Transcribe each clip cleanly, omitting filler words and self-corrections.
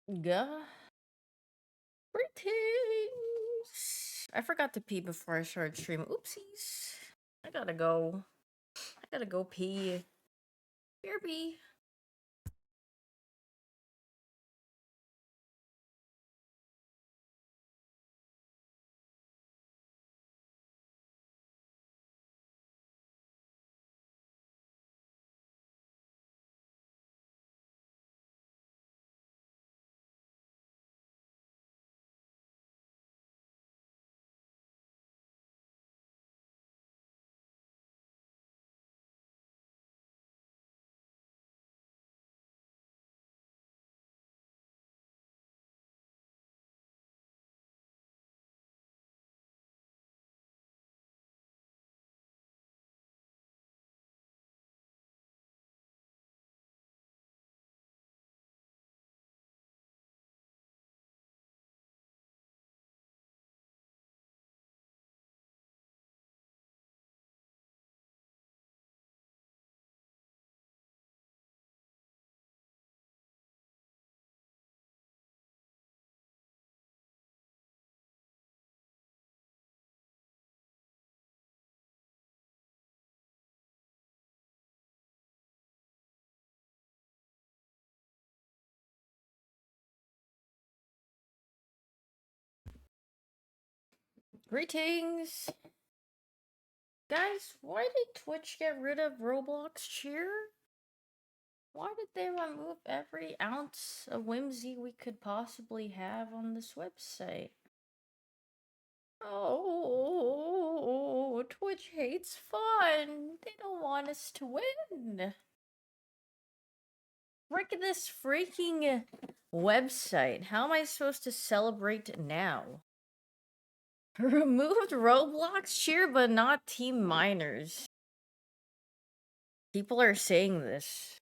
Greetings. I forgot to pee before I started streaming. Oopsies. I gotta go. I gotta go pee. BRB. Greetings. Guys, why did Twitch get rid of Roblox cheer? Why did they remove every ounce of whimsy we could possibly have on this website? Oh, Twitch hates fun. They don't want us to win. Frick this freaking website. How am I supposed to celebrate now? Removed Roblox cheer, but not Team Miners. People are saying this.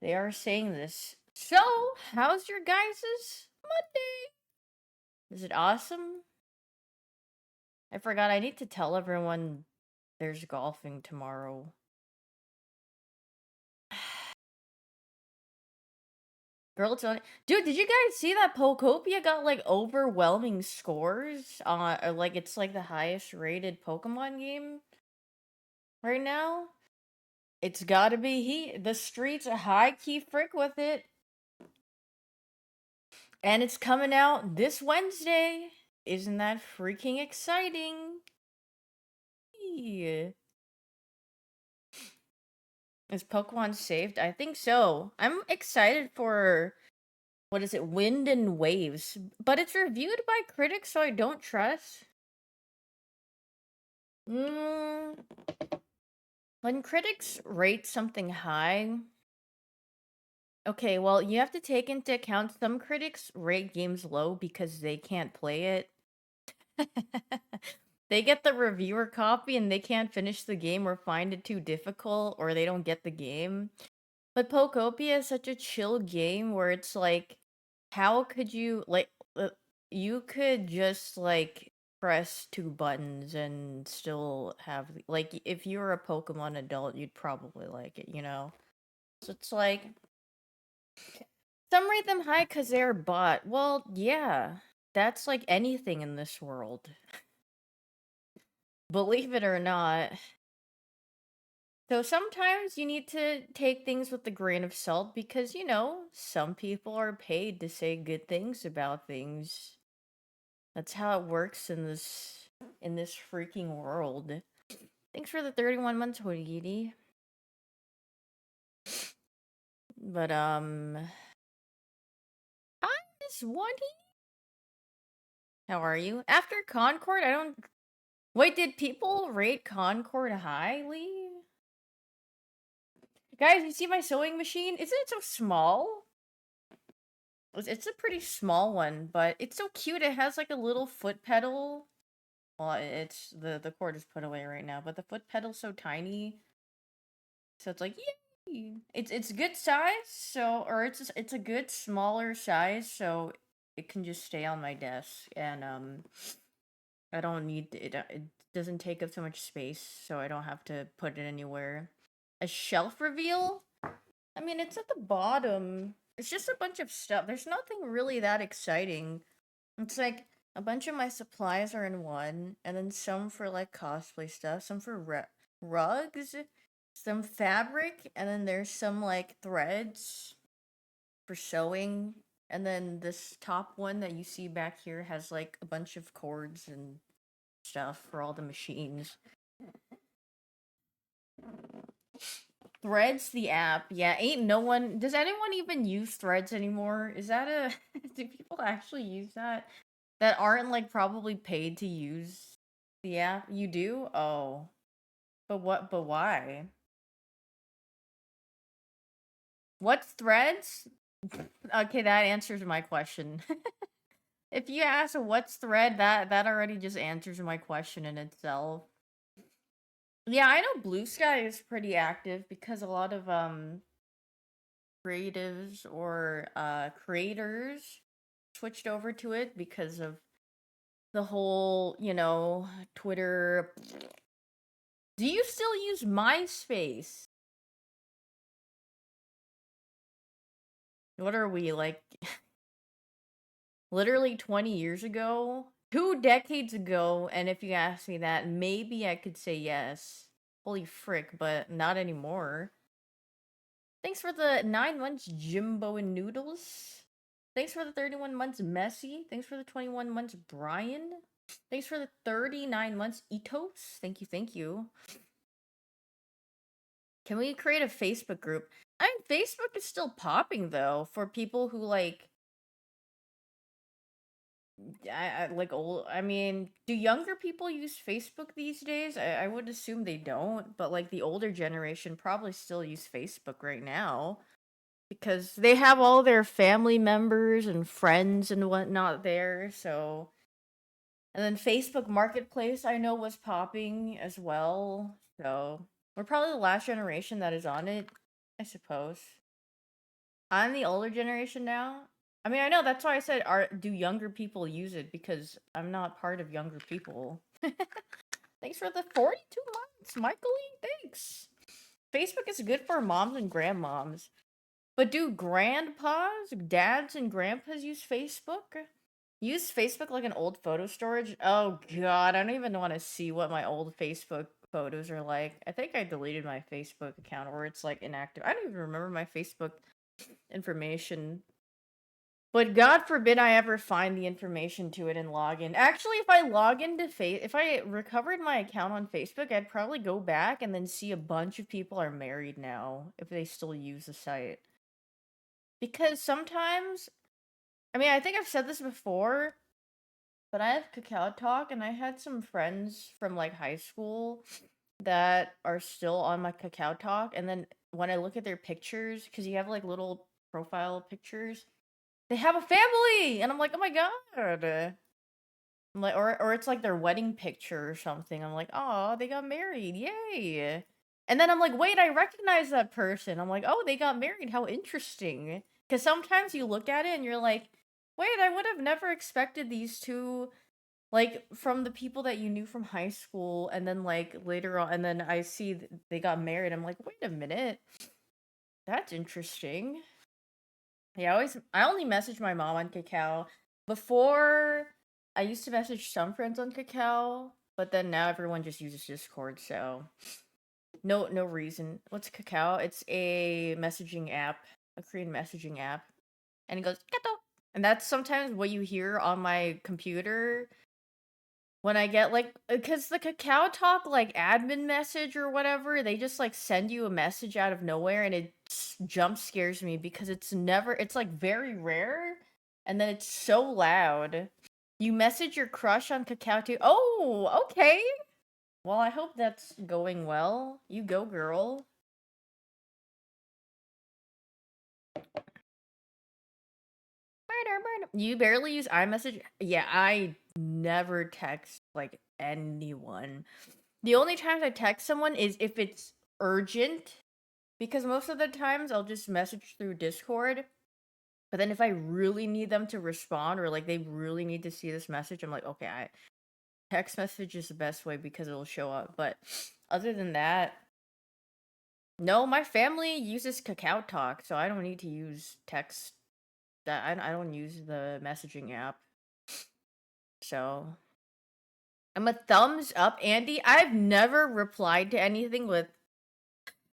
They are saying this. So, how's your guys' Monday? Is it awesome? I forgot, I need to tell everyone there's golfing tomorrow. Girl, it's on. Dude, did you guys see that Pokopia got like overwhelming scores? Like it's like the highest rated Pokemon game right now. It's gotta be the streets a high key frick with it. And it's coming out this Wednesday. Isn't that freaking exciting? Yeah. Is Pokemon saved? I think so. I'm excited for what is it? Wind and Waves. But it's reviewed by critics, so I don't trust. When critics rate something high, okay, well, you have to take into account some critics rate games low because they can't play it. They get the reviewer copy and they can't finish the game or find it too difficult or they don't get the game. But Pokopia is such a chill game where it's like, how could you, like, you could just, like, press 2 buttons and still have, like, if you were a Pokemon adult, you'd probably like it, you know? So it's like, some rate them high because they're bot. Well, yeah, that's like anything in this world. Believe it or not. So sometimes you need to take things with a grain of salt because, you know, some people are paid to say good things about things. That's how it works in this freaking world. Thanks for the 31 months, Hoodie. But hi, Miss Woody. How are you? After Concord, I don't. Wait, did people rate Concord highly? Guys, you see my sewing machine? Isn't it so small? It's a pretty small one, but it's so cute. It has like a little foot pedal. Well, it's the cord is put away right now, but the foot pedal's so tiny. So it's like, yay! It's good size, so or it's a good smaller size, so it can just stay on my desk, and I don't need it. It doesn't take up so much space, so I don't have to put it anywhere. A shelf reveal? I mean, it's at the bottom. It's just a bunch of stuff. There's nothing really that exciting. It's like a bunch of my supplies are in one, and then some for like cosplay stuff, some for rugs, some fabric, and then there's some like threads for sewing. And then this top one that you see back here has like a bunch of cords and stuff for all the machines. Threads, the app. Yeah, ain't no one. Does anyone even use Threads anymore? Is that a. Do people actually use that? That aren't like probably paid to use the app? You do? Oh. But what? But why? What's Threads? Okay, that answers my question. If you ask what's Thread, that already just answers my question in itself. Yeah, I know Blue Sky is pretty active because a lot of creatives or creators switched over to it because of the whole, Twitter. Do you still use MySpace? What are we like literally 20 years ago? 2 decades ago, and if you ask me that, maybe I could say yes. Holy frick, but not anymore. Thanks for the 9 months, Jimbo and Noodles. Thanks for the 31 months, Messi. Thanks for the 21 months, Brian. Thanks for the 39 months, Etos. Thank you, thank you. Can we create a Facebook group? I mean, Facebook is still popping though for people who like I like old. I mean, do younger people use Facebook these days? I would assume they don't, but like the older generation probably still use Facebook right now because they have all their family members and friends and whatnot there. So, and then Facebook Marketplace I know was popping as well. So we're probably the last generation that is on it, I suppose. I'm the older generation now. I mean, I know that's why I said, do younger people use it? Because I'm not part of younger people. Thanks for the 42 months, Michael E. Thanks. Facebook is good for moms and grandmoms. But do grandpas, dads, and grandpas use Facebook? Use Facebook like an old photo storage? Oh god, I don't even want to see what my old Facebook photos are like. I think I deleted my Facebook account or it's like inactive. I don't even remember my Facebook information. But God forbid I ever find the information to it and log in. Actually, if I log into if I recovered my account on Facebook, I'd probably go back and then see a bunch of people are married now if they still use the site. Because sometimes, I mean, I think I've said this before, but I have Kakao Talk and I had some friends from like high school that are still on my Kakao Talk, and then when I look at their pictures, because you have like little profile pictures, they have a family, and I'm like, oh my god. I'm like, or it's like their wedding picture or something. I'm like, oh, they got married, yay! And then I'm like, wait, I recognize that person. I'm like, oh, they got married. How interesting. Because sometimes you look at it and you're like, wait, I would have never expected these two, like from the people that you knew from high school, and then like later on, and then I see they got married. I'm like, wait a minute, that's interesting. Yeah, I only message my mom on Kakao. Before, I used to message some friends on Kakao, but then now everyone just uses Discord, so no reason. What's Kakao? It's a messaging app, a Korean messaging app. And it goes Kato. And that's sometimes what you hear on my computer when I get like, because the Kakao Talk like admin message or whatever, they just like send you a message out of nowhere, and it jump scares me because it's like very rare, and then it's so loud. You message your crush on Kakao too. Oh, okay. Well, I hope that's going well. You go, girl. Murder, murder. You barely use iMessage? Yeah, I never text like anyone. The only times I text someone is if it's urgent, because most of the times I'll just message through Discord. But then if I really need them to respond or like they really need to see this message, I'm like, okay, text message is the best way because it'll show up. But other than that, No, my family uses Kakao Talk, so I don't need to use text. That I don't use the messaging app. So I'm a thumbs up, Andy. I've never replied to anything with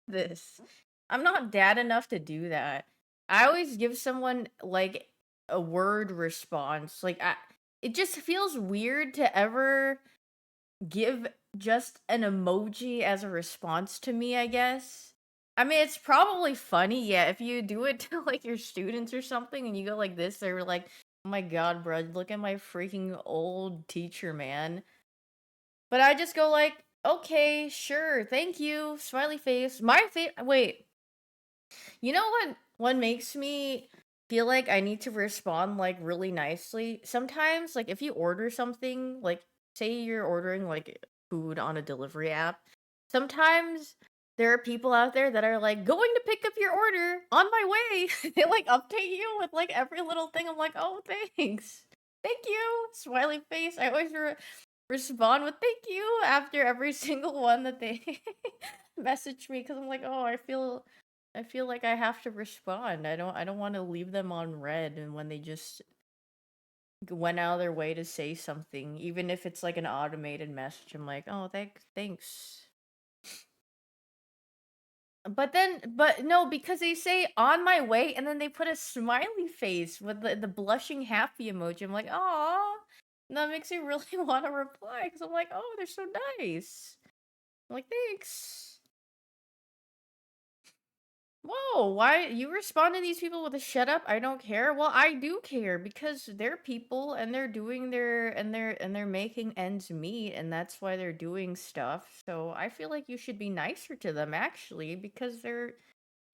this. I'm not dad enough to do that. I always give someone like a word response. It just feels weird to ever give just an emoji as a response to me, I guess. I mean, it's probably funny, yeah, if you do it to like your students or something and you go like this, they're like, "Oh my god, bro, look at my freaking old teacher, man." But I just go like, "Okay, sure, thank you." Smiley face. Wait, you know what makes me feel like I need to respond like really nicely? Sometimes like if you order something, like say you're ordering like food on a delivery app, sometimes there are people out there that are like going to pick up your order on my way. They like update you with like every little thing. I'm like, "Oh, thanks. Thank you." Smiley face. I always respond with "thank you" after every single one that they message me because I'm like, "Oh, I feel like I have to respond. I don't want to leave them on red and when they just went out of their way to say something, even if it's like an automated message. I'm like, "Oh, thanks." But no, because they say "on my way" and then they put a smiley face with the blushing happy emoji. I'm like, "Oh, that makes me really want to reply because I'm like, "Oh, they're so nice." I'm like, "Thanks." Whoa, why you respond to these people with a "shut up, I don't care"? Well, I do care because they're people and they're doing they're making ends meet and that's why they're doing stuff. So I feel like you should be nicer to them actually because they're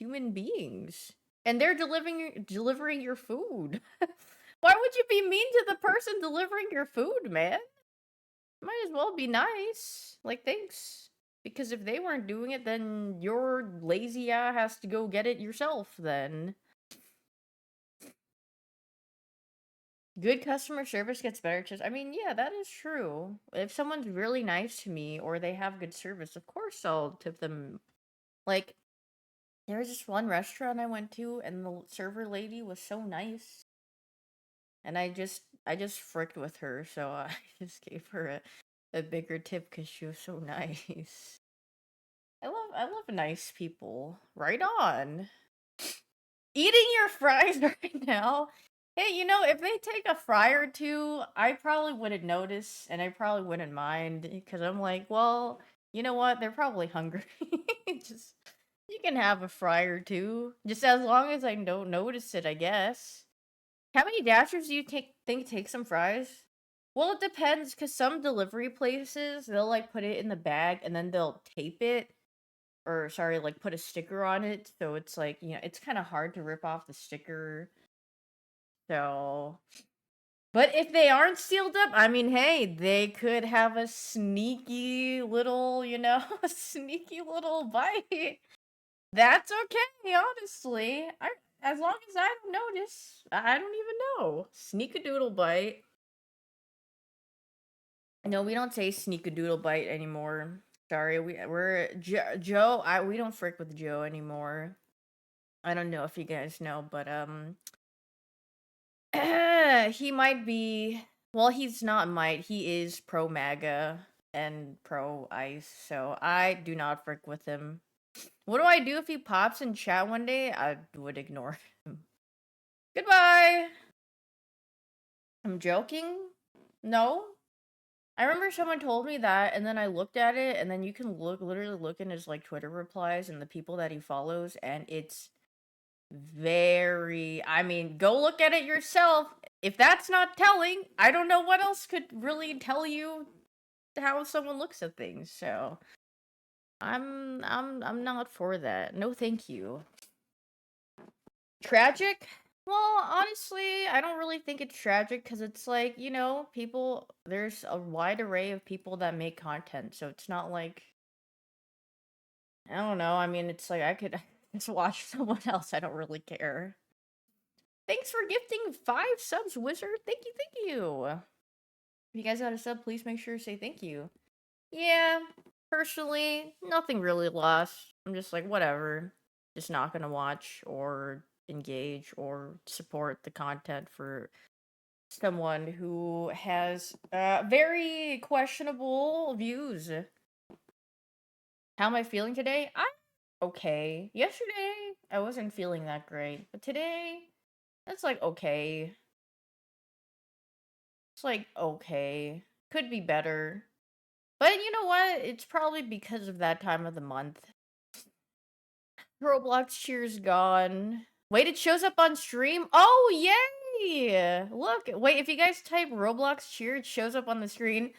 human beings and they're delivering your food. Why would you be mean to the person delivering your food, man? Might as well be nice. Like, thanks. Because if they weren't doing it, then your lazy ass has to go get it yourself, then. Good customer service gets better I mean, yeah, that is true. If someone's really nice to me or they have good service, of course I'll tip them. Like, there was this one restaurant I went to and the server lady was so nice. And I just fricked with her, so I just gave her a bigger tip because she was so nice. I love nice people. Right on. Eating your fries right now. Hey, if they take a fry or two, I probably wouldn't notice and I probably wouldn't mind because I'm like, well, you know what? They're probably hungry. Just you can have a fry or two, just as long as I don't notice it, I guess. How many dashers do you think take some fries? Well, it depends because some delivery places they'll like put it in the bag and then they'll tape it or sorry, like put a sticker on it. So it's like, it's kind of hard to rip off the sticker. So, but if they aren't sealed up, I mean, hey, they could have a sneaky little, a sneaky little bite. That's okay, honestly. As long as I don't notice, I don't even know. Sneak a doodle bite. No, we don't say sneak a doodle bite anymore. Sorry, Joe. We don't frick with Joe anymore. I don't know if you guys know, but he might be. Well, he's not might. He is pro MAGA and pro ICE, so I do not frick with him. What do I do if he pops in chat one day? I would ignore him. Goodbye. I'm joking. No, I remember someone told me that, and then I looked at it, and then you can literally look in his like Twitter replies and the people that he follows, and it's very. I mean, go look at it yourself. If that's not telling, I don't know what else could really tell you how someone looks at things. So I'm not for that. No, thank you. Tragic? Well, honestly, I don't really think it's tragic because it's like, people, there's a wide array of people that make content. So it's not like, I don't know. I mean, it's like I could just watch someone else. I don't really care. Thanks for gifting 5 subs, Wizard. Thank you, thank you. If you guys got a sub, please make sure to say thank you. Yeah, Personally, nothing really lost. I'm just like, whatever. Just not gonna watch or engage or support the content for someone who has very questionable views. How am I feeling today? I'm okay. Yesterday, I wasn't feeling that great, but today, that's like okay. It's like okay. Could be better. But you know what? It's probably because of that time of the month. Roblox cheer's gone. Wait, it shows up on stream? Oh, yay! Look, wait, if you guys type Roblox cheer, it shows up on the screen.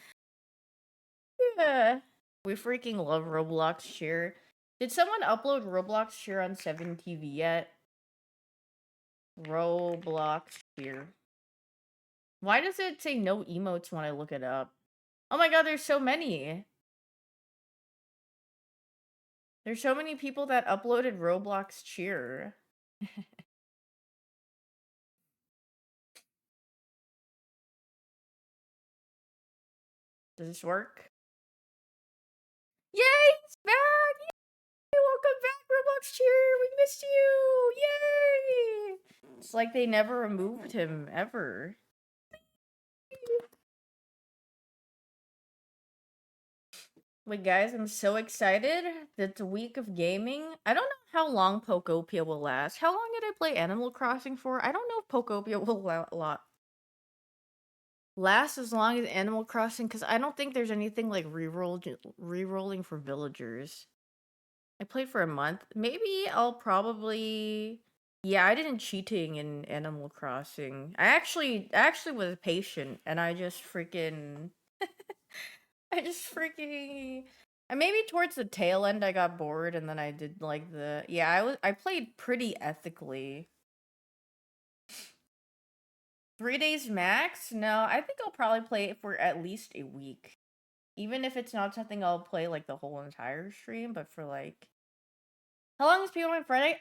Yeah. We freaking love Roblox cheer. Did someone upload Roblox cheer on 7TV yet? Roblox cheer. Why does it say no emotes when I look it up? Oh my god, there's so many. There's so many people that uploaded Roblox cheer. Does this work? Yay! It's back! Yay! Welcome back, Roblox cheer! We missed you! Yay! It's like they never removed him, ever. Wait, guys, I'm so excited. It's a week of gaming. I don't know how long Pokopia will last. How long did I play Animal Crossing for? I don't know if Pokopia will last as long as Animal Crossing, because I don't think there's anything like re-rolling for villagers. I played for a month. Maybe I'll probably. Yeah, I didn't cheating in Animal Crossing. I actually was patient, and I just freaking I just freaking and maybe towards the tail end I got bored and then I did like I played pretty ethically. 3 days max? No, I think I'll probably play it for at least a week. Even if it's not something I'll play like the whole entire stream, but for like how long is People on Friday?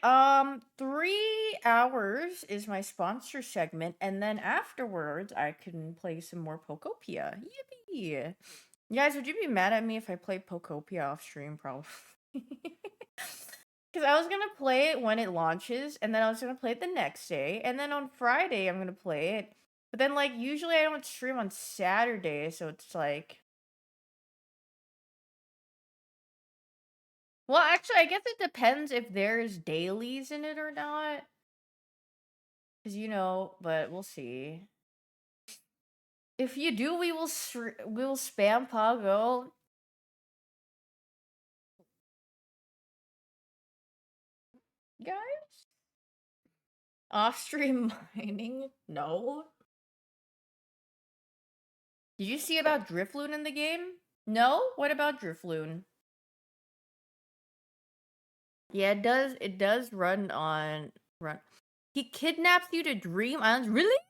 3 hours is my sponsor segment, and then afterwards I can play some more Pokopia. Yippee! You guys, would you be mad at me if I played Pokopia off stream? Probably. Because I was gonna play it when it launches, and then I was gonna play it the next day, and then on Friday I'm gonna play it. But then, like, usually I don't stream on Saturday, so it's like. Well, actually, I guess it depends if there's dailies in it or not. Because, but we'll see. If you do, we will spam Pago. Guys? Off stream mining? No. Did you see about Drifloon in the game? No? What about Drifloon? Yeah, it does run. He kidnaps you to Dream Islands? Really?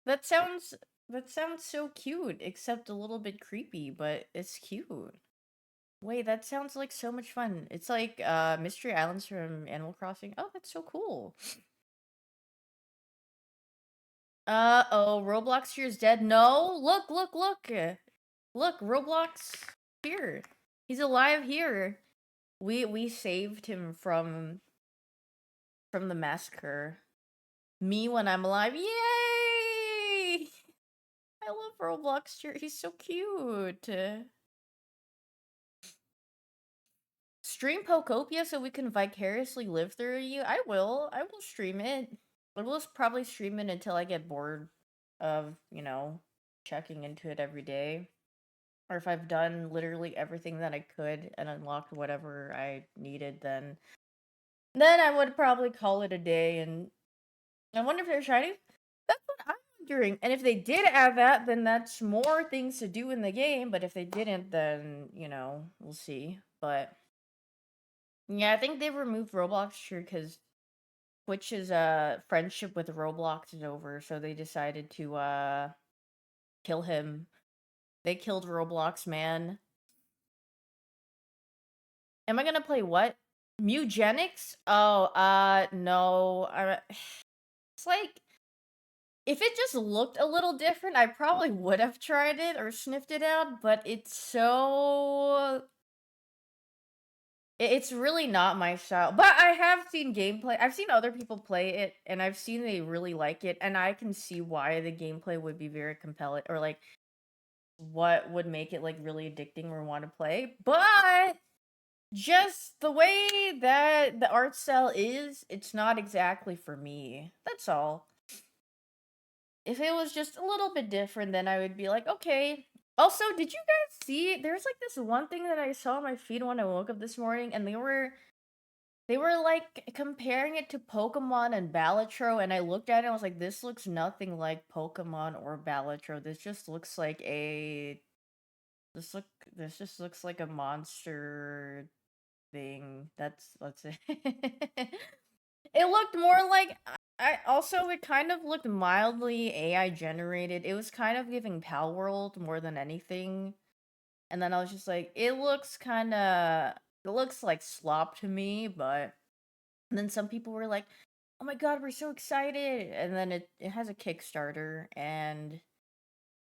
That sounds that sounds so cute, except a little bit creepy, but it's cute. Wait, that sounds like so much fun. It's like Mystery Islands from Animal Crossing. Oh, that's so cool. Oh, Roblox here is dead. No, look, look, look. Look, Roblox here. He's alive here. We saved him from the massacre. Me when I'm alive. Yay! I love Roblox here. He's so cute. Stream Pokopia so we can vicariously live through you. I will. I will stream it. I will probably stream it until I get bored of, checking into it every day. Or if I've done literally everything that I could and unlocked whatever I needed, then I would probably call it a day. And I wonder if they're shiny. That's what I'm wondering. And if they did add that, then that's more things to do in the game. But if they didn't, then we'll see. But yeah, I think they removed Roblox sure because Twitch's friendship with Roblox is over, so they decided to kill him. They killed Roblox, man. Am I gonna play what? Mugenics? Oh, no. It's like If it just looked a little different, I probably would have tried it or sniffed it out, but it's so it's really not my style. But I have seen gameplay. I've seen other people play it, and I've seen they really like it, and I can see why the gameplay would be very compelling, or like what would make it like really addicting or want to play. But just the way that the art style is, it's not exactly for me. That's all. If it was just a little bit different, then I would be like, okay. Also, did you guys see? There's like this one thing that I saw on my feed when I woke up this morning, and they were like comparing it to Pokemon and Balatro, and I looked at it and I was like, this looks nothing like Pokemon or Balatro. This just looks like a this look this just looks like a monster thing. That's it. It looked more like I also it kind of looked mildly AI generated. It was kind of giving Pal World more than anything. And then I was just like, it looks like slop to me, but and then some people were like, "Oh my god, we're so excited!" And then it has a Kickstarter, and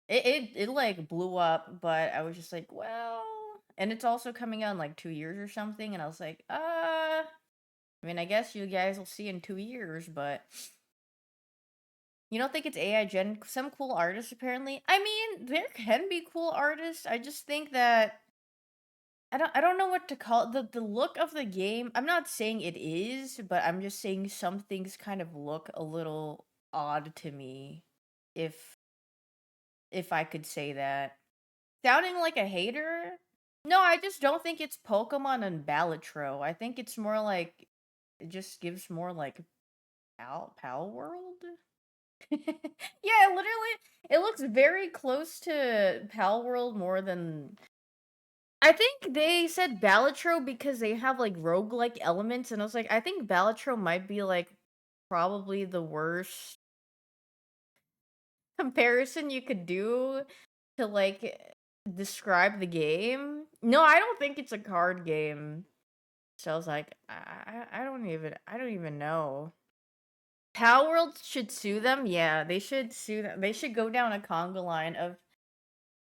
it like blew up. But I was just like, well, and it's also coming out in like 2 years or something. And I was like, I mean, I guess you guys will see in 2 years, but you don't think it's AI gen? Some cool artists apparently. I mean, there can be cool artists. I just think that I don't know what to call it. The look of the game. I'm not saying it is, but I'm just saying some things kind of look a little odd to me. If if I could say that. Sounding like a hater? No, I just don't think it's Pokemon and Balatro. I think it's more like it just gives more like Pal World. Yeah, literally, it looks very close to Pal World more than I think they said Balatro because they have like roguelike elements, and I was like, I think Balatro might be like probably the worst comparison you could do to like describe the game. No, I don't think it's a card game. So I was like, I don't even know. Pal World should sue them. Yeah, they should sue them. They should go down a conga line of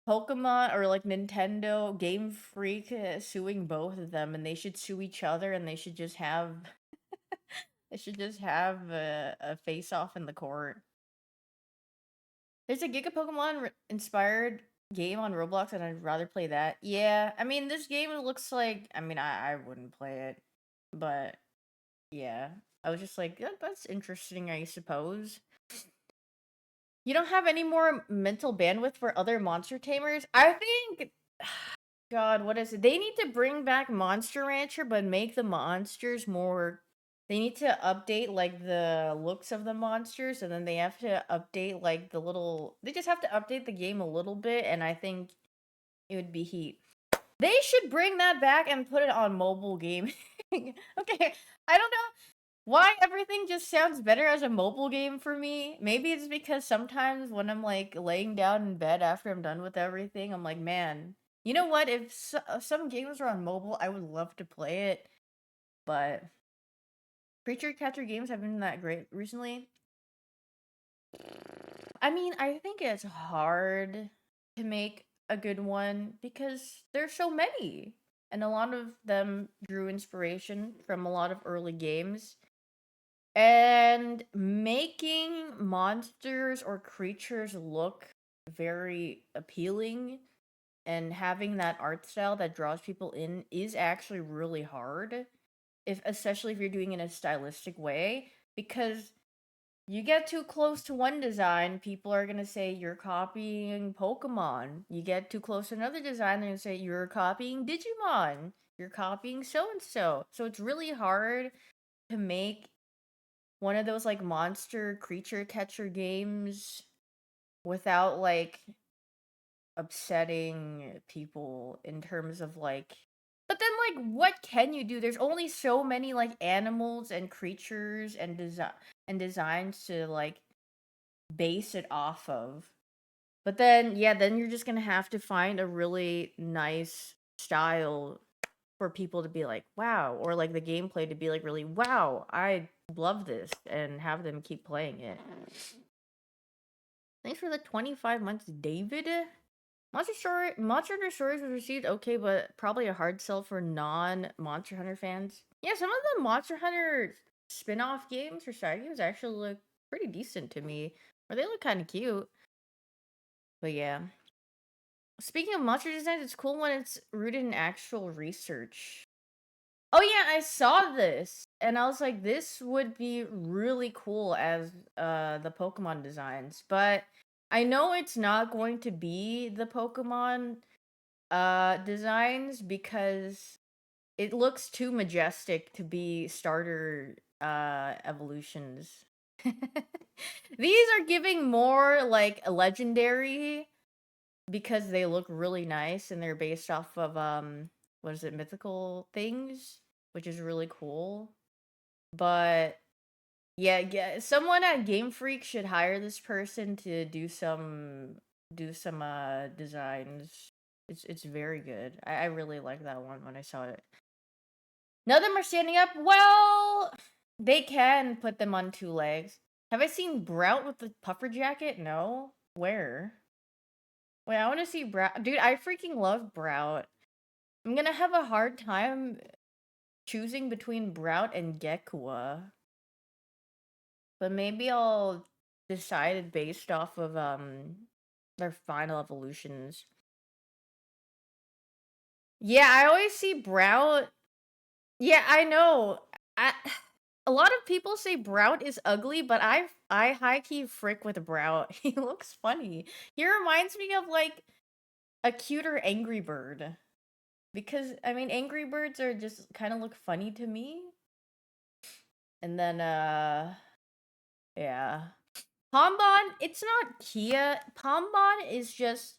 Pokemon or like Nintendo, Game Freak suing both of them, and they should sue each other, and they should just have a face off in the court. There's a Giga Pokemon inspired game on Roblox, and I'd rather play that. Yeah, I mean this game looks like I mean I wouldn't play it, but yeah, I was just like that's interesting, I suppose. You don't have any more mental bandwidth for other monster tamers? I think God, what is it? They need to bring back Monster Rancher, but make the monsters more. They need to update like the looks of the monsters, and then they have to update like the little. They just have to update the game a little bit, and I think it would be heat. They should bring that back and put it on mobile gaming. Okay, I don't know why everything just sounds better as a mobile game for me. Maybe it's because sometimes when I'm like laying down in bed after I'm done with everything, I'm like, man, you know what? If some games are on mobile, I would love to play it. But creature catcher games have been that great recently. I mean, I think it's hard to make a good one because there's so many. And a lot of them drew inspiration from a lot of early games. And making monsters or creatures look very appealing and having that art style that draws people in is actually really hard, if especially if you're doing it in a stylistic way, because you get too close to one design, people are gonna say you're copying Pokemon. You get too close to another design, they're gonna say you're copying Digimon. You're copying so and so. So it's really hard to make one of those like monster creature catcher games without like upsetting people in terms of like but then like what can you do? There's only so many like animals and creatures and designs to like base it off of. But then yeah, then you're just going to have to find a really nice style for people to be like, wow, or like the gameplay to be like really, wow, I love this, and have them keep playing it. Thanks for the 25 months, David. Monster Hunter Stories was received okay, but probably a hard sell for non-Monster Hunter fans. Yeah, some of the Monster Hunter spin-off games or side games actually look pretty decent to me. Or they look kind of cute. But yeah. Speaking of monster designs, it's cool when it's rooted in actual research. Oh yeah, I saw this and I was like, this would be really cool as the Pokemon designs, but I know it's not going to be the Pokemon designs because it looks too majestic to be starter evolutions. These are giving more like legendary because they look really nice and they're based off of what is it, mythical things, which is really cool. But yeah, someone at Game Freak should hire this person to do some designs. It's very good. I really like that one when I saw it. None of them are standing up. Well, they can put them on two legs. Have I seen Brout with the puffer jacket? No. Where? Wait, I want to see Brout. Dude, I freaking love Brout. I'm gonna have a hard time choosing between Brout and Gekua. But maybe I'll decide it based off of their final evolutions. Yeah, I always see Brout. Yeah, I know. I a lot of people say Brout is ugly, but I high key frick with Brout. He looks funny. He reminds me of like a cuter Angry Bird. Because I mean Angry Birds are just kind of look funny to me. And then yeah. Pombon, it's not Kia. Pombon is just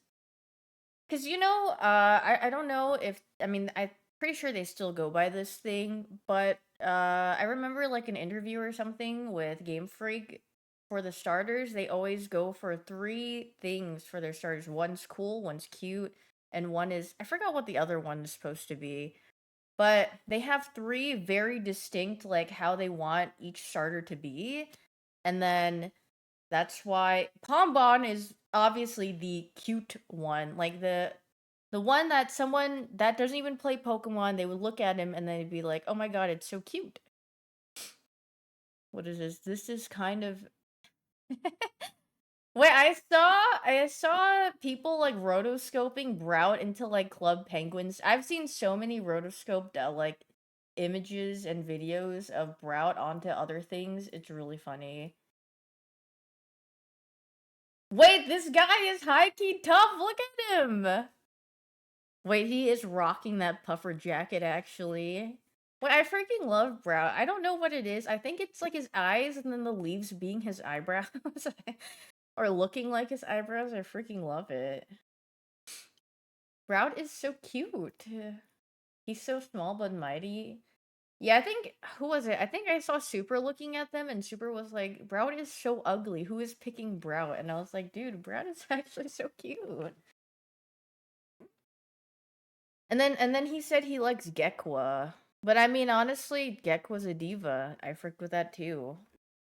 because I don't know if I mean I'm pretty sure they still go by this thing, but I remember like an interview or something with Game Freak for the starters. They always go for three things for their starters. One's cool, one's cute, and one is I forgot what the other one is supposed to be. But they have three very distinct like how they want each starter to be, and then that's why Pombon is obviously the cute one. Like the one that someone that doesn't even play Pokemon, they would look at him and they'd be like, "Oh my god, it's so cute." What is this? This is kind of Wait, I saw people like rotoscoping Brout into like Club Penguins. I've seen so many rotoscoped like images and videos of Brout onto other things. It's really funny. Wait, this guy is high key tough. Look at him. Wait, he is rocking that puffer jacket actually. Wait, I freaking love Brow. I don't know what it is. I think it's like his eyes and then the leaves being his eyebrows. Or looking like his eyebrows. I freaking love it. Brow is so cute. He's so small but mighty. Yeah, I think who was it? I think I saw Super looking at them and Super was like, Brow is so ugly. Who is picking Brow? And I was like, dude, Brow is actually so cute. And then he said he likes Gekwa. But I mean honestly, Gekwa's a diva. I frick with that too.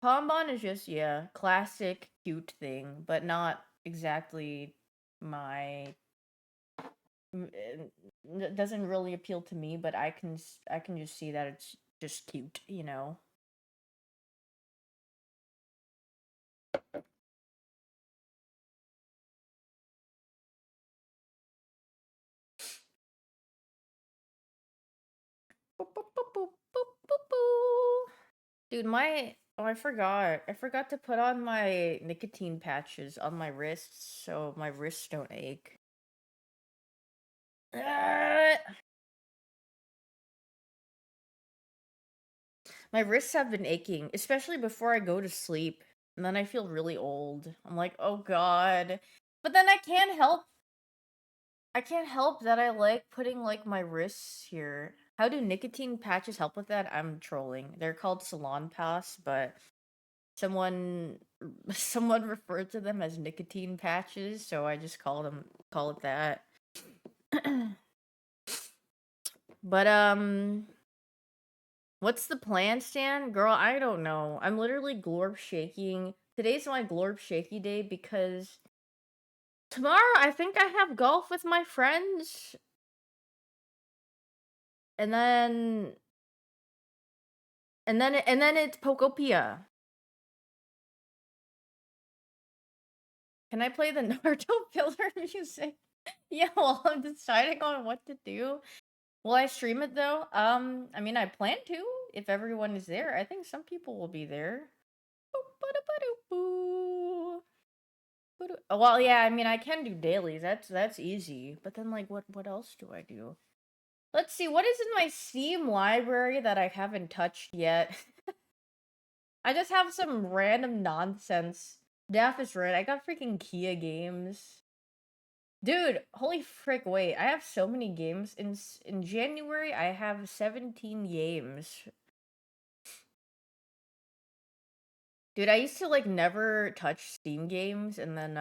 Pombon is just yeah, classic cute thing, but not exactly my it doesn't really appeal to me, but I can just see that it's just cute, you know. Boop, boop, boop, boop, boop, boop, boop. Dude, my oh, I forgot. I forgot to put on my nicotine patches on my wrists so my wrists don't ache. Ah! My wrists have been aching, especially before I go to sleep. And then I feel really old. I'm like, "Oh god." But then I can't help that I like putting like my wrists here. How do nicotine patches help with that? I'm trolling. They're called Salon Pass, but someone someone referred to them as nicotine patches, so I just call it that. But what's the plan, Stan? Girl, I don't know. I'm literally glorp shaking today's my glorp shaky day because tomorrow I think I have golf with my friends, and then it's Pokopia. Can I play the Naruto filler music? Yeah, well, I'm deciding on what to do. Will I stream it though? I mean, I plan to if everyone is there. I think some people will be there. Boop-ba-da-ba-doop-boo. Well, yeah, I mean, I can do dailies. That's easy. But then, like, what else do I do? Let's see. What is in my Steam library that I haven't touched yet? I just have some random nonsense. Daff is right. I got freaking Kia games. Dude, holy frick, wait. I have so many games. In January, I have 17 games. Dude, I used to, like, never touch Steam games, and then,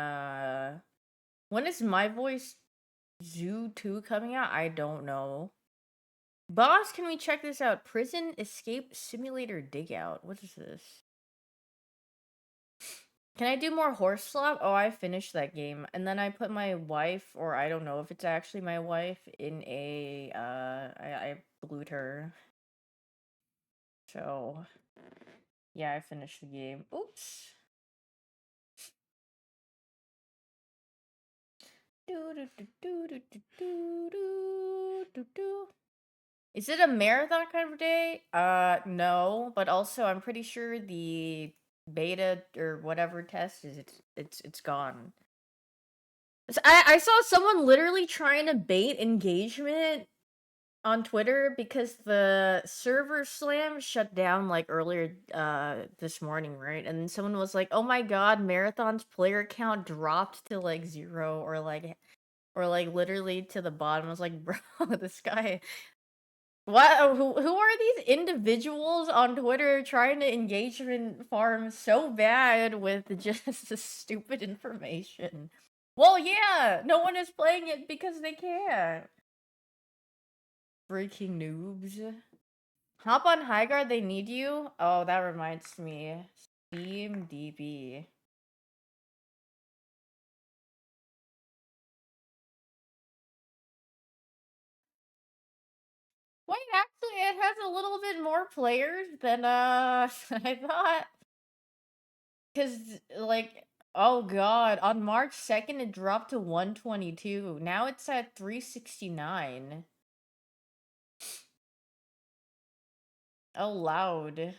when is My Voice Zoo 2 coming out? I don't know. Boss, can we check this out? Prison Escape Simulator Dig Out. What is this? Can I do more horse slop? Oh, I finished that game. And then I put my wife, or I don't know if it's actually my wife, in a, I blued her. So, yeah, I finished the game. Oops. Is it a marathon kind of day? No, but also I'm pretty sure the beta or whatever test is it's gone. I saw someone literally trying to bait engagement on Twitter because the server slam shut down like earlier this morning, right? And then someone was like, "Oh my god, Marathon's player count dropped to like 0 or like literally to the bottom." I was like, "Bro, this guy what who are these individuals on Twitter trying to engagement farm so bad with just the stupid information?" Well, yeah, no one is playing it because they can't. Freaking noobs. Hop on High Guard, they need you? Oh, that reminds me. Steam DB. Wait, actually, it has a little bit more players than, I thought. Because, like, oh god, on March 2nd, it dropped to 122. Now it's at 369. Oh, loud.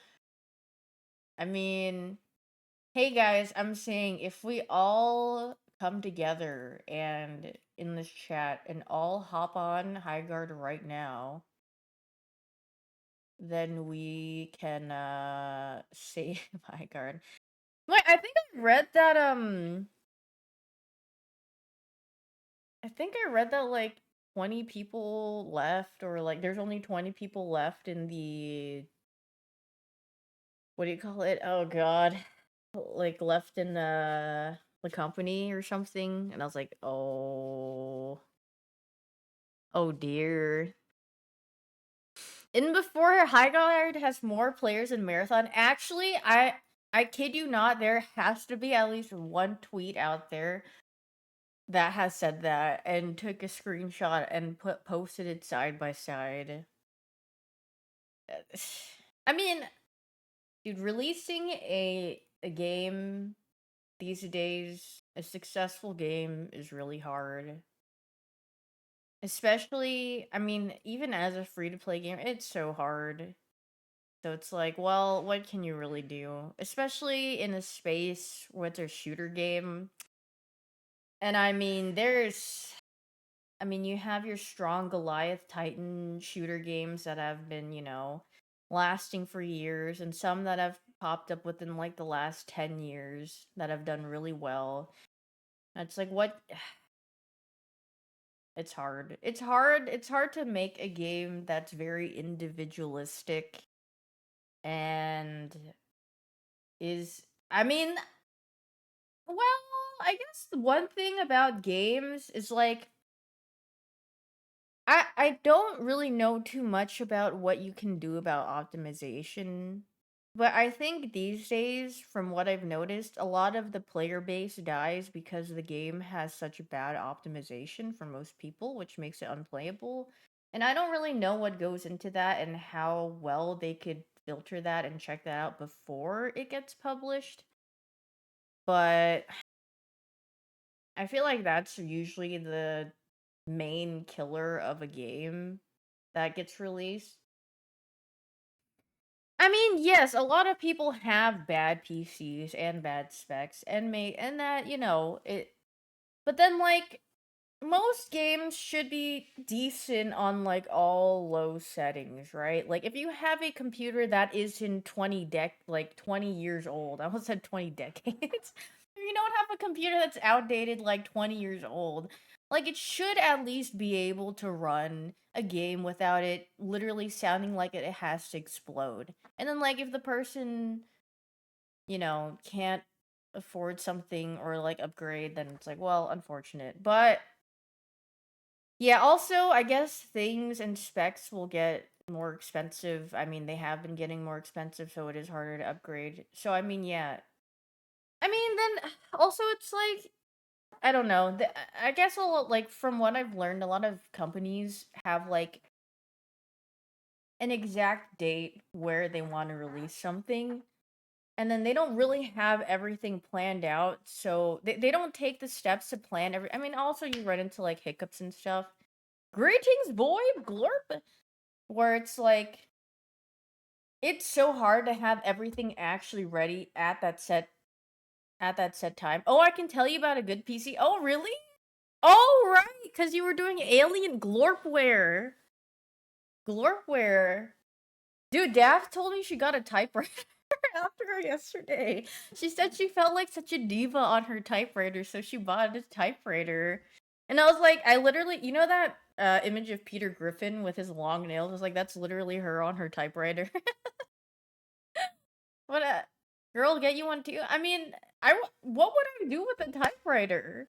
I mean, hey guys, I'm saying if we all come together and in this chat and all hop on High Guard right now, then we can save High Guard. Wait, I think I read that I think I read that like 20 people left, or like there's only 20 people left in the, what do you call it? Oh god. Like left in the company or something, and I was like, "Oh, oh dear." And before High Guard has more players than Marathon, actually, I kid you not, there has to be at least one tweet out there that has said that and took a screenshot and posted it side by side. I mean, dude, releasing a game these days, a successful game, is really hard. Especially, I mean, even as a free to play game, it's so hard. So it's like, well, what can you really do? Especially in a space where it's a shooter game. And I mean, you have your strong Goliath Titan shooter games that have been, lasting for years, and some that have popped up within like the last 10 years that have done really well. And it's like, what? It's hard. It's hard to make a game that's very individualistic and is, I mean, well, I guess the one thing about games is like I don't really know too much about what you can do about optimization. But I think these days, from what I've noticed, a lot of the player base dies because the game has such bad optimization for most people, which makes it unplayable. And I don't really know what goes into that and how well they could filter that and check that out before it gets published. But I feel like that's usually the main killer of a game that gets released. I mean, yes, a lot of people have bad PCs and bad specs and that, it but then like most games should be decent on like all low settings, right? Like if you have a computer that is in 20 years old. I almost said 20 decades. If you don't have a computer that's outdated like 20 years old, like it should at least be able to run a game without it literally sounding like it has to explode. And then like if the person, can't afford something or like upgrade, then it's like, well, unfortunate. But yeah, also, I guess things and specs will get more expensive. I mean, they have been getting more expensive, so it is harder to upgrade. So, I mean, yeah. I mean, then also it's like, I don't know. I guess like from what I've learned, a lot of companies have like an exact date where they want to release something, and then they don't really have everything planned out. So they don't take the steps to plan I mean, also you run into like hiccups and stuff. Greetings, boy, glorp. Where it's like it's so hard to have everything actually ready at that set time. Oh, I can tell you about a good PC. Oh, really? Oh, right, because you were doing Alien Glorpware. Glorpware. Dude, Daft told me she got a typewriter after her yesterday. She said she felt like such a diva on her typewriter, so she bought a typewriter. And I was like, I literally, that image of Peter Griffin with his long nails? I was like, that's literally her on her typewriter. What a girl, get you one too. I mean, what would I do with a typewriter?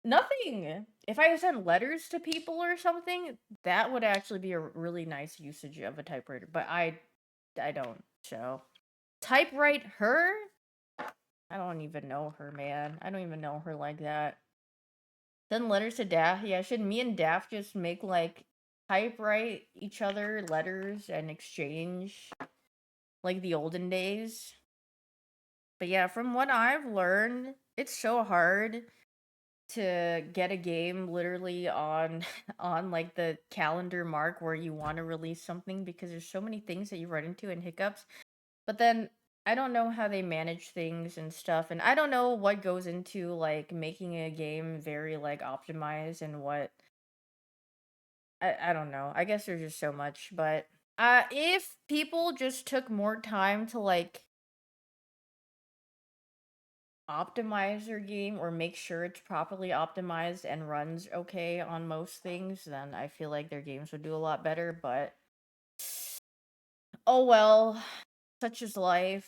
Nothing. If I sent letters to people or something, that would actually be a really nice usage of a typewriter. But I don't. So typewrite her? I don't even know her, man. I don't even know her like that. Send letters to Daft. Yeah, should me and Daft just make like typewrite each other letters and exchange like the olden days? But yeah, from what I've learned, it's so hard to get a game literally on on like the calendar mark where you want to release something because there's so many things that you run into and hiccups. But then I don't know how they manage things and stuff, and I don't know what goes into like making a game very like optimized and what I don't know. I guess there's just so much, but if people just took more time to like optimize your game or make sure it's properly optimized and runs okay on most things, then I feel like their games would do a lot better. But oh well, such is life.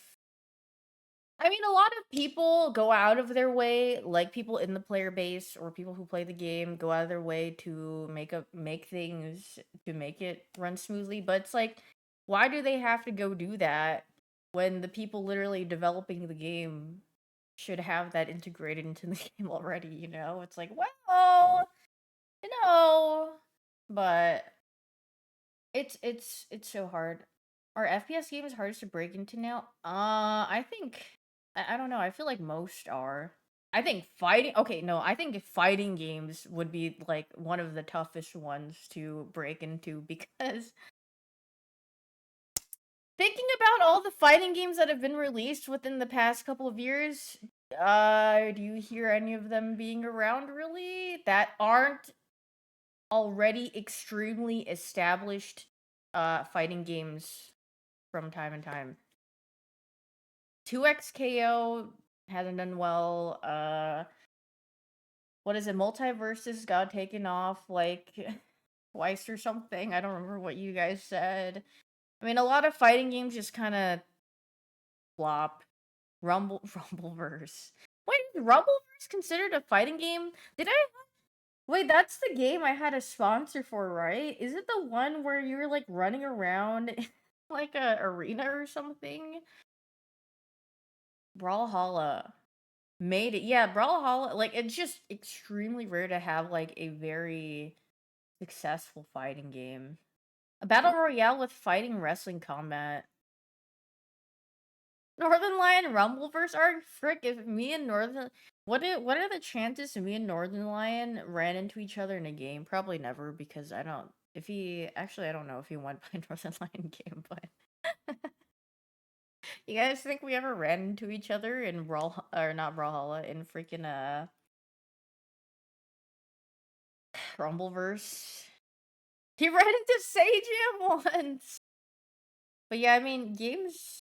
I mean, a lot of people go out of their way, like people in the player base or people who play the game go out of their way to make things to make it run smoothly. But it's like, why do they have to go do that when the people literally developing the game should have that integrated into the game already? It's like, well, you know, but it's so hard. Are FPS games hardest to break into now? I think I don't know. I feel like most are. I think fighting. Okay, no, I think fighting games would be like one of the toughest ones to break into because thinking about all the fighting games that have been released within the past couple of years, do you hear any of them being around really that aren't already extremely established fighting games from time and time? 2XKO hasn't done well. What is it? Multiverses got taken off like twice or something. I don't remember what you guys said. I mean, a lot of fighting games just kind of flop. Rumbleverse. Wait, is Rumbleverse considered a fighting game? Did I Wait, that's the game I had a sponsor for, right? Is it the one where you're like running around like a arena or something. Brawlhalla made it. Yeah, Brawlhalla, like it's just extremely rare to have like a very successful fighting game. A battle royale with fighting wrestling combat. Northern Lion Rumbleverse arc? Frick, if me and Northern what are the chances me and Northern Lion ran into each other in a game? Probably never, because I don't if he actually I don't know if he won by Northern Lion game, but you guys think we ever ran into each other in Brawl or not Brawlhalla in freaking Rumbleverse? He ran into Sage once. But yeah, I mean, games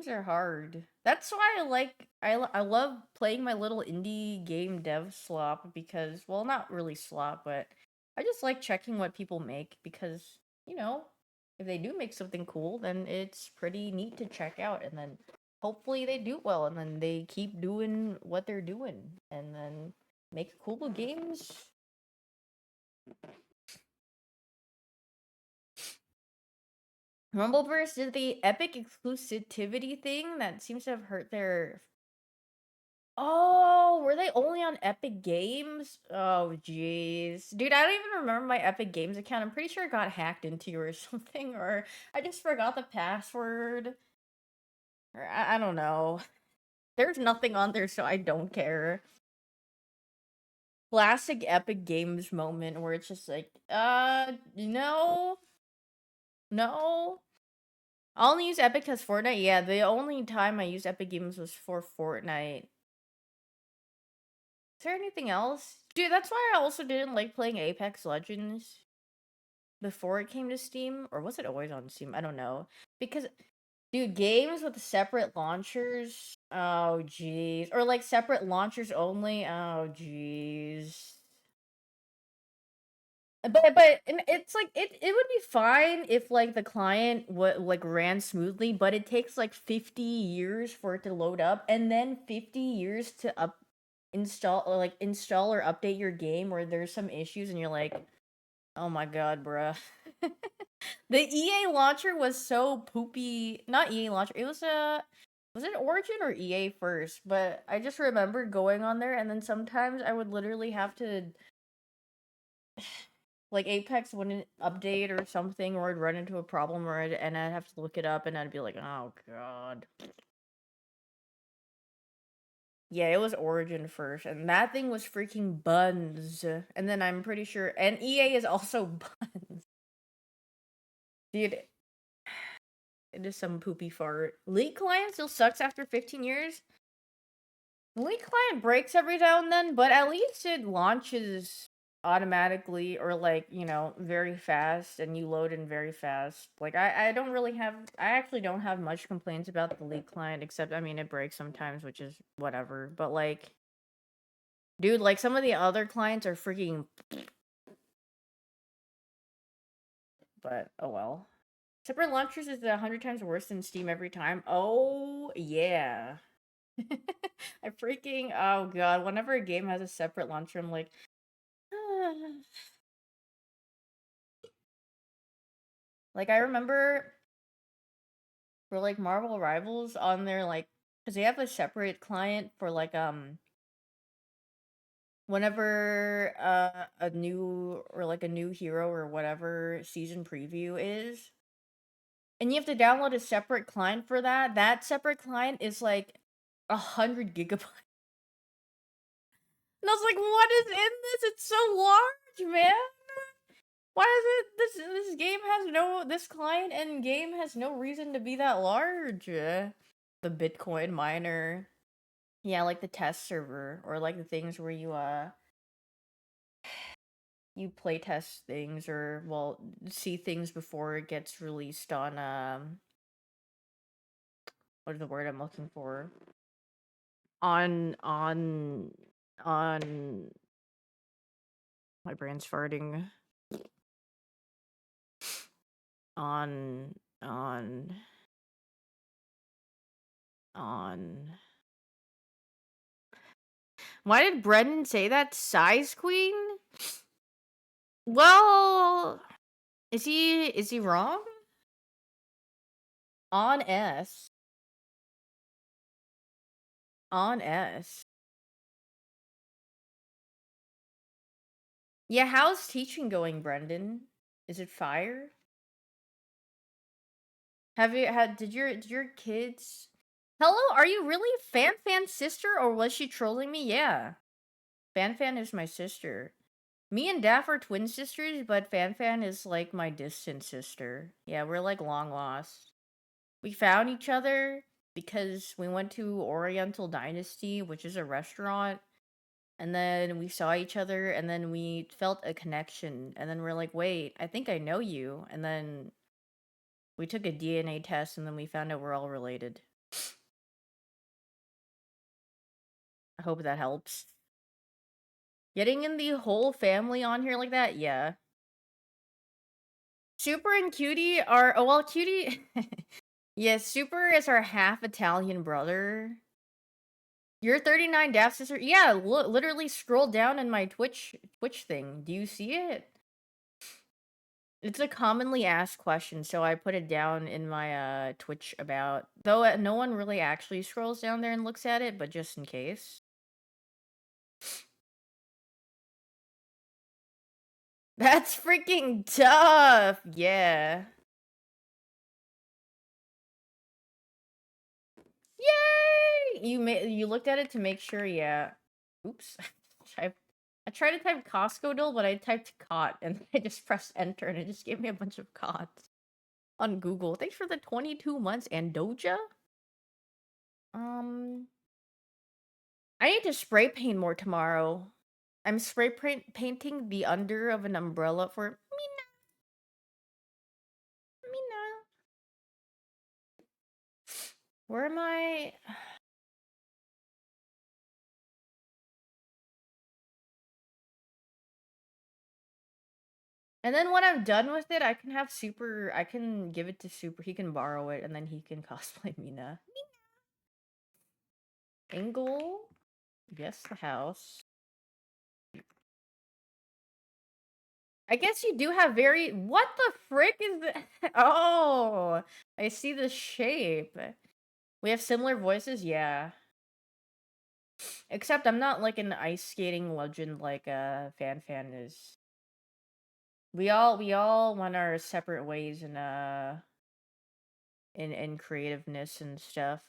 are hard. That's why I love playing my little indie game dev slop, because well, not really slop, but I just like checking what people make, because, you know, if they do make something cool, then it's pretty neat to check out, and then hopefully they do well, and then they keep doing what they're doing, and then make cool games. Rumbleverse did the epic exclusivity thing that seems to have hurt their. Oh, were they only on Epic Games? Oh, jeez. Dude, I don't even remember my Epic Games account. I'm pretty sure it got hacked into or something, or I just forgot the password. Or I don't know. There's nothing on there, so I don't care. Classic Epic Games moment where it's just like, no. No. I only use Epic because Fortnite. Yeah, the only time I used Epic Games was for Fortnite. Is there anything else? Dude, that's why I also didn't like playing Apex Legends before it came to Steam. Or was it always on Steam? I don't know. Because, dude, games with separate launchers. Oh, jeez. Or like separate launchers only. Oh, jeez. But and it's like it would be fine if like the client would like ran smoothly, but it takes like 50 years for it to load up, and then 50 years to install or update your game where there's some issues, and you're like, oh my god, bruh. The EA launcher was so poopy. Not EA launcher. It was it Origin or EA first? But I just remember going on there, and then sometimes I would literally have to, like, Apex wouldn't update or something, or I'd run into a problem, and I'd have to look it up, and I'd be like, oh god. Yeah, it was Origin first, and that thing was freaking buns. And then I'm pretty sure, and EA is also buns. Dude, it is some poopy fart. League client still sucks after 15 years? League client breaks every now and then, but at least it launches automatically, or like, you know, very fast, and you load in very fast. Like, I don't really have, I actually don't have much complaints about the League client, except, I mean, it breaks sometimes, which is whatever. But like, dude, like some of the other clients are freaking. But oh well. Separate launchers is 100 times worse than Steam every time. Oh yeah. I freaking oh god. Whenever a game has a separate launcher, I'm like, like I remember for like Marvel Rivals on their like, because they have a separate client for like whenever a new or like a new hero or whatever season preview is, and you have to download a separate client for that. That separate client is like 100 gigabytes. And I was like, what is in this? It's so large, man. Why is it this game has no this client and game has no reason to be that large? The Bitcoin miner. Yeah, like the test server, or like the things where you play test things, or well, see things before it gets released on what is the word I'm looking for? On my brain's farting. On on on Why did Brendan say that? Size Queen? Well, is he wrong? On S. On S. Yeah, how's teaching going, Brendan? Is it fire? Have you had did your kids Hello, are you really Fan's sister or was she trolling me? Yeah. Fan is my sister. Me and Daff are twin sisters, but Fan is like my distant sister. Yeah, we're like long lost. We found each other because we went to Oriental Dynasty, which is a restaurant, and then we saw each other and then we felt a connection and then we're like, "Wait, I think I know you." And then we took a DNA test and then we found out we're all related. I hope that helps. Getting in the whole family on here like that? Yeah. Super and Cutie are oh well, Cutie yeah, Super is our half Italian brother. You're 39 Daft sister? Yeah, literally scroll down in my Twitch thing. Do you see it? It's a commonly asked question, so I put it down in my Twitch about. Though no one really actually scrolls down there and looks at it, but just in case. That's freaking tough. Yeah. Yay! You looked at it to make sure, yeah. Oops. I tried to type Costco doll, but I typed cot and I just pressed enter and it just gave me a bunch of cots on Google. Thanks for the 22 months and Doja. Um I need to spray paint more tomorrow. I'm painting the under of an umbrella for Mina. Where am I? And then when I'm done with it, I can have Super. I can give it to Super. He can borrow it, and then he can cosplay Mina. Angle. Yes, the house. I guess you do have very. What the frick is that? Oh, I see the shape. We have similar voices, yeah. Except I'm not like an ice skating legend like Fan is. We all went our separate ways in creativeness and stuff.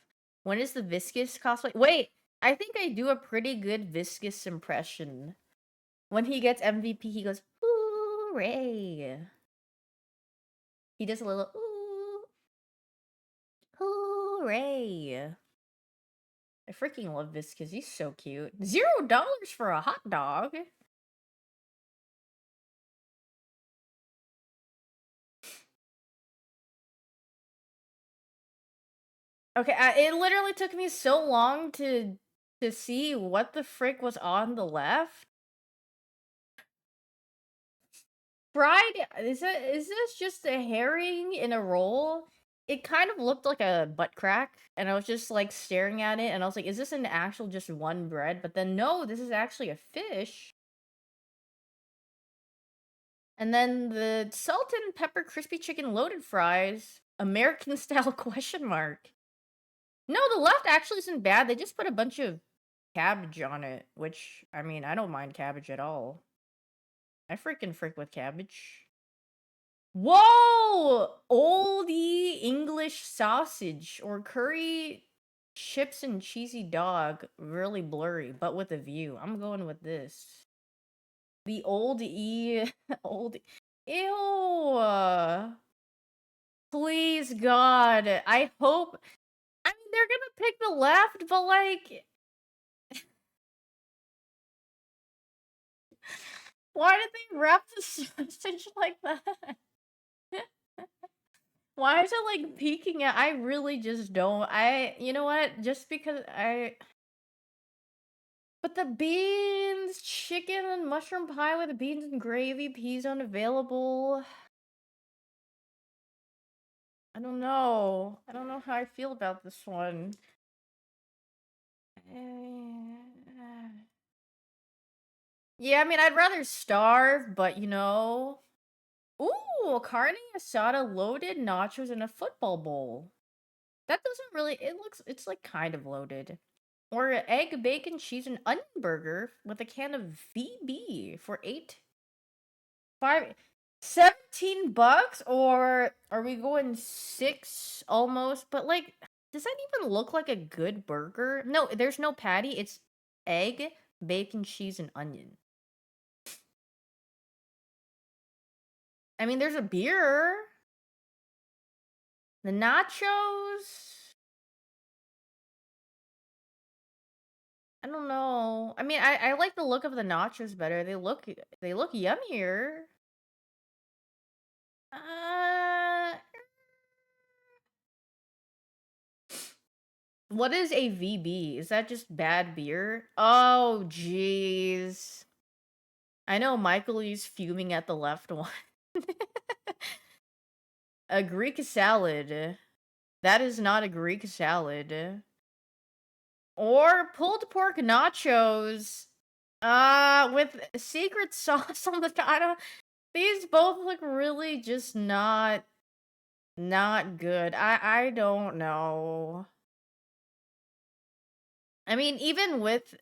When is the Viscous cosplay? Wait, I think I do a pretty good Viscous impression. When he gets MVP, he goes, "Hooray!" He does a little "Ooh, hooray!" I freaking love Viscous. He's so cute. $0 for a hot dog. Okay, it literally took me so long to see what the frick was on the left. Fried? Is this just a herring in a roll? It kind of looked like a butt crack, and I was just like staring at it, and I was like, "Is this an actual just one bread?" But then no, this is actually a fish. And then the salt and pepper crispy chicken loaded fries, American style question mark. No, the left actually isn't bad. They just put a bunch of cabbage on it, which I mean, I don't mind cabbage at all. I freaking frick with cabbage. Whoa! Oldie English sausage or curry chips and cheesy dog. Really blurry, but with a view. I'm going with this. The old E. Old. Ew. Please, God. I hope. I mean, they're gonna pick the left, but like. Why did they wrap the sausage like that? Why is it like peeking at? I really just don't. You know what? Just because I. But the beans, chicken and mushroom pie with beans and gravy, peas unavailable. I don't know. I don't know how I feel about this one. Yeah, I mean, I'd rather starve, but you know. Ooh, carne asada loaded nachos in a football bowl. That doesn't really it's, like, kind of loaded. Or a egg, bacon, cheese, and onion burger with a can of VB for 17 bucks, or are we going 6 almost? But, like, does that even look like a good burger? No, there's no patty, it's egg, bacon, cheese, and onion. I mean, there's a beer. The nachos? I don't know. I mean, I like the look of the nachos better. They look yummier. Uh, what is a VB? Is that just bad beer? Oh, jeez. I know Michael is fuming at the left one. A Greek salad. That is not a Greek salad. Or pulled pork nachos. With secret sauce on the top. I don't. These both look really just not good. I don't know. I mean, even with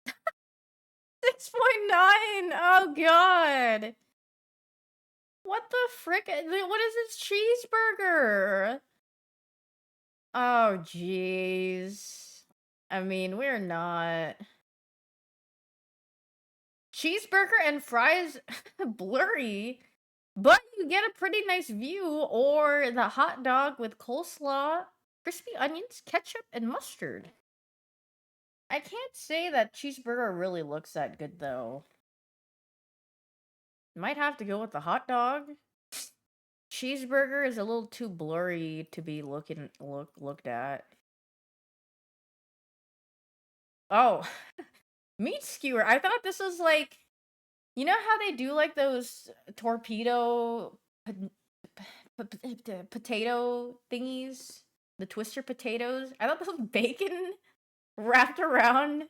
6.9. Oh god. What the frick? What is this cheeseburger? Oh jeez. I mean, we're not. Cheeseburger and fries blurry, but you get a pretty nice view. Or the hot dog with coleslaw, crispy onions, ketchup, and mustard. I can't say that cheeseburger really looks that good though. Might have to go with the hot dog. Cheeseburger is a little too blurry to be looked at. Oh, meat skewer. I thought this was like, you know how they do like those torpedo potato thingies, the twister potatoes. I thought this was bacon wrapped around.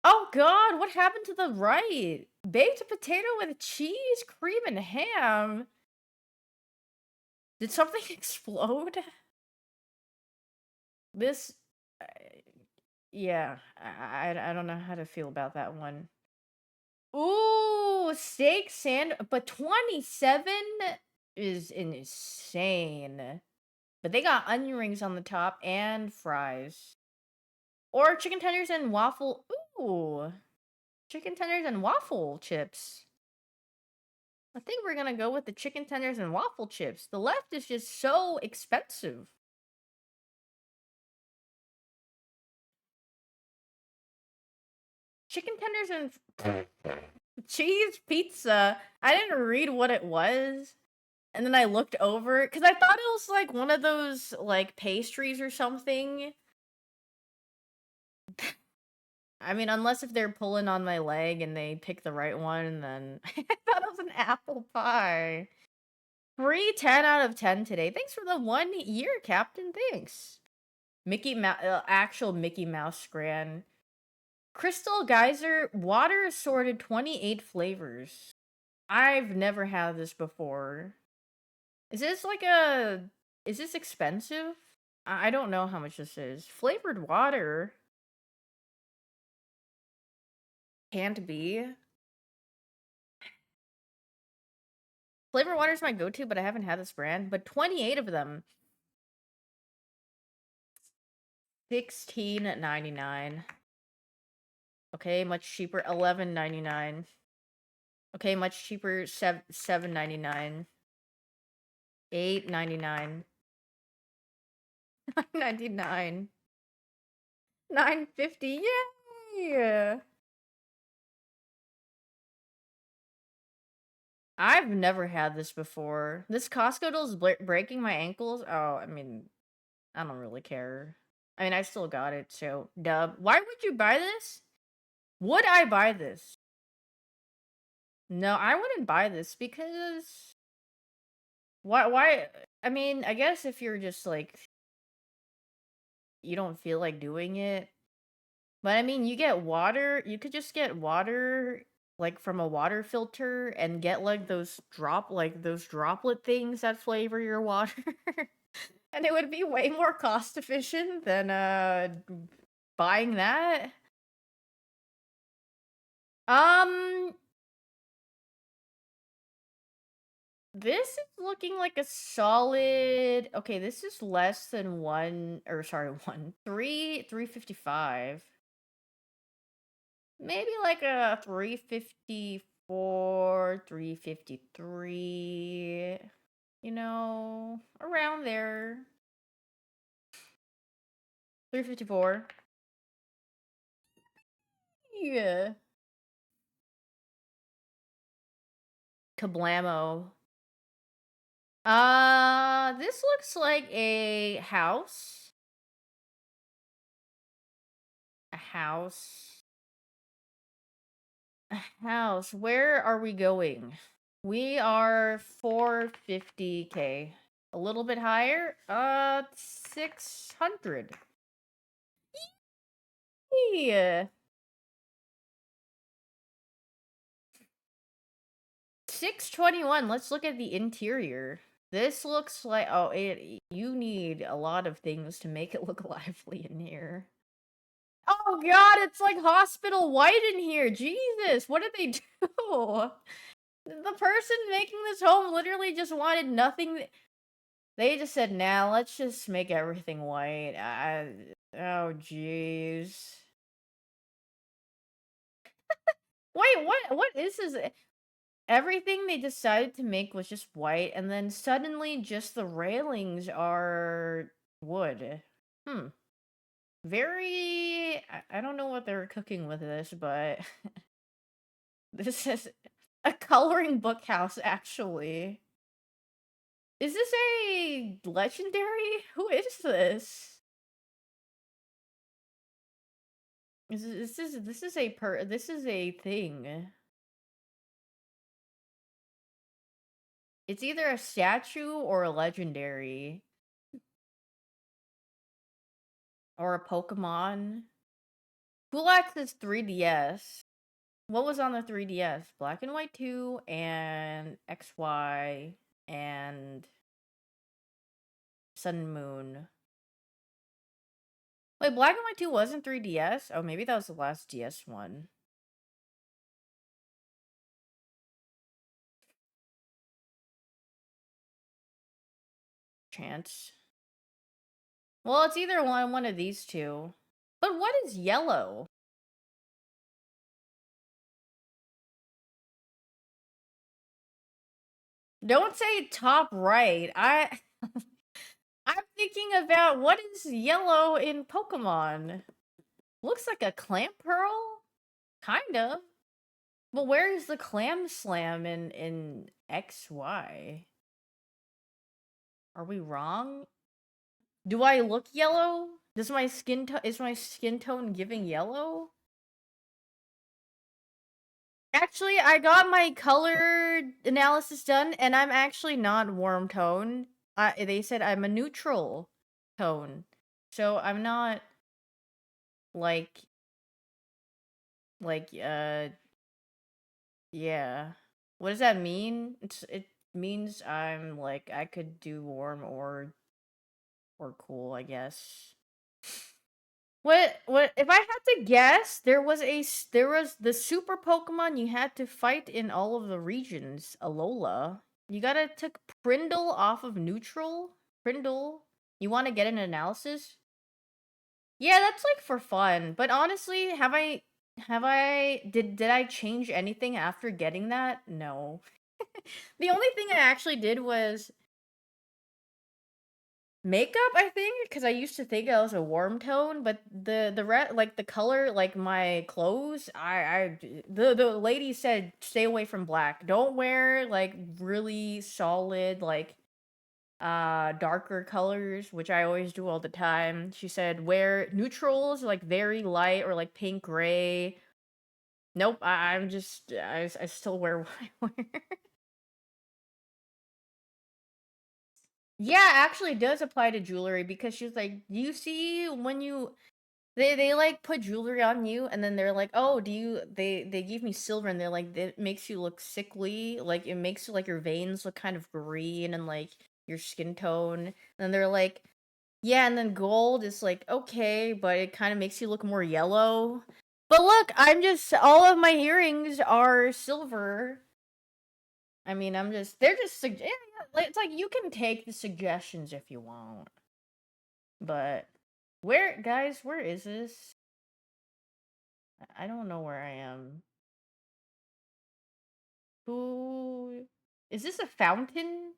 Oh god, what happened to the right? Baked potato with cheese, cream, and ham. Did something explode? This, uh, yeah, I don't know how to feel about that one. Ooh, steak sand, but 27 is insane. But they got onion rings on the top and fries. Or chicken tenders and waffle. Ooh, chicken tenders and waffle chips. I think we're gonna go with the chicken tenders and waffle chips. The left is just so expensive. Chicken tenders and cheese pizza. I didn't read what it was. And then I looked over because I thought it was like one of those like pastries or something. I mean, unless if they're pulling on my leg and they pick the right one, then I thought it was an apple pie. Free 10 out of 10 today. Thanks for the 1 year, Captain. Thanks. Actual Mickey Mouse scran. Crystal Geyser, water assorted 28 flavors. I've never had this before. Is this like a... Is this expensive? I don't know how much this is. Flavored water. Can't be. Flavored water is my go-to, but I haven't had this brand. But 28 of them. $16.99. Okay, much cheaper. $11.99. Okay, much cheaper. $7.99. $8.99. $9.99. $9.50. Yay! I've never had this before. This Costco deal is breaking my ankles. Oh, I mean, I don't really care. I mean, I still got it, so dub. Why would you buy this? Would I buy this? No, I wouldn't buy this because why I mean, I guess if you're just like you don't feel like doing it. But I mean, you get water, you could just get water like from a water filter and get like those droplet things that flavor your water. And it would be way more cost efficient than buying that. Um this is looking like a solid. Okay, this is less than one, or sorry, 355. Maybe like a 354, 353, around there. 354. Yeah. Kablamo. This looks like a house. A house. A house. Where are we going? We are 450K. A little bit higher? 600. Yeah. 621. Let's look at the interior. This looks like you need a lot of things to make it look lively in here. Oh god, it's like hospital white in here. Jesus, what did they do? The person making this home literally just wanted nothing. They just said, "Nah, let's just make everything white." Oh jeez. Wait, what is this? Everything they decided to make was just white, and then suddenly just the railings are wood. Hmm. Very. I don't know what they're cooking with this, but this is a coloring book house, actually. Is this a legendary? Who is this? This is a thing. It's either a statue or a legendary. Or a Pokemon. Who likes this 3DS? What was on the 3DS? Black and White 2 and XY and Sun and Moon. Wait, Black and White 2 wasn't 3DS? Oh, maybe that was the last DS one. Chance. Well, it's either one of these two. But what is yellow? Don't say top right. I'm thinking about what is yellow in Pokemon. Looks like a clamp pearl? Kind of. But where is the clam slam in XY? Are we wrong? Do I look yellow? Does my skin is my skin tone giving yellow? Actually, I got my color analysis done, and I'm actually not warm toned. They said I'm a neutral tone, so I'm not like like yeah. What does that mean? It means I'm like I could do warm or cool, I guess. What if I had to guess, there was the super Pokemon you had to fight in all of the regions, Alola. You gotta took Prindle off of neutral? Prindle? You wanna get an analysis? Yeah, that's like for fun. But honestly, did I change anything after getting that? No. The only thing I actually did was makeup, I think, because I used to think I was a warm tone, but like the color, like my clothes, the lady said stay away from black. Don't wear like really solid like darker colors, which I always do all the time. She said wear neutrals, like very light or like pink gray. Nope, I still wear what I wear. Yeah, actually it does apply to jewelry because she's like, you see when you They like put jewelry on you and then they're like, "Oh, do you they give me silver and they're like it makes you look sickly, like it makes like your veins look kind of green and like your skin tone." And they're like, "Yeah, and then gold is like okay, but it kind of makes you look more yellow." But look, I'm just all of my earrings are silver. I mean, I'm just they're just it's like you can take the suggestions if you want. But where guys, where is this? I don't know where I am. Who is this a fountain?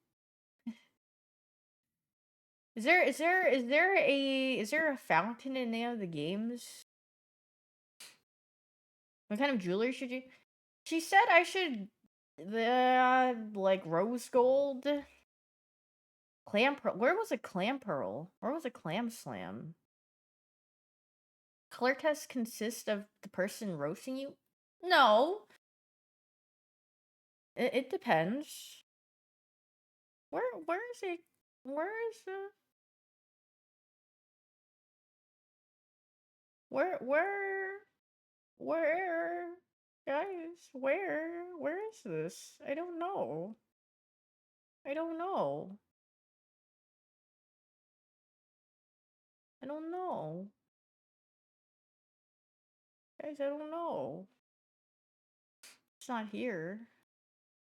Is there a fountain in any of the games? What kind of jewelry should you? She said I should the like rose gold clam pearl. Where was a clam pearl? Where was a clam slam? Color tests consist of the person roasting you? No, it depends. Where is it? Where is the where where guys, where is this? I don't know. I don't know. I don't know. Guys, I don't know. It's not here.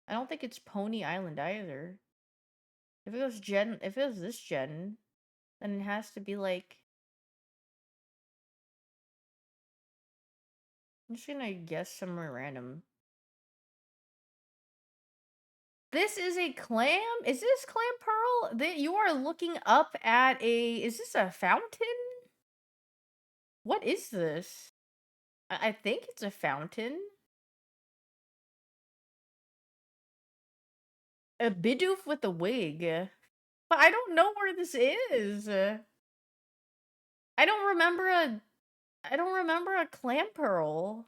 I don't think it's Pony Island either. If it was this gen, then it has to be like I'm just gonna guess somewhere random. This is a clam? Is this clam pearl? That you are looking up at a is this a fountain? What is this? I think it's a fountain. A Bidoof with a wig. But I don't know where this is. I don't remember a I don't remember a clam pearl.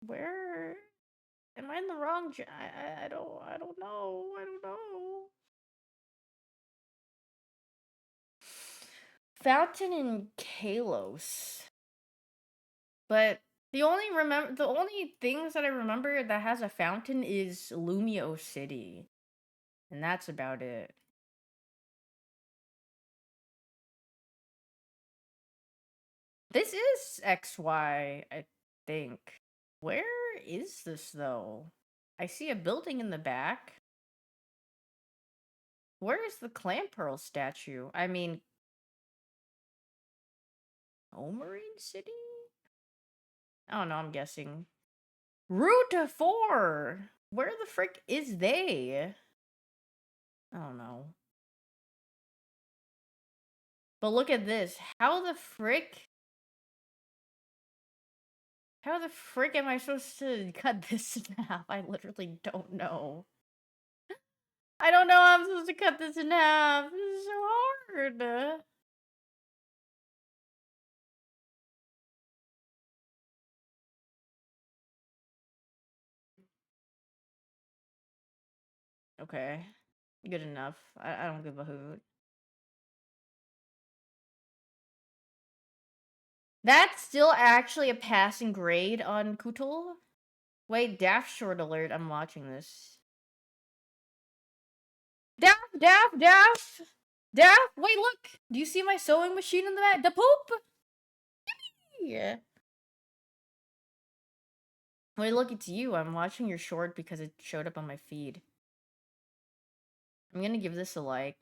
Where am I in the wrong I don't know. I don't know. Fountain in Kalos. But the only things that I remember that has a fountain is Lumio City. And that's about it. This is XY, I think. Where is this though? I see a building in the back. Where is the clam pearl statue? I mean, Omarine City? I don't know, I'm guessing. Route 4! Where the frick is they? I don't know. But look at this. How the frick am I supposed to cut this in half? I literally don't know. I don't know how I'm supposed to cut this in half. This is so hard. Okay. Good enough. I don't give a hoot. That's still actually a passing grade on Kutul? Wait, Daft short alert. I'm watching this. Daft, Daft, Daft! Daft! Wait, look! Do you see my sewing machine in the back? The poop! Yeah. Wait, look, it's you. I'm watching your short because it showed up on my feed. I'm gonna give this a like.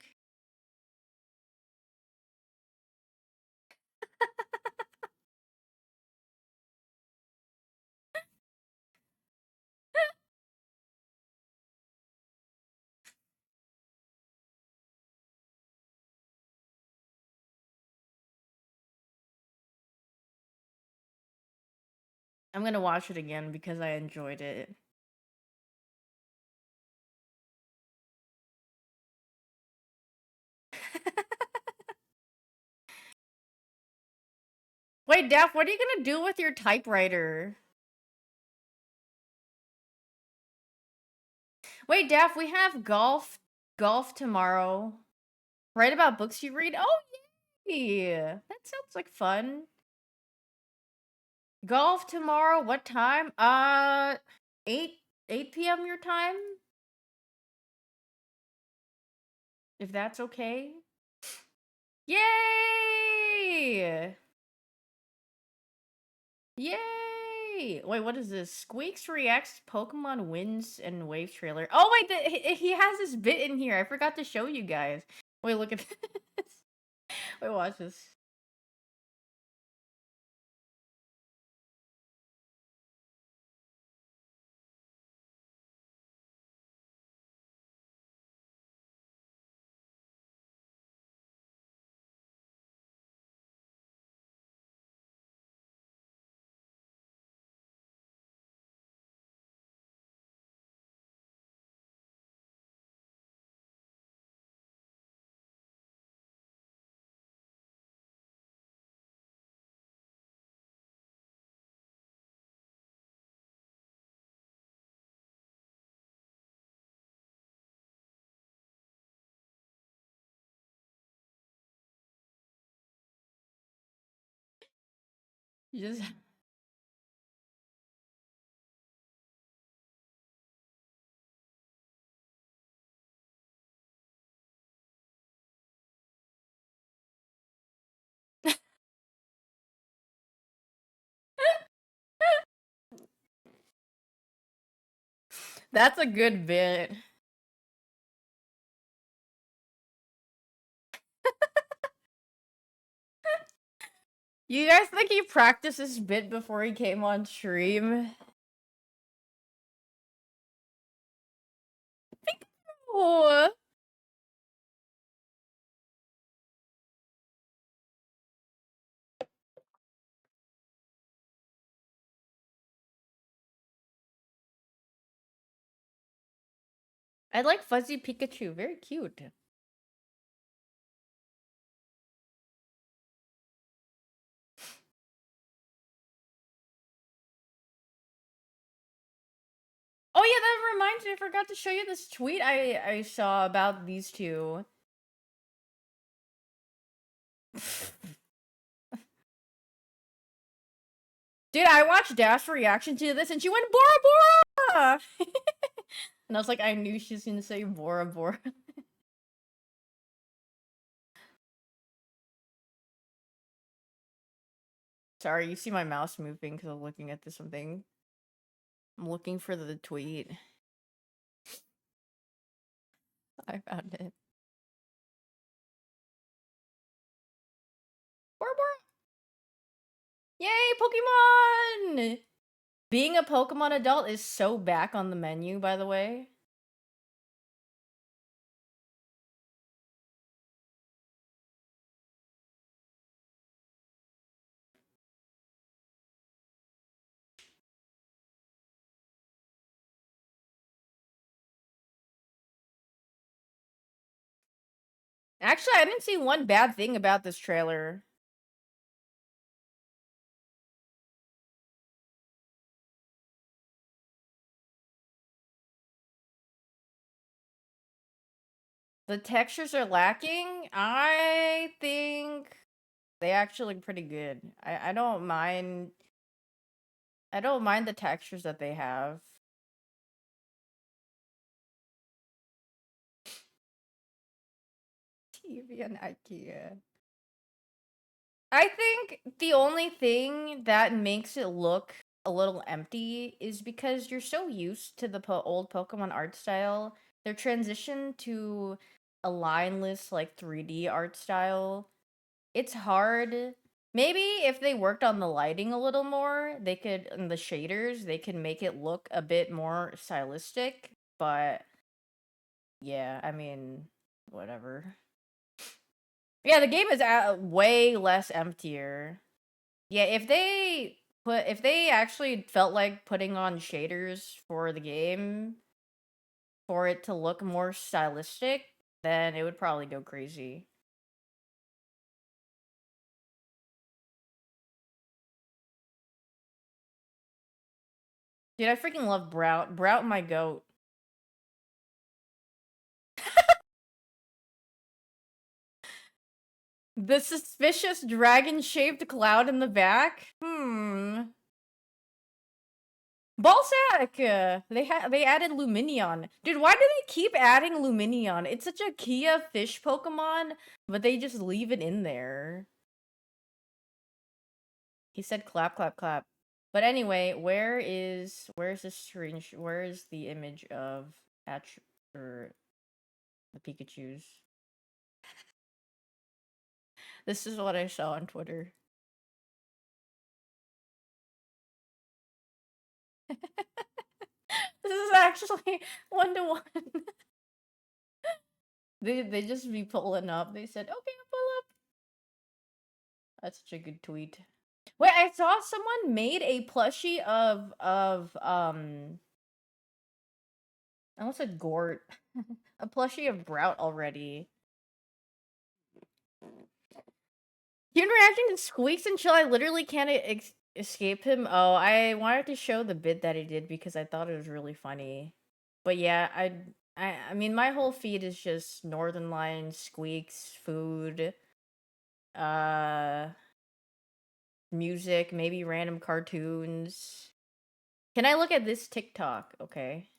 I'm gonna watch it again because I enjoyed it. Wait, Daph, what are you gonna do with your typewriter? Wait, Daph, we have golf tomorrow. Write about books you read? Oh, yeah. That sounds like fun. Golf tomorrow. What time? 8 8 p.m. your time, if that's okay. Yay! Yay! Wait, what is this? Squeaks reacts to Pokemon wins and wave trailer. Oh wait, he has this bit in here. I forgot to show you guys. Wait, look at this. Wait, watch this. You just That's a good bit. You guys think he practiced this bit before he came on stream? Oh. I like Fuzzy Pikachu. Very cute. Oh yeah, that reminds me. I forgot to show you this tweet I saw about these two. Dude, I watched Dash reaction to this, and she went Bora Bora, and I was like, I knew she was gonna say Bora Bora. Sorry, you see my mouse moving because I'm looking at this something. I'm looking for the tweet. I found it. Bora Bora! Yay, Pokemon! Being a Pokemon adult is so back on the menu, by the way. Actually, I didn't see one bad thing about this trailer. The textures are lacking. I think they actually look pretty good. I don't mind. I don't mind the textures that they have. TV and IKEA. I think the only thing that makes it look a little empty is because you're so used to the old Pokemon art style. Their transition to a lineless, like 3D art style, it's hard. Maybe if they worked on the lighting a little more, they could, and the shaders, they could make it look a bit more stylistic. But yeah, I mean, whatever. Yeah, the game is way less emptier. Yeah, if they actually felt like putting on shaders for the game for it to look more stylistic, then it would probably go crazy. Dude, I freaking love Brout. Brout my goat. The suspicious dragon-shaped cloud in the back? Hmm. Ballsack! They added Luminion. Dude, why do they keep adding Luminion? It's such a Kia fish Pokemon, but they just leave it in there. He said clap, clap, clap. But anyway, where's the where is the image of Patch or the Pikachus? This is what I saw on Twitter. This is actually 1-to-1. They just be pulling up. They said, "Okay, I'll pull up." That's such a good tweet. Wait, I saw someone made a plushie of I almost said Gort. A plushie of Brout already. Human reaction to Squeaks until I literally can't escape him. Oh, I wanted to show the bit that he did because I thought it was really funny. But yeah, I mean, my whole feed is just Northern Lions, Squeaks, food, uh, music, maybe random cartoons. Can I look at this TikTok? Okay.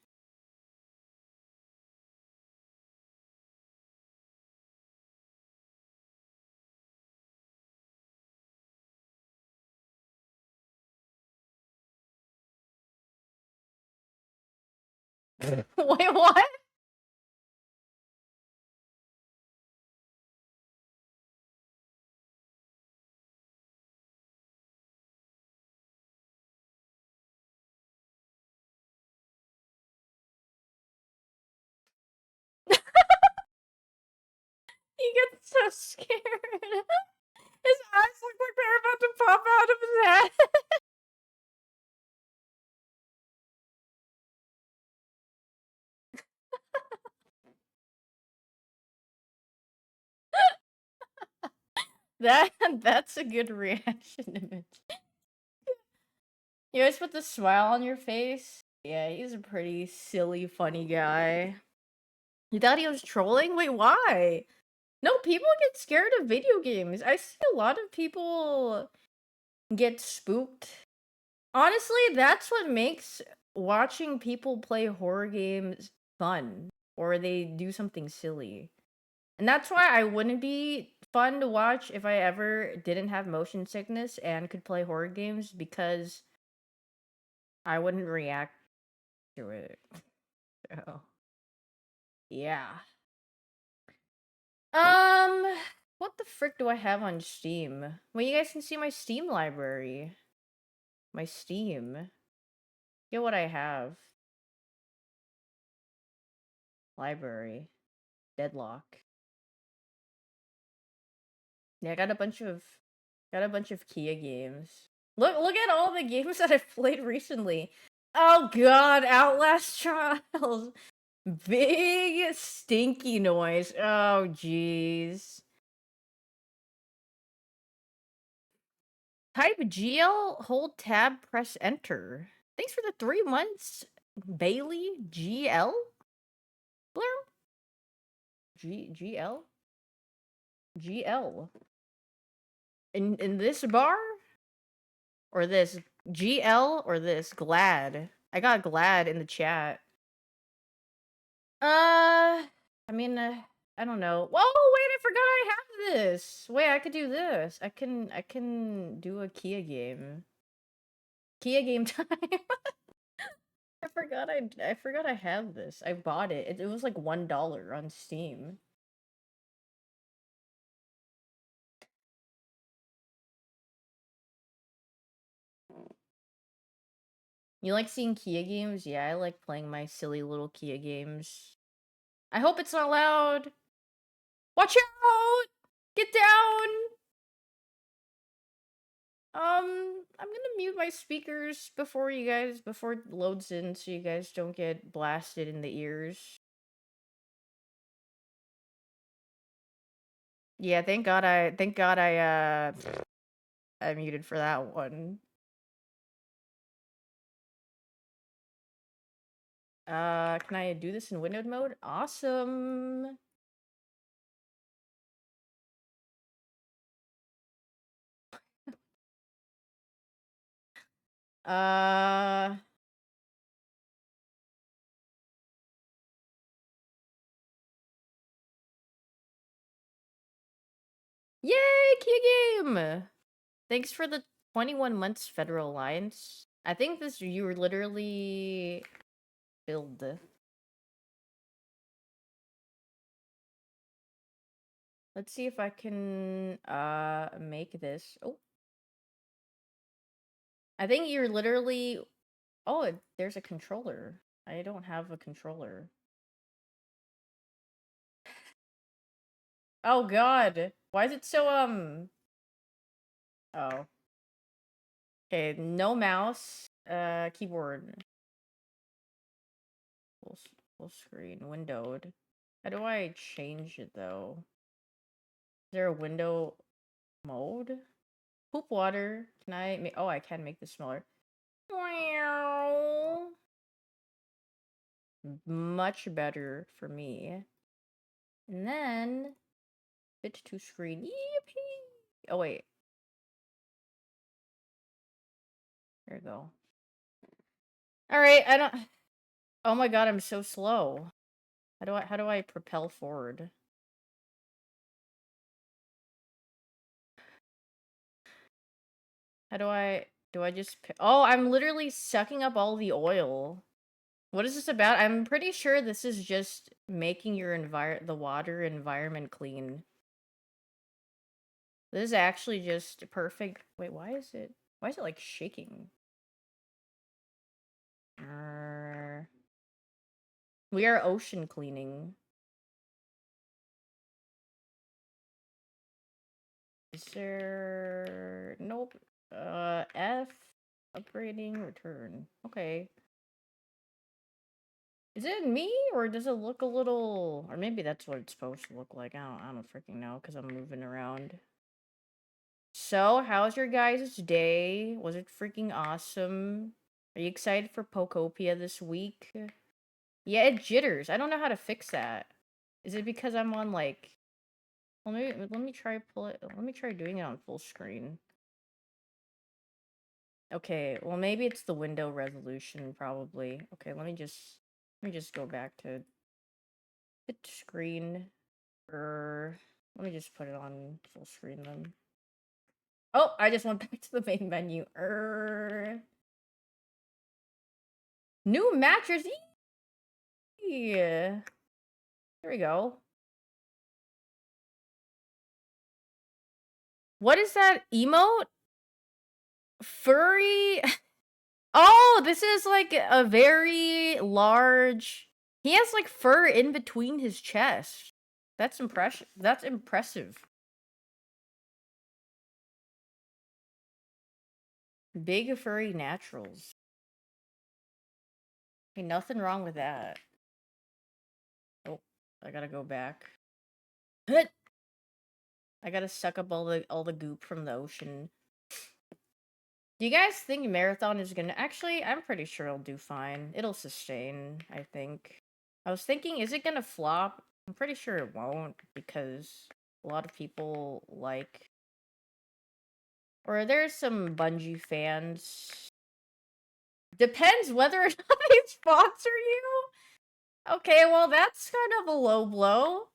Wait, what? He gets so scared. His eyes look like they're about to pop out of his head. That's a good reaction image. You always put the smile on your face. Yeah, he's a pretty silly, funny guy. You thought he was trolling? Wait, why? No, people get scared of video games. I see a lot of people get spooked. Honestly, that's what makes watching people play horror games fun, or they do something silly. And that's why I wouldn't be fun to watch if I ever didn't have motion sickness and could play horror games because I wouldn't react to it. So, yeah. Um, what the frick do I have on Steam? Well, you guys can see my Steam library. My Steam. Get what I have. Library. Deadlock. Yeah, I got a bunch of Kia games. Look at all the games that I've played recently. Oh god, Outlast Trials. Big stinky noise. Oh jeez. Type GL, hold tab, press enter. Thanks for the 3 months, Bailey GL. Blurm. GL. GL. In this bar or this GL or this Glad. I got Glad in the chat. I mean, I don't know. Whoa, wait, I forgot I have this. Wait, I could do this. I can do a Kia game. Kia game time. I forgot I have this. I bought it. It was like $1 on Steam. You like seeing Kia games? Yeah, I like playing my silly little Kia games. I hope it's not loud. Watch out! Get down! I'm gonna mute my speakers before it loads in so you guys don't get blasted in the ears. Yeah, thank God I muted for that one. Can I do this in windowed mode? Awesome. Uh, Yay, Key Game! Thanks for the 21 months Federal Alliance. I think this you were literally build. Let's see if I can make this. Oh. I think you're literally oh, there's a controller. I don't have a controller. Oh god. Why is it so oh. Okay, no mouse. Keyboard. Full, full screen. Windowed. How do I change it though? Is there a window mode? Poop water. Can I make oh I can make this smaller. Wow. Much better for me. And then fit to screen. Yippee! Oh wait. There we go. Alright, I don't oh my god, I'm so slow. How do I propel forward? How do I just oh, I'm literally sucking up all the oil. What is this about? I'm pretty sure this is just making your the water environment clean. This is actually just perfect. Wait, why is it like shaking? We are ocean cleaning. Is there nope. F upgrading return. Okay. Is it me or does it look a little or maybe that's what it's supposed to look like. I don't freaking know cuz I'm moving around. So, how's your guys' day? Was it freaking awesome? Are you excited for Pokopia this week? Yeah, it jitters. I don't know how to fix that. Is it because I'm on like well, maybe let me try pull it let me try doing it on full screen. Okay, well maybe it's the window resolution probably. Okay, let me just go back to the screen or let me just put it on full screen then. Oh, I just went back to the main menu. New mattress. Yeah. There we go. What is that emote? Furry? Oh, this is like a very large. He has like fur in between his chest. That's impressive. That's impressive. Big furry naturals. Hey, nothing wrong with that. Oh, I gotta go back. I gotta suck up all the goop from the ocean. Do you guys think Marathon is gonna actually I'm pretty sure it'll do fine. It'll sustain, I think. I was thinking, is it gonna flop? I'm pretty sure it won't because a lot of people like or there's some Bungie fans. Depends whether or not they sponsor you. Okay, well that's kind of a low blow.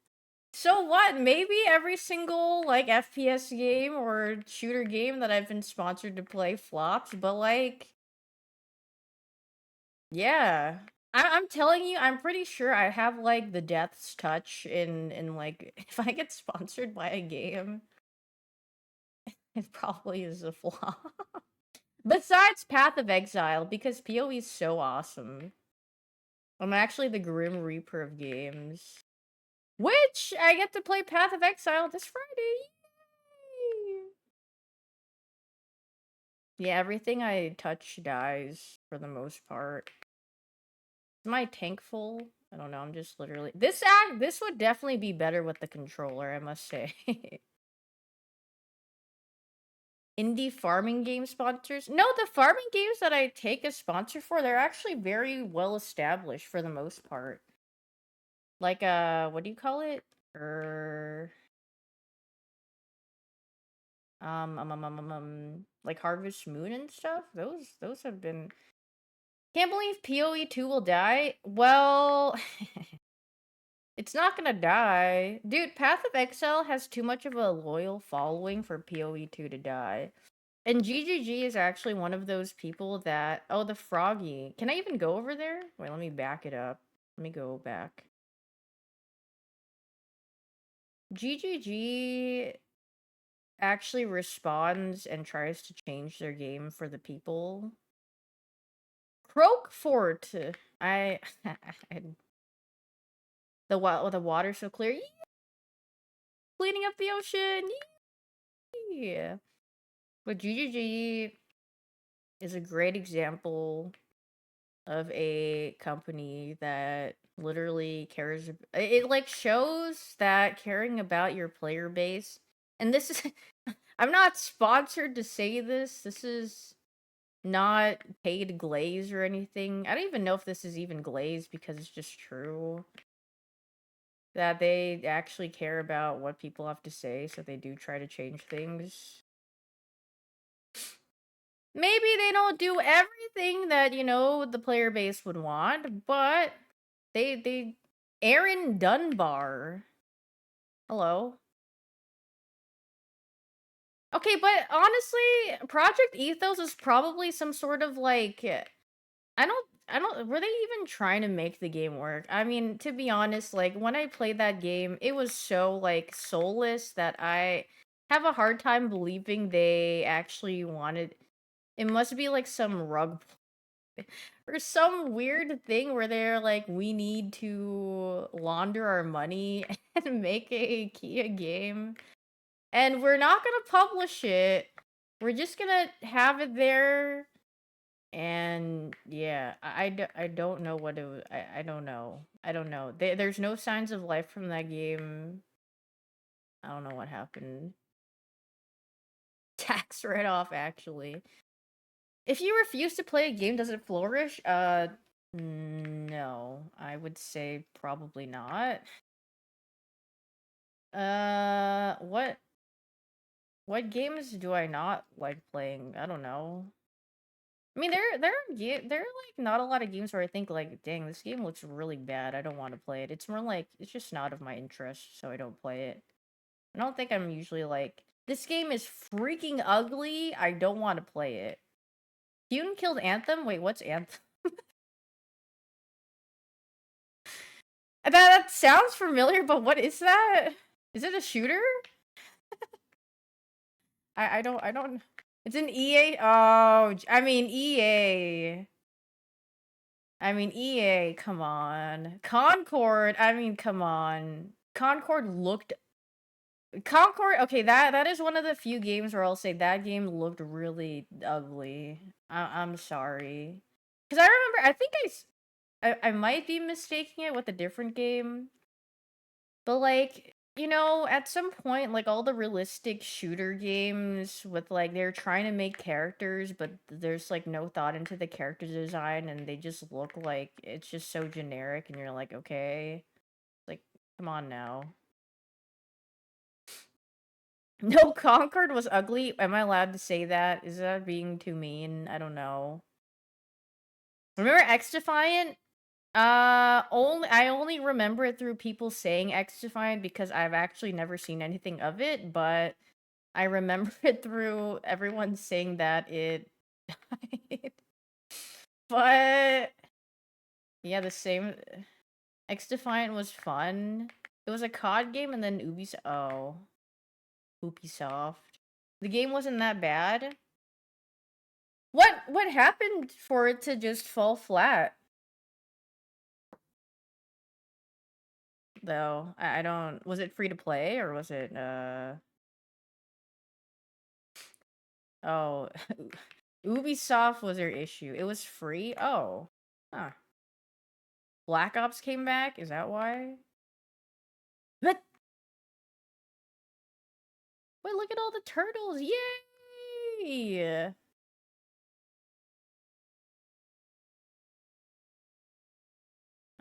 So what? Maybe every single like FPS game or shooter game that I've been sponsored to play flops, but like yeah. I'm telling you, I'm pretty sure I have like the death's touch in like if I get sponsored by a game, it probably is a flop. Besides Path of Exile, because PoE is so awesome. I'm actually the Grim Reaper of games. Which I get to play Path of Exile this Friday. Yay! Yeah, everything I touch dies for the most part. Is my tank full? I don't know, I'm just literally this would definitely be better with the controller, I must say. Indie farming game sponsors? No, the farming games that I take a sponsor for, they're actually very well established for the most part. Like what do you call it? like Harvest Moon and stuff. Those have been. Can't believe PoE2 will die. Well, it's not gonna die. Dude, Path of Exile has too much of a loyal following for PoE2 to die. And GGG is actually one of those people that... Oh, the Froggy. Can I even go over there? Wait, let me back it up. Let me go back. GGG actually responds and tries to change their game for the people. Croakfort! I... the water's so clear. Cleaning up the ocean! Yeah. But GGG is a great example of a company that literally cares. It like shows that caring about your player base. And this is I'm not sponsored to say this. This is not paid glaze or anything. I don't even know if this is even glaze because it's just true. That they actually care about what people have to say, so they do try to change things. Maybe they don't do everything that, you know, the player base would want, but they Aaron Dunbar. Hello. Okay, but honestly, Project Ethos is probably some sort of like I don't were they even trying to make the game work? I mean, to be honest, like when I played that game, it was so like soulless that I have a hard time believing they actually wanted. It must be like some rug or some weird thing where they're like, we need to launder our money and make a Kia game. And we're not gonna publish it. We're just gonna have it there. And yeah, I don't know what it was. I don't know. I don't know. There's no signs of life from that game. I don't know what happened. Tax write-off, actually. If you refuse to play a game, does it flourish? No. I would say probably not. What games do I not like playing? I don't know. I mean, there are like not a lot of games where I think like, dang, this game looks really bad. I don't want to play it. It's more like it's just not of my interest, so I don't play it. I don't think I'm usually like, this game is freaking ugly. I don't want to play it. Hyoon killed Anthem? Wait, what's Anthem? That sounds familiar, but what is that? Is it a shooter? I don't. It's an EA. Oh, I mean EA. I mean EA. Come on, Concord. I mean, come on. Concord. Okay, that is one of the few games where I'll say that game looked really ugly. I'm sorry, because I remember. I think I might be mistaking it with a different game. But like, you know, at some point, like all the realistic shooter games with like they're trying to make characters, but there's like no thought into the character design and they just look like it's just so generic and you're like, okay. Like, come on now. No, Concord was ugly. Am I allowed to say that? Is that being too mean? I don't know. Remember X Defiant? I only remember it through people saying X Defiant because I've actually never seen anything of it, but I remember it through everyone saying that it died. But yeah, the same. X Defiant was fun. It was a COD game, and then Ubisoft. The game wasn't that bad. What happened for it to just fall flat? Though I don't. Was it free to play or was it Oh, Ubisoft was their issue. It was free? Oh. Huh. Black Ops came back? Is that why? But wait, look at all the turtles. Yay!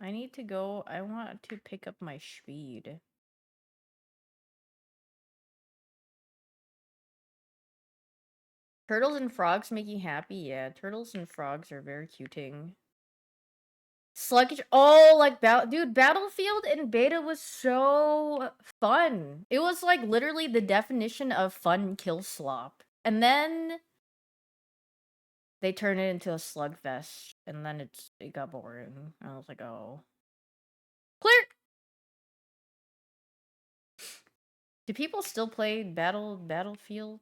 I need to go. I want to pick up my speed. Turtles and frogs make you happy? Yeah, turtles and frogs are very cuting. Sluggish. Oh, like dude, Battlefield in beta was so fun. It was like literally the definition of fun kill slop. And then they turn it into a slugfest, and then it got boring. I was like, oh, clear. Do people still play Battlefield?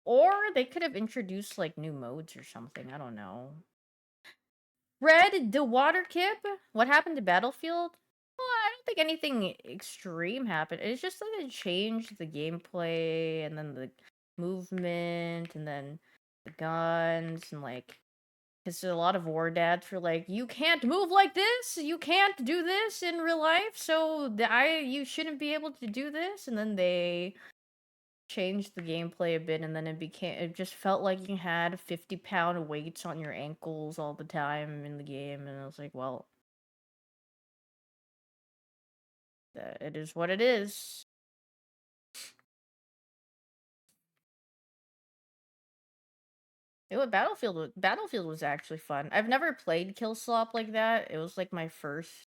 Or they could have introduced like new modes or something. I don't know. Red, the water kip. What happened to Battlefield? Well, I don't think anything extreme happened. It's just that it changed the gameplay and then the movement and then the guns and like because a lot of war dads were like, you can't move like this, you can't do this in real life, so you shouldn't be able to do this, and then they changed the gameplay a bit, and then it just felt like you had 50-pound weights on your ankles all the time in the game, and I was like, well, it is what it is. Battlefield was actually fun. I've never played Kill Slop like that. It was like my first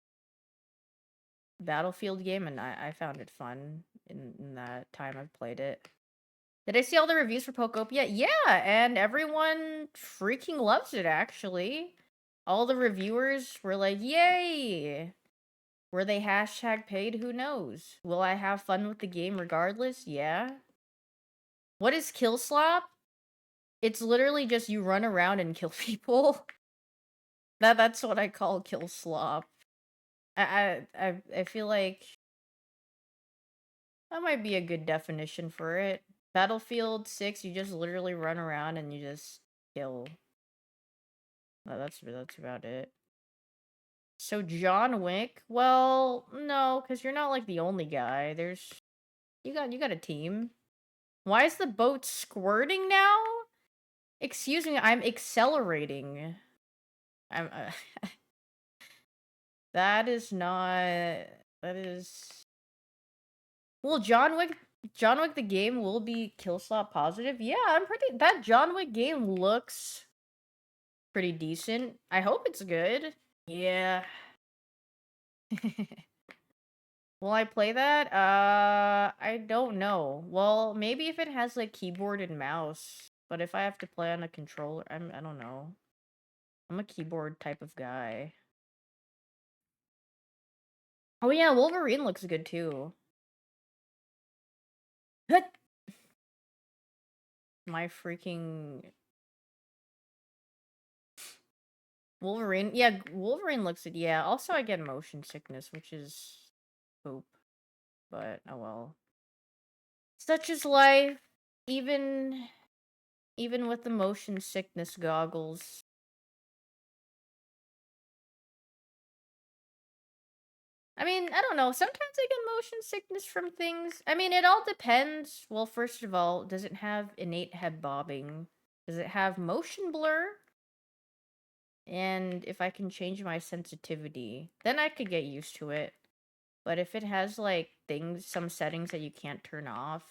Battlefield game, and I found it fun in that time I've played it. Did I see all the reviews for Pokopia? Yeah, and everyone freaking loves it, actually. All the reviewers were like, yay! Were they hashtag paid? Who knows? Will I have fun with the game regardless? Yeah. What is Kill Slop? It's literally just you run around and kill people. That's what I call Kill Slop. I feel like that might be a good definition for it. Battlefield 6, you just literally run around and you just kill. That's about it. So John Wick? Well, no, because you're not like the only guy. You got a team. Why is the boat squirting now? Excuse me, I'm accelerating. I'm that is not that is well, John Wick the game will be kill slot positive. Yeah, that John Wick game looks pretty decent. I hope it's good. Yeah. Will I play that? I don't know. Well, maybe if it has like keyboard and mouse. But if I have to play on a controller, I don't know. I'm a keyboard type of guy. Oh yeah, Wolverine looks good too. My freaking Wolverine. Yeah, Wolverine looks good. Yeah, also I get motion sickness, which is poop. But oh well. Such is life. Even even with the motion sickness goggles. I mean, I don't know. Sometimes I get motion sickness from things. I mean, it all depends. Well, first of all, does it have innate head bobbing? Does it have motion blur? And if I can change my sensitivity, then I could get used to it. But if it has like some settings that you can't turn off,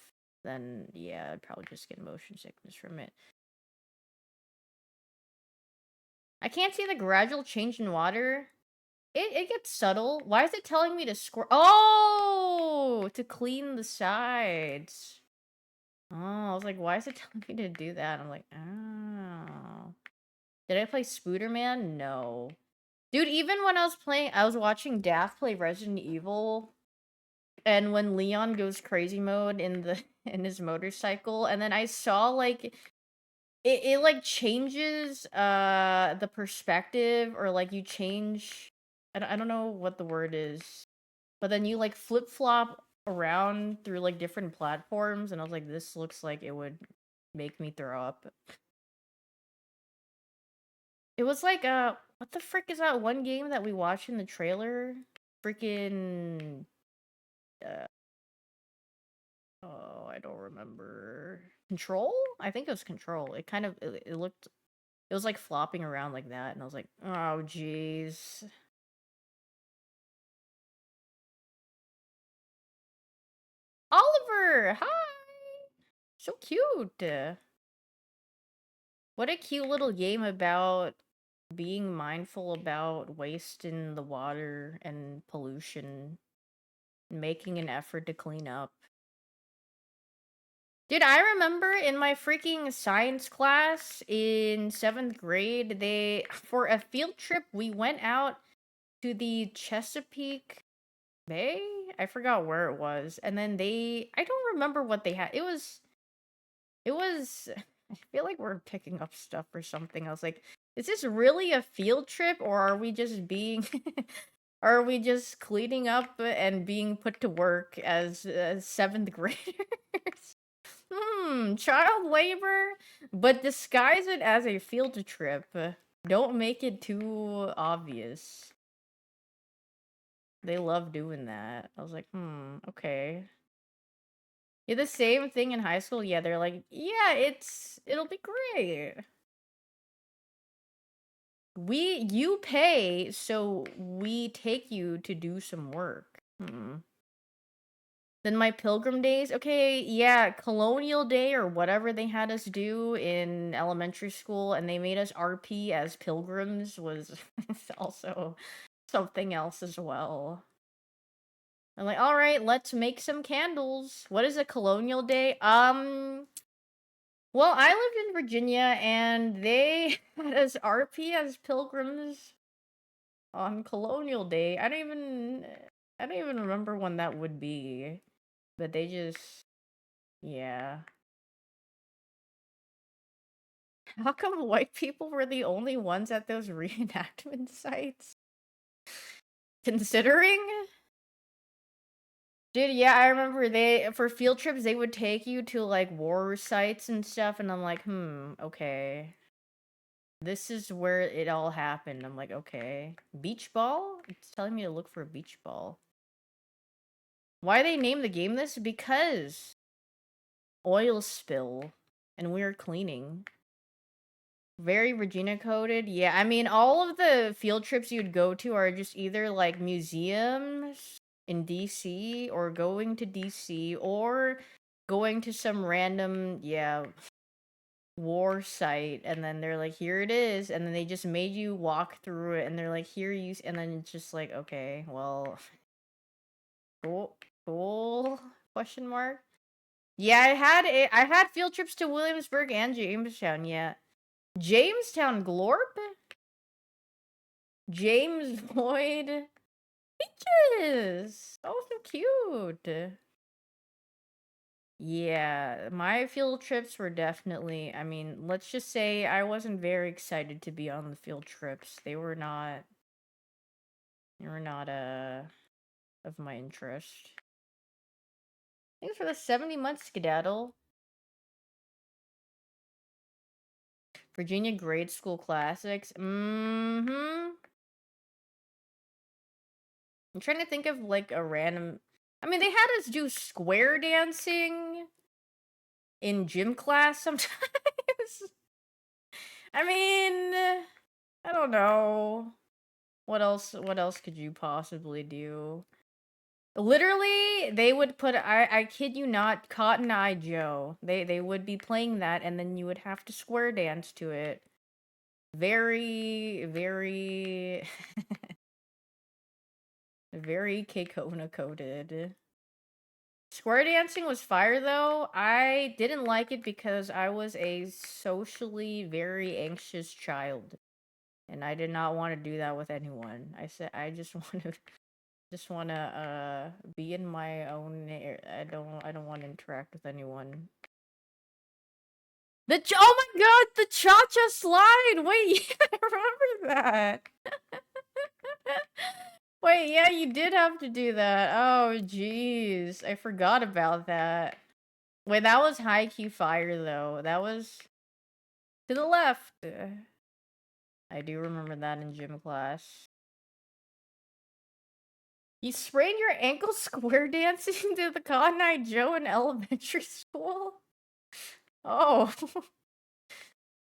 then yeah, I'd probably just get motion sickness from it. I can't see the gradual change in water. It gets subtle. Why is it telling me to squirt? Oh, to clean the sides. Oh, I was like, why is it telling me to do that? I'm like, oh. Did I play Spooderman? No. Dude, even when I was watching Daft play Resident Evil, and when Leon goes crazy mode in his motorcycle, and then I saw like it like changes the perspective, or like you change I don't know what the word is, but then you like flip-flop around through like different platforms, and I was like, this looks like it would make me throw up. It was like what the frick is that one game that we watched in the trailer? Freaking uh, oh, I don't remember. Control? I think it was Control. It kind of it looked it was like flopping around like that, and I was like, oh jeez. Oliver, hi. So cute. What a cute little game about being mindful about waste in the water and pollution, making an effort to clean up. Dude, I remember in my freaking science class in 7th grade, for a field trip, we went out to the Chesapeake Bay? I forgot where it was. And then I don't remember what they had. It was, I feel like we're picking up stuff or something. I was like, is this really a field trip or are we just being, are we just cleaning up and being put to work as 7th graders? Child labor, but disguise it as a field trip. Don't make it too obvious. They love doing that. I was like, okay. Yeah, the same thing in high school. Yeah, they're like, yeah, it'll be great. You pay, so we take you to do some work. Then my pilgrim days, okay, yeah, colonial day or whatever they had us do in elementary school, and they made us RP as pilgrims was also something else as well. I'm like, all right, let's make some candles. What is a colonial day? Well, I lived in Virginia, and they had us RP as pilgrims on Colonial Day. I don't even remember when that would be, but they just, yeah. How come white people were the only ones at those reenactment sites? Considering? Dude, yeah, I remember for field trips, they would take you to, like, war sites and stuff, and I'm like, okay. This is where it all happened. I'm like, okay. Beach ball? It's telling me to look for a beach ball. Why they named the game this? Because oil spill, and we are cleaning. Very Regina coded. Yeah, I mean, all of the field trips you'd go to are just either like museums in DC or going to DC or going to some random, yeah, war site. And then they're like, here it is. And then they just made you walk through it. And they're like, here you, and then it's just like, okay, well, cool, question mark. Yeah, I had field trips to Williamsburg and Jamestown, yeah. Jamestown Glorp? James Boyd? Peaches! Oh, so cute. Yeah, my field trips were definitely, I mean, let's just say I wasn't very excited to be on the field trips. They were not of my interest. Thanks for the 70 months, skedaddle. Virginia grade school classics. I'm trying to think of like a random. I mean, they had us do square dancing in gym class sometimes. I mean, I don't know. What else could you possibly do? Literally, they would put I kid you not, Cotton Eye Joe. They would be playing that and then you would have to square dance to it. Very, very very Keikona coded. Square dancing was fire though. I didn't like it because I was a socially very anxious child. And I did not want to do that with anyone. I said I just want to be in my own I don't want to interact with anyone. Oh my god, the cha-cha slide. Wait, yeah, I remember that. Wait, yeah, you did have to do that. Oh jeez, I forgot about that. Wait, that was high key fire though. That was to the left. I do remember that in gym class. You sprained your ankle square dancing to the Cotton Eye Joe in elementary school? Oh.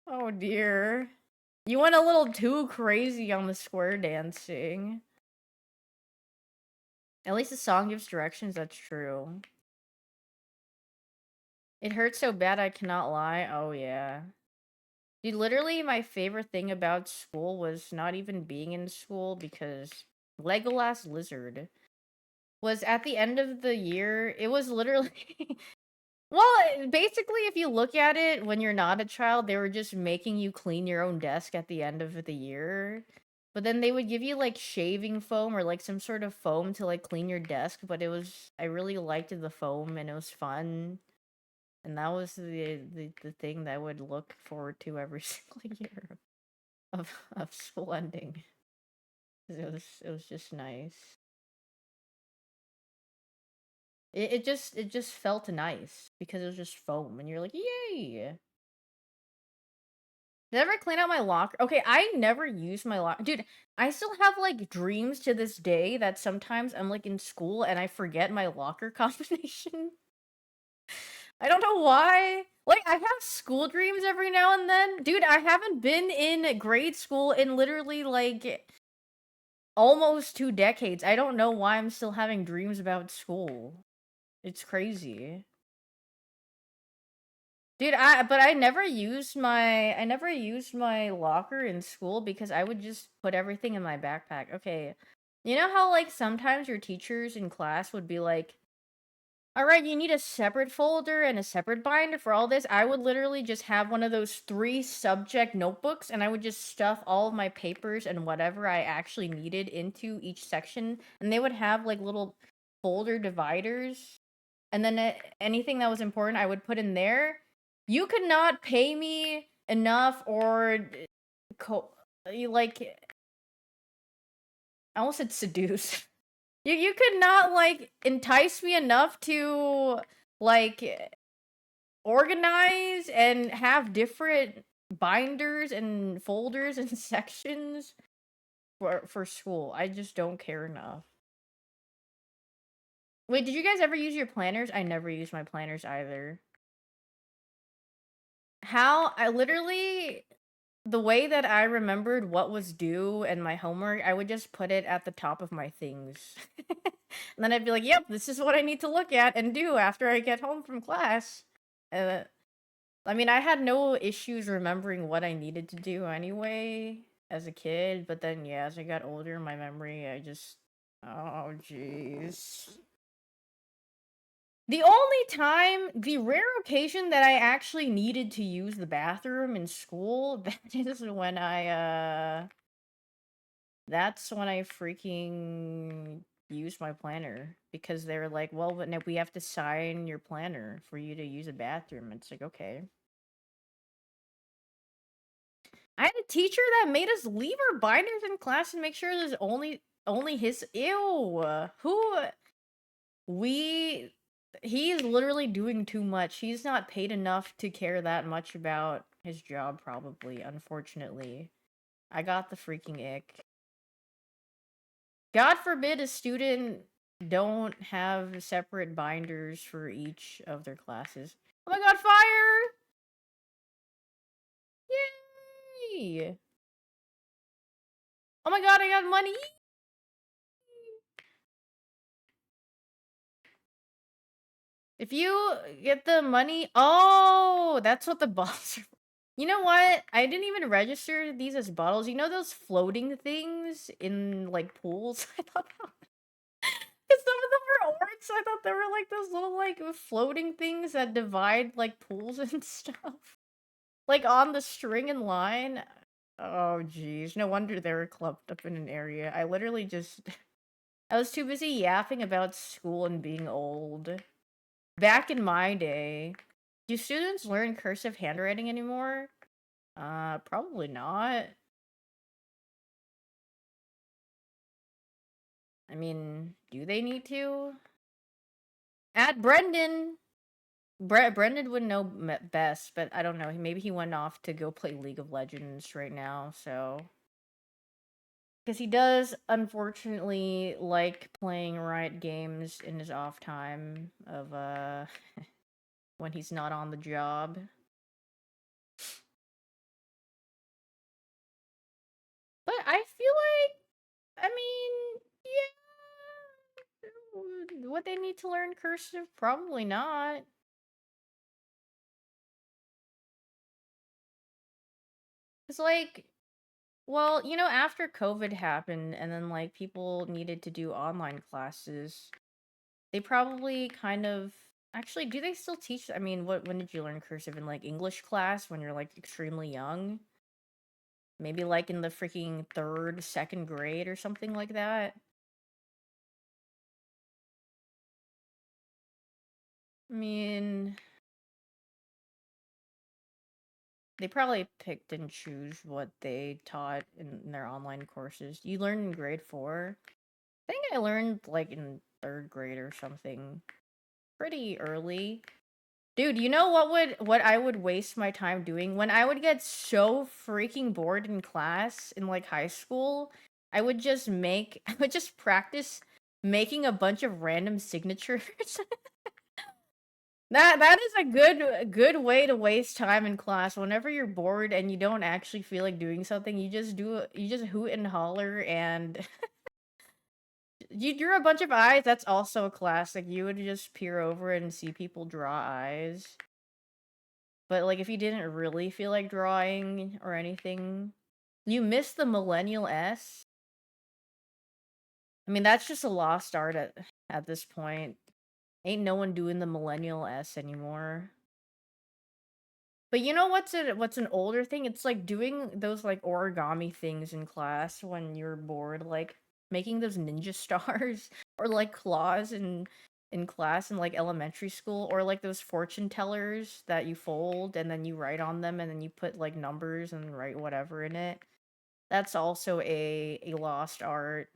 Oh dear. You went a little too crazy on the square dancing. At least the song gives directions, that's true. It hurts so bad I cannot lie. Oh yeah. Dude, literally my favorite thing about school was not even being in school because Legolas Lizard was at the end of the year. It was literally well, basically, if you look at it when you're not a child, they were just making you clean your own desk at the end of the year. But then they would give you like shaving foam or like some sort of foam to like clean your desk. But I really liked the foam and it was fun. And that was the thing that I would look forward to every single year of school ending. 'Cause it was just nice. It just felt nice because it was just foam and you're like, yay! Did I ever clean out my locker? Okay, I never use my locker. Dude, I still have like dreams to this day that sometimes I'm like in school and I forget my locker combination. I don't know why. Like, I have school dreams every now and then. Dude, I haven't been in grade school in literally like almost 2 decades. I don't know why I'm still having dreams about school. It's crazy. Dude, I never used my locker in school because I would just put everything in my backpack. Okay. You know how like sometimes your teachers in class would be like, "All right, you need a separate folder and a separate binder for all this." I would literally just have one of those 3 subject notebooks and I would just stuff all of my papers and whatever I actually needed into each section, and they would have like little folder dividers, and then anything that was important I would put in there. You could not pay me enough or co- you like I almost said seduce. You could not like entice me enough to like organize and have different binders and folders and sections for school. I just don't care enough. Wait, did you guys ever use your planners? I never used my planners either. How I literally the way that I remembered what was due and my homework, I would just put it at the top of my things. And then I'd be like, "Yep, this is what I need to look at and do after I get home from class." Uh, I mean, I had no issues remembering what I needed to do anyway as a kid, but then yeah, as I got older, my memory, I just oh jeez. The rare occasion that I actually needed to use the bathroom in school, that's when I freaking used my planner because they were like, "Well, but now we have to sign your planner for you to use a bathroom." It's like, "Okay." I had a teacher that made us leave our binders in class and make sure there's only his ew. Who we he is literally doing too much. He's not paid enough to care that much about his job probably, unfortunately. I got the freaking ick. God forbid a student don't have separate binders for each of their classes. Oh my god, fire! Yay! Oh my god, I got money! If you get the money, oh, that's what the bottles are. You know what? I didn't even register these as bottles. You know those floating things in like pools? I thought that because some of them were orange. I thought they were like those little like floating things that divide like pools and stuff, like on the string and line. Oh, geez, no wonder they were clumped up in an area. I literally just I was too busy yapping about school and being old. Back in my day, do students learn cursive handwriting anymore? Probably not. I mean, do they need to? At Brendan! Brendan would know best, but I don't know. Maybe he went off to go play League of Legends right now, so. Because he does, unfortunately, like playing Riot games in his off time of, when he's not on the job. But I feel like, I mean, yeah. Would they need to learn cursive? Probably not. Cause like, well, after COVID happened and then like people needed to do online classes, they probably kind of actually do they still teach? I mean, when did you learn cursive in like English class when you're like extremely young? Maybe like in the freaking third, second grade or something like that. I mean, they probably picked and choose what they taught in their online courses. You learned in grade 4? I think I learned like in 3rd grade or something. Pretty early. Dude, you know what I would waste my time doing? When I would get so freaking bored in class in like high school, I would just I would just practice making a bunch of random signatures. That is a good way to waste time in class. Whenever you're bored and you don't actually feel like doing something, you just hoot and holler and you drew a bunch of eyes. That's also a classic. You would just peer over it and see people draw eyes. But like if you didn't really feel like drawing or anything, you miss the millennial S. I mean, that's just a lost art at this point. Ain't no one doing the millennial S anymore. But you know what's an older thing? It's like doing those like origami things in class when you're bored, like making those ninja stars or like claws in class in like elementary school, or like those fortune tellers that you fold and then you write on them and then you put like numbers and write whatever in it. That's also a lost art.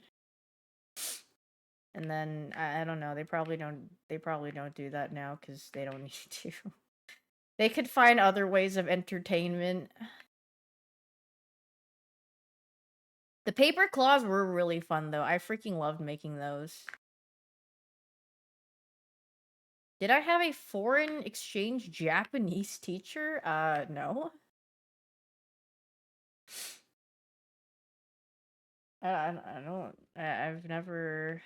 And then I don't know, they probably don't do that now cuz they don't need to. They could find other ways of entertainment. The paper claws were really fun, though. I freaking loved making those. Did I have a foreign exchange Japanese teacher? No. I don't. I've never.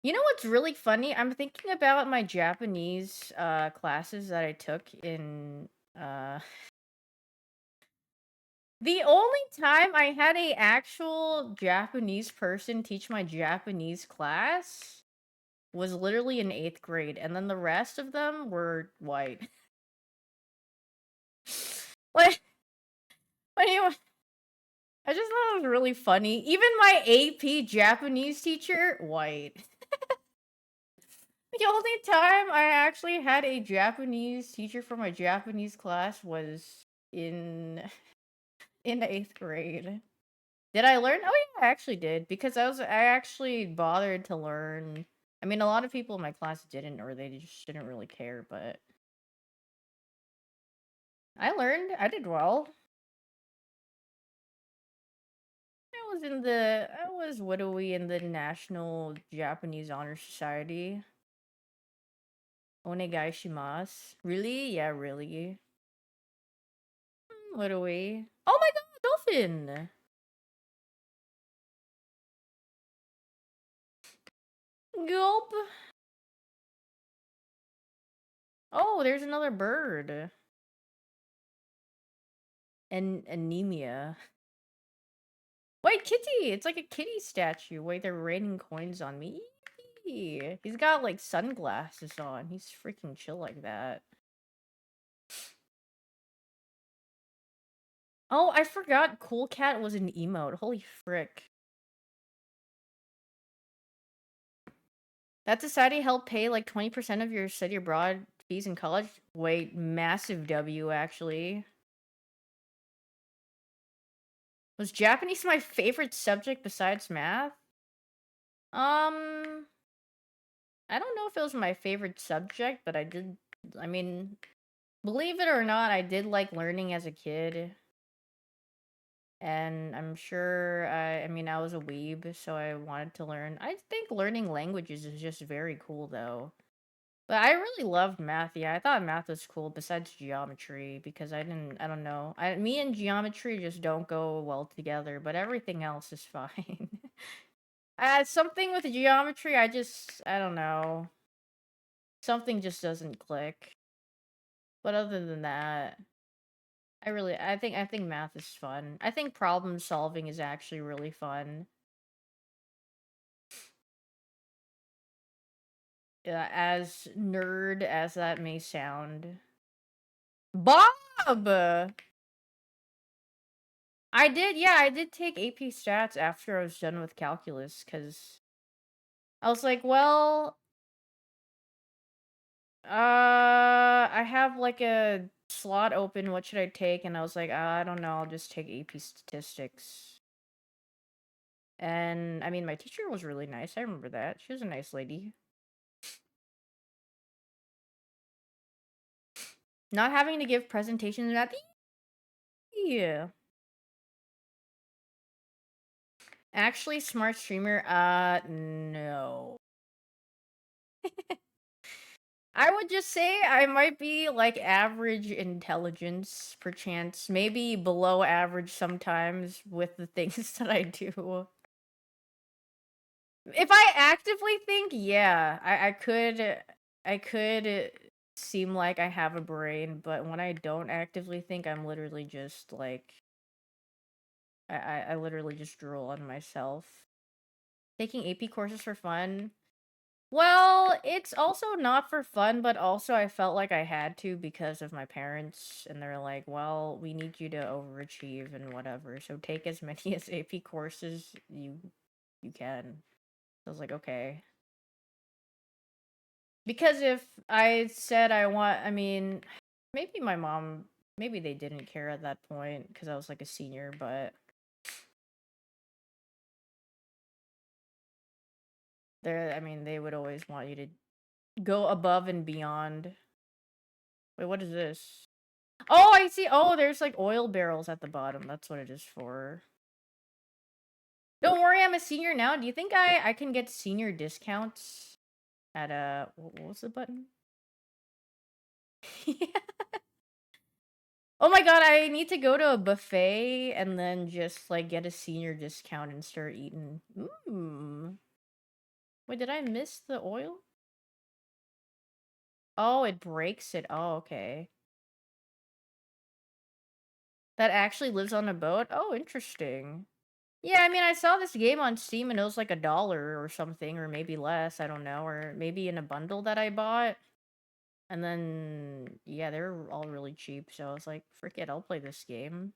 You know what's really funny? I'm thinking about my Japanese classes that I took in the only time I had a actual Japanese person teach my Japanese class was literally in 8th grade, and then the rest of them were white. Like, when you, I just thought it was really funny. Even my AP Japanese teacher, white. The only time I actually had a Japanese teacher for my Japanese class was in in 8th grade. Did I learn? Oh yeah, I actually did because I actually bothered to learn. I mean, a lot of people in my class didn't, or they just didn't really care, but I learned. I did well. I was widowy in the National Japanese Honor Society. Onegai shimasu. Really? Yeah, really. Widowy. Oh my god, dolphin! Gulp. Oh, there's another bird. And anemia. Wait, kitty! It's like a kitty statue. Wait, they're raining coins on me. He's got like sunglasses on. He's freaking chill like that. Oh, I forgot Cool Cat was an emote. Holy frick. That society helped pay like 20% of your study abroad fees in college? Wait, massive W actually. Was Japanese my favorite subject besides math? Um, I don't know if it was my favorite subject, but I mean, believe it or not, I did like learning as a kid. And I'm sure, I mean, I was a weeb, so I wanted to learn. I think learning languages is just very cool, though. But I really loved math. Yeah, I thought math was cool besides geometry because I don't know. Me and geometry just don't go well together, but everything else is fine. Something with geometry, I don't know. Something just doesn't click. But other than that, I think math is fun. I think problem solving is actually really fun. As nerd as that may sound. Bob! I did take AP Stats after I was done with calculus, because I was like, well, I have like a slot open, what should I take? And I was like, I don't know, I'll just take AP Statistics. And, I mean, my teacher was really nice, I remember that. She was a nice lady. Not having to give presentations at the yeah. Actually, smart streamer, no. I would just say I might be like average intelligence, perchance, maybe below average sometimes with the things that I do. If I actively think, yeah, I could seem like I have a brain, but when I don't actively think, I'm literally just like I literally just drool on myself. Taking AP courses for fun. Well, it's also not for fun, but also I felt like I had to because of my parents, and they're like, "Well, we need you to overachieve and whatever, so take as many as AP courses you can." I was like, "Okay." Because if I said I mean, maybe my mom, maybe they didn't care at that point because I was like a senior, but I mean, they would always want you to go above and beyond. Wait, what is this? Oh, I see. Oh, there's like oil barrels at the bottom. That's what it is for. Don't worry, I'm a senior now. Do you think I can get senior discounts at what was the button? Yeah. Oh my god, I need to go to a buffet and then just like get a senior discount and start eating. Wait, did I miss the oil? Oh, it breaks it. Oh, okay. That actually lives on a boat? Oh, interesting. Yeah, I mean, I saw this game on Steam and it was like $1 or something, or maybe less, I don't know, or maybe in a bundle that I bought. And then, yeah, they're all really cheap, so I was like, frick it, I'll play this game.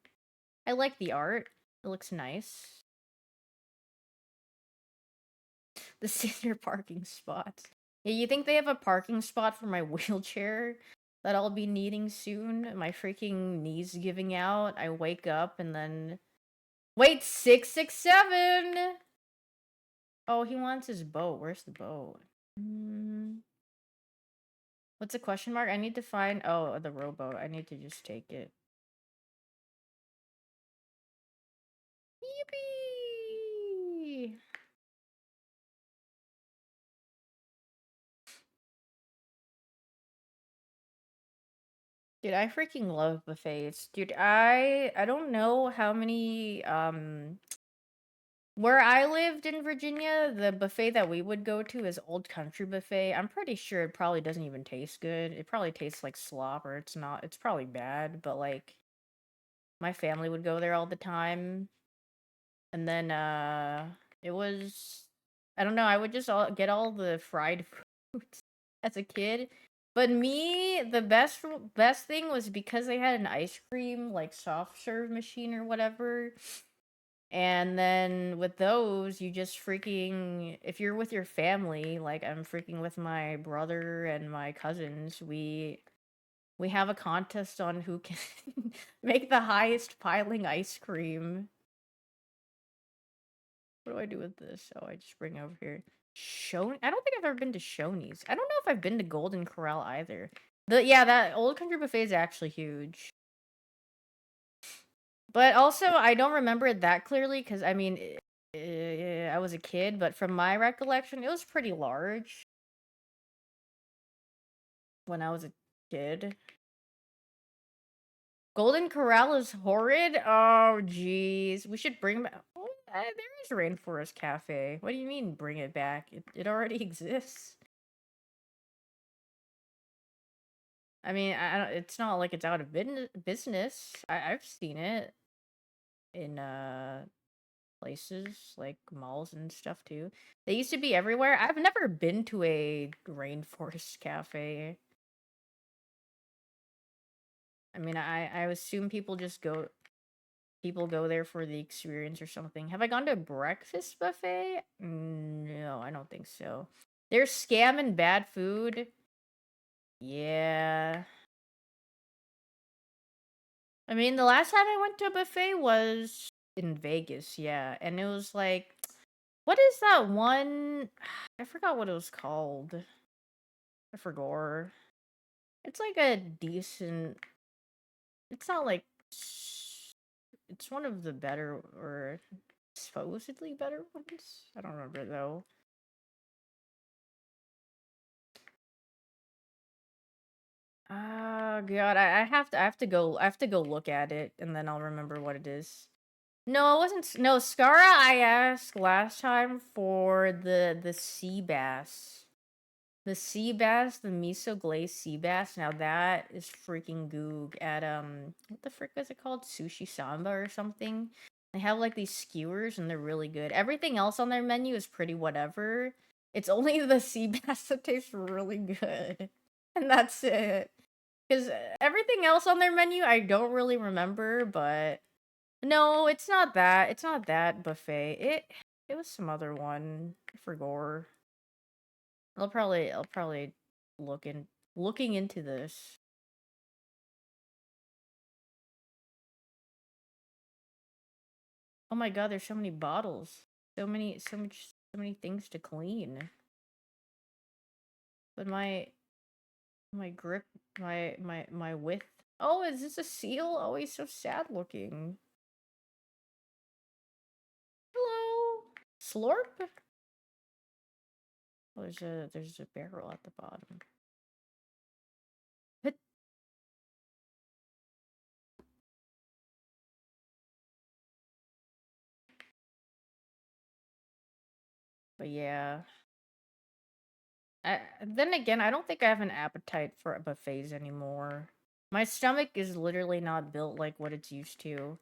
I like the art. It looks nice. The senior parking spots. Yeah, you think they have a parking spot for my wheelchair that I'll be needing soon? My freaking knees giving out. I wake up and then... Wait, 667! Oh, he wants his boat. Where's the boat? What's a question mark? I need to find... Oh, the rowboat. I need to just take it. Yippee! Dude, I freaking love buffets. Dude, I don't know how many where I lived in Virginia, the buffet that we would go to is Old Country Buffet. I'm pretty sure it probably doesn't even taste good. It probably tastes like slop, or it's probably bad, but like my family would go there all the time. And then it was I don't know, I would just get all the fried foods as a kid. But me, the best thing was because they had an ice cream like soft serve machine or whatever. And then with those, you just freaking if you're with your family, like I'm freaking with my brother and my cousins, we have a contest on who can make the highest piling ice cream. What do I do with this? Oh, I just bring it over here. I don't think I've ever been to Shoney's. I don't know if I've been to Golden Corral either. Yeah, that Old Country Buffet is actually huge. But also, I don't remember it that clearly because I mean, I was a kid, but from my recollection, it was pretty large when I was a kid. Golden Corral is horrid? Oh, jeez. We should bring back... there is Rainforest Cafe. What do you mean, bring it back? It already exists. I mean, I don't, it's not like it's out of business. I've seen it in places like malls and stuff too. They used to be everywhere. I've never been to a rainforest cafe. I mean, I assume people go there for the experience or something. Have I gone to a breakfast buffet? No, I don't think so. They're scamming bad food. Yeah. I mean, the last time I went to a buffet was in Vegas, yeah. And it was like, what is that one? I forgot what it was called. I forgot. It's like a decent. It's not like. It's one of the better or supposedly better ones. I don't remember though. Oh god, I have to go look at it and then I'll remember what it is. No, it wasn't no Skara I asked last time for the sea bass. The sea bass, the miso glazed sea bass. Now that is freaking goog at what the frick is it called? Sushi Samba or something. They have like these skewers and they're really good. Everything else on their menu is pretty whatever. It's only the sea bass that tastes really good. And that's it. Because everything else on their menu I don't really remember, but no, it's not that. It's not that buffet. It was some other one. I forgot. I'll probably looking into this. Oh my god, there's so many bottles. So many things to clean. But my grip, my width. Oh, is this a seal? Oh, he's so sad looking. Hello. Slurp? Oh, there's a barrel at the bottom. But yeah. Then again, I don't think I have an appetite for buffets anymore. My stomach is literally not built like what it's used to.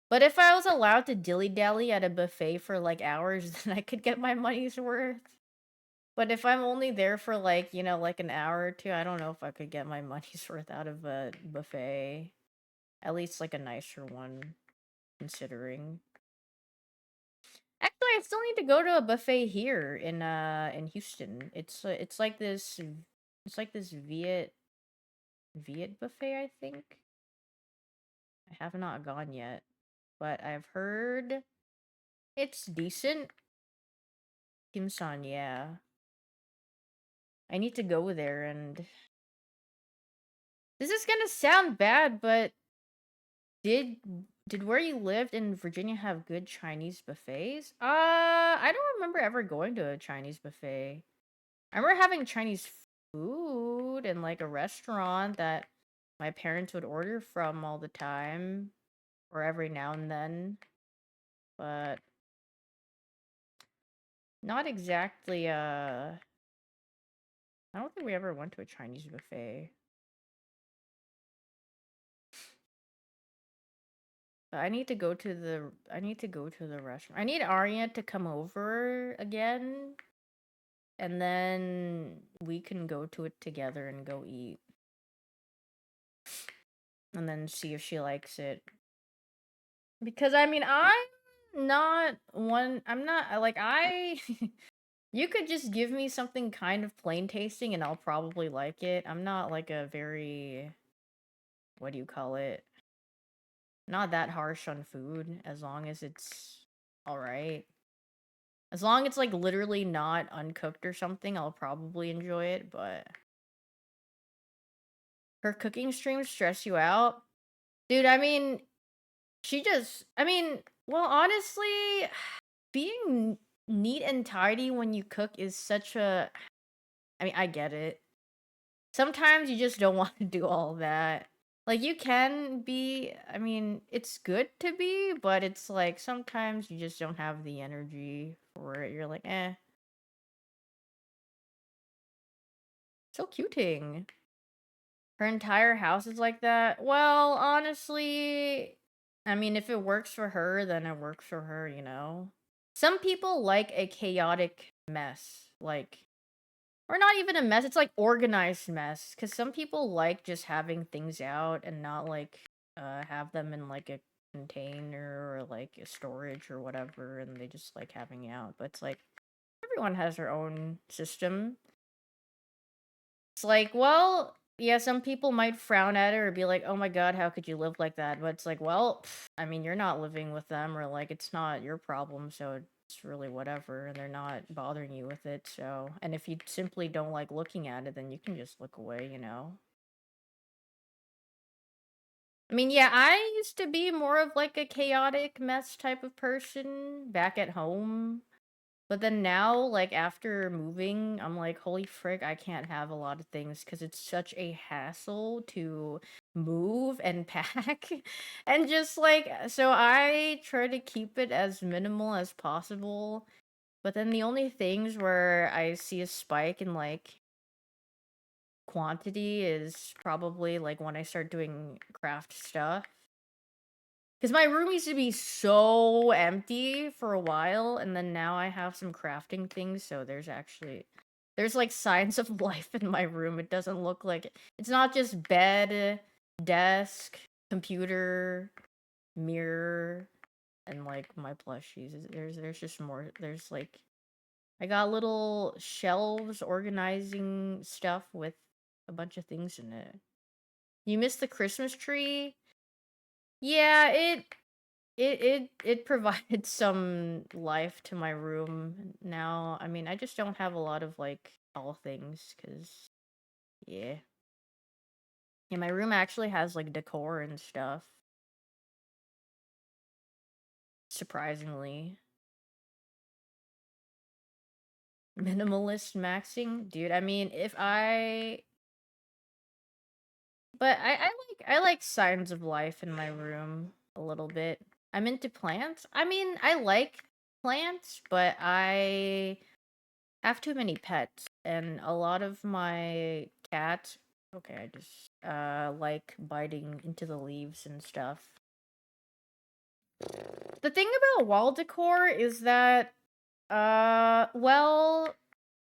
But if I was allowed to dilly-dally at a buffet for like hours, then I could get my money's worth. But if I'm only there for like, like an hour or two, I don't know if I could get my money's worth out of a buffet. At least like a nicer one, considering. Actually, I still need to go to a buffet here in Houston. It's like this Viet buffet, I think. I have not gone yet, but I've heard it's decent. Kim San, yeah. I need to go there and this is gonna sound bad, but did did where you lived in Virginia have good Chinese buffets? I don't remember ever going to a Chinese buffet. I remember having Chinese food in like a restaurant that my parents would order from all the time or every now and then, but not exactly I don't think we ever went to a Chinese buffet. But I need to go to the restaurant. I need Arya to come over again and then we can go to it together and go eat. And then see if she likes it. Because I mean, I'm not like I you could just give me something kind of plain tasting and I'll probably like it. I'm not like a very what do you call it? Not that harsh on food as long as it's all right. As long as it's like literally not uncooked or something, I'll probably enjoy it, but her cooking streams stress you out? Dude, I mean, I mean, well, honestly, being neat and tidy when you cook is such a I mean, I get it. Sometimes you just don't want to do all that. Like you can be, I mean, it's good to be, but it's like sometimes you just don't have the energy for it. You're like, eh. So cuting. Her entire house is like that? Well, honestly, I mean, if it works for her, then it works for her, you know? Some people like a chaotic mess, like or not even a mess, it's like organized mess. Cause some people like just having things out and not like have them in like a container or like a storage or whatever, and they just like having it out. But it's like everyone has their own system. It's like, well, yeah, some people might frown at it or be like, "Oh my god, how could you live like that?" But it's like, well, I mean, you're not living with them, or like it's not your problem, so it's really whatever, and they're not bothering you with it. So, and if you simply don't like looking at it, then you can just look away, you know? I mean, yeah, I used to be more of like a chaotic mess type of person back at home. But then now, like after moving, I'm like, holy frick, I can't have a lot of things because it's such a hassle to move and pack. And just like, so I try to keep it as minimal as possible. But then the only things where I see a spike in like quantity is probably like when I start doing craft stuff. Because my room used to be so empty for a while, and then now I have some crafting things, so there's like signs of life in my room. It doesn't look like it's not just bed, desk, computer, mirror, and like my plushies. There's just more. There's like I got little shelves organizing stuff with a bunch of things in it. You missed the Christmas tree? Yeah, it provided some life to my room now. I mean, I just don't have a lot of like tall things because yeah. Yeah, my room actually has like decor and stuff. Surprisingly. Minimalist maxing? Dude, I mean if I but I like signs of life in my room a little bit. I'm into plants. I mean, I like plants, but I have too many pets, and a lot of my cats okay, I just like biting into the leaves and stuff. The thing about wall decor is that well,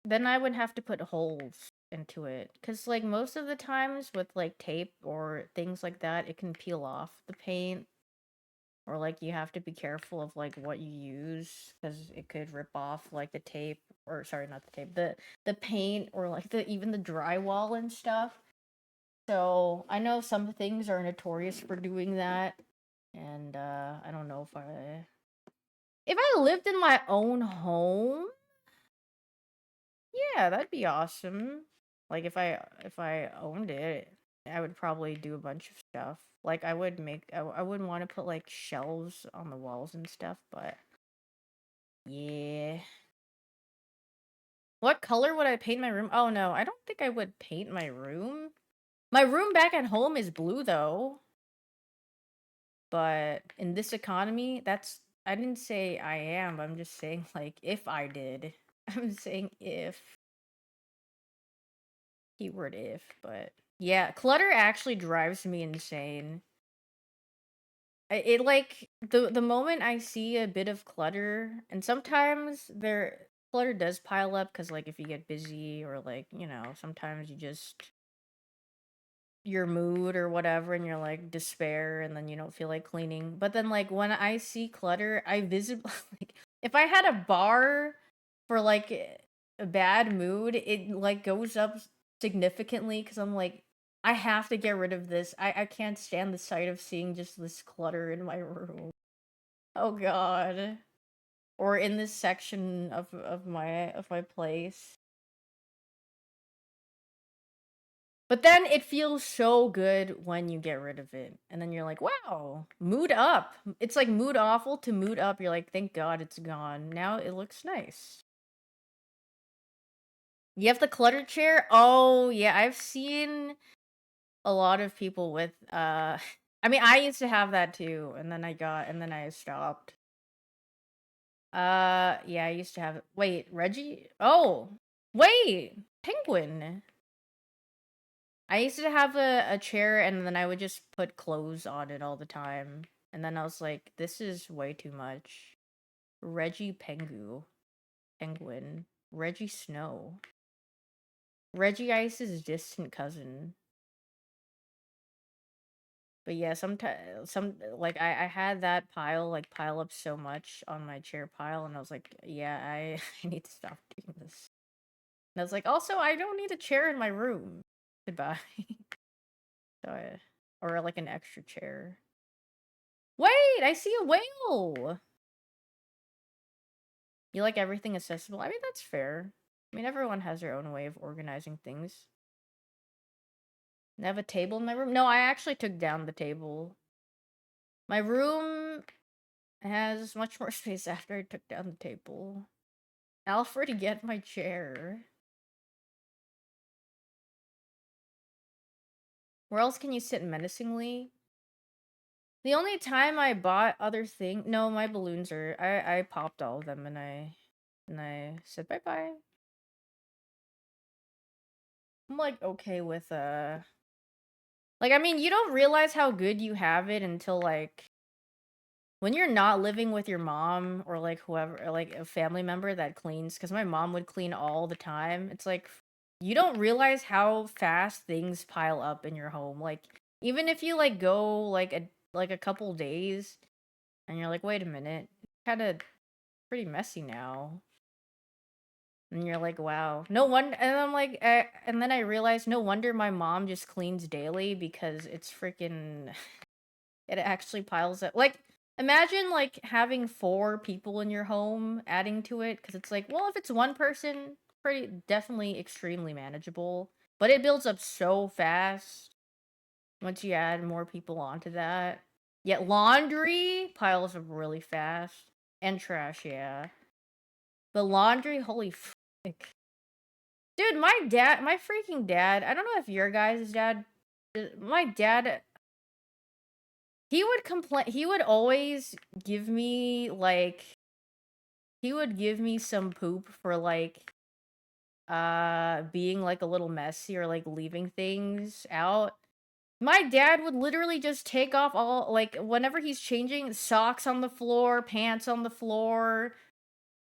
then I would have to put holes into it cuz like most of the times with like tape or things like that, it can peel off the paint or like you have to be careful of like what you use because it could rip off like the tape or sorry not the tape the paint or like the even the drywall and stuff. So I know some things are notorious for doing that, and I don't know if I lived in my own home, yeah, that'd be awesome. Like if I owned it, I would probably do a bunch of stuff. Like I wouldn't want to put like shelves on the walls and stuff, but yeah. What color would I paint my room? Oh no, I don't think I would paint my room. My room back at home is blue though, but in this economy, that's I didn't say I am. I'm just saying like if I did. I'm saying if keyword if, but yeah, clutter actually drives me insane. It like the moment I see a bit of clutter, and sometimes there clutter does pile up because like if you get busy or like sometimes you just your mood or whatever and you're like despair and then you don't feel like cleaning. But then like when I see clutter, I visibly like if I had a bar for like a bad mood, it like goes up significantly because I'm like I have to get rid of this. I can't stand the sight of seeing just this clutter in my room. Oh god. Or in this section of my place. But then it feels so good when you get rid of it. And then you're like, wow, mood up. It's like mood awful to mood up. You're like, thank God it's gone. Now it looks nice. You have the clutter chair? Oh, yeah, I've seen a lot of people with I mean, I used to have that too, and then I stopped. Yeah, I used to have wait, Reggie? Oh, wait, Penguin. I used to have a chair and then I would just put clothes on it all the time. And then I was like, this is way too much. Reggie Pengu. Penguin. Reggie Snow. Reggie Ice's distant cousin. But yeah, sometimes I had that pile up so much on my chair pile, and I was like, yeah, I I need to stop doing this. And I was like, also, I don't need a chair in my room. Goodbye. So or like an extra chair. Wait, I see a whale. You like everything accessible? I mean, that's fair. I mean, everyone has their own way of organizing things. I have a table in my room. No, I actually took down the table. My room has much more space after I took down the table. Alfred, get my chair. Where else can you sit menacingly? The only time I bought other thing, no, my balloons are. I popped all of them and I said bye bye. I'm like okay with like I mean you don't realize how good you have it until like when you're not living with your mom or like whoever or like a family member that cleans, because my mom would clean all the time. It's like you don't realize how fast things pile up in your home. Like even if you like go like a couple days and you're like, wait a minute, it's kind of pretty messy now. And you're like, wow, no wonder. And I'm like, and then I realized, no wonder my mom just cleans daily because it's freaking it actually piles up. Like, imagine like having 4 people in your home adding to it, because it's like, well, if it's one person, pretty definitely extremely manageable. But it builds up so fast once you add more people onto that. Yet laundry piles up really fast. And trash, yeah. But laundry, holy frick. Dude, my freaking dad, I don't know if your guys' dad, my dad he would complain. He would always give me like he would give me some poop for like being like a little messy or like leaving things out. My dad would literally just take off all like whenever he's changing socks on the floor, pants on the floor,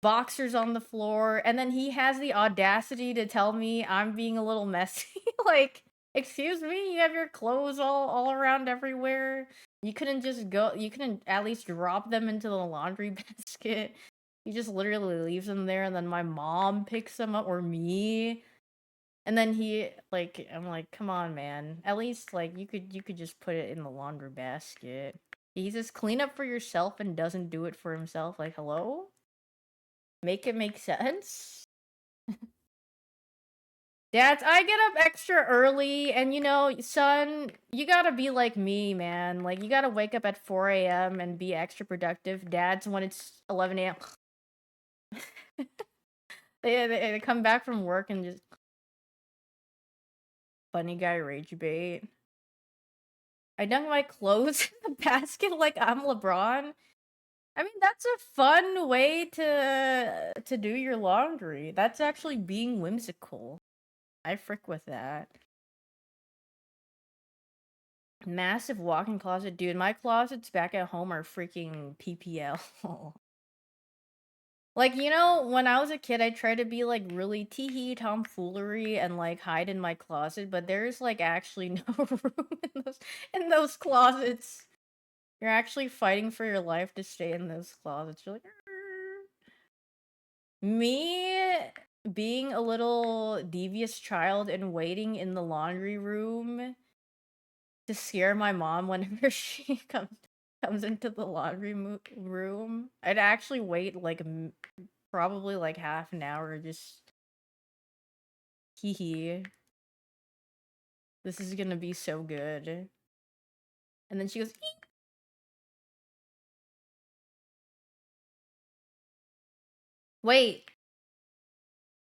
boxers on the floor, and then he has the audacity to tell me I'm being a little messy. Like, excuse me, you have your clothes all around everywhere. You couldn't just go. You couldn't at least drop them into the laundry basket. He just literally leaves them there, and then my mom picks them up, or me. And then he like, I'm like, come on, man. At least like you could just put it in the laundry basket. He says clean up for yourself and doesn't do it for himself. Like, hello? Make it make sense? Dads, I get up extra early, and you know, son, you gotta be like me, man. Like, you gotta wake up at 4 a.m. and be extra productive. Dads, when it's 11 a.m., they come back from work and just funny guy rage bait. I dunk my clothes in the basket like I'm LeBron. I mean, that's a fun way to do your laundry. That's actually being whimsical. I frick with that. Massive walk-in closet, dude. My closets back at home are freaking PPL. Like, you know, when I was a kid, I tried to be like really teehee tomfoolery and like hide in my closet, but there's like actually no room in those closets. You're actually fighting for your life to stay in those closets. You're like, "Arr." Me being a little devious child and waiting in the laundry room to scare my mom whenever she comes into the laundry room. I'd actually wait like probably like half an hour, just hee hee. This is gonna be so good. And then she goes, "Eek." Wait,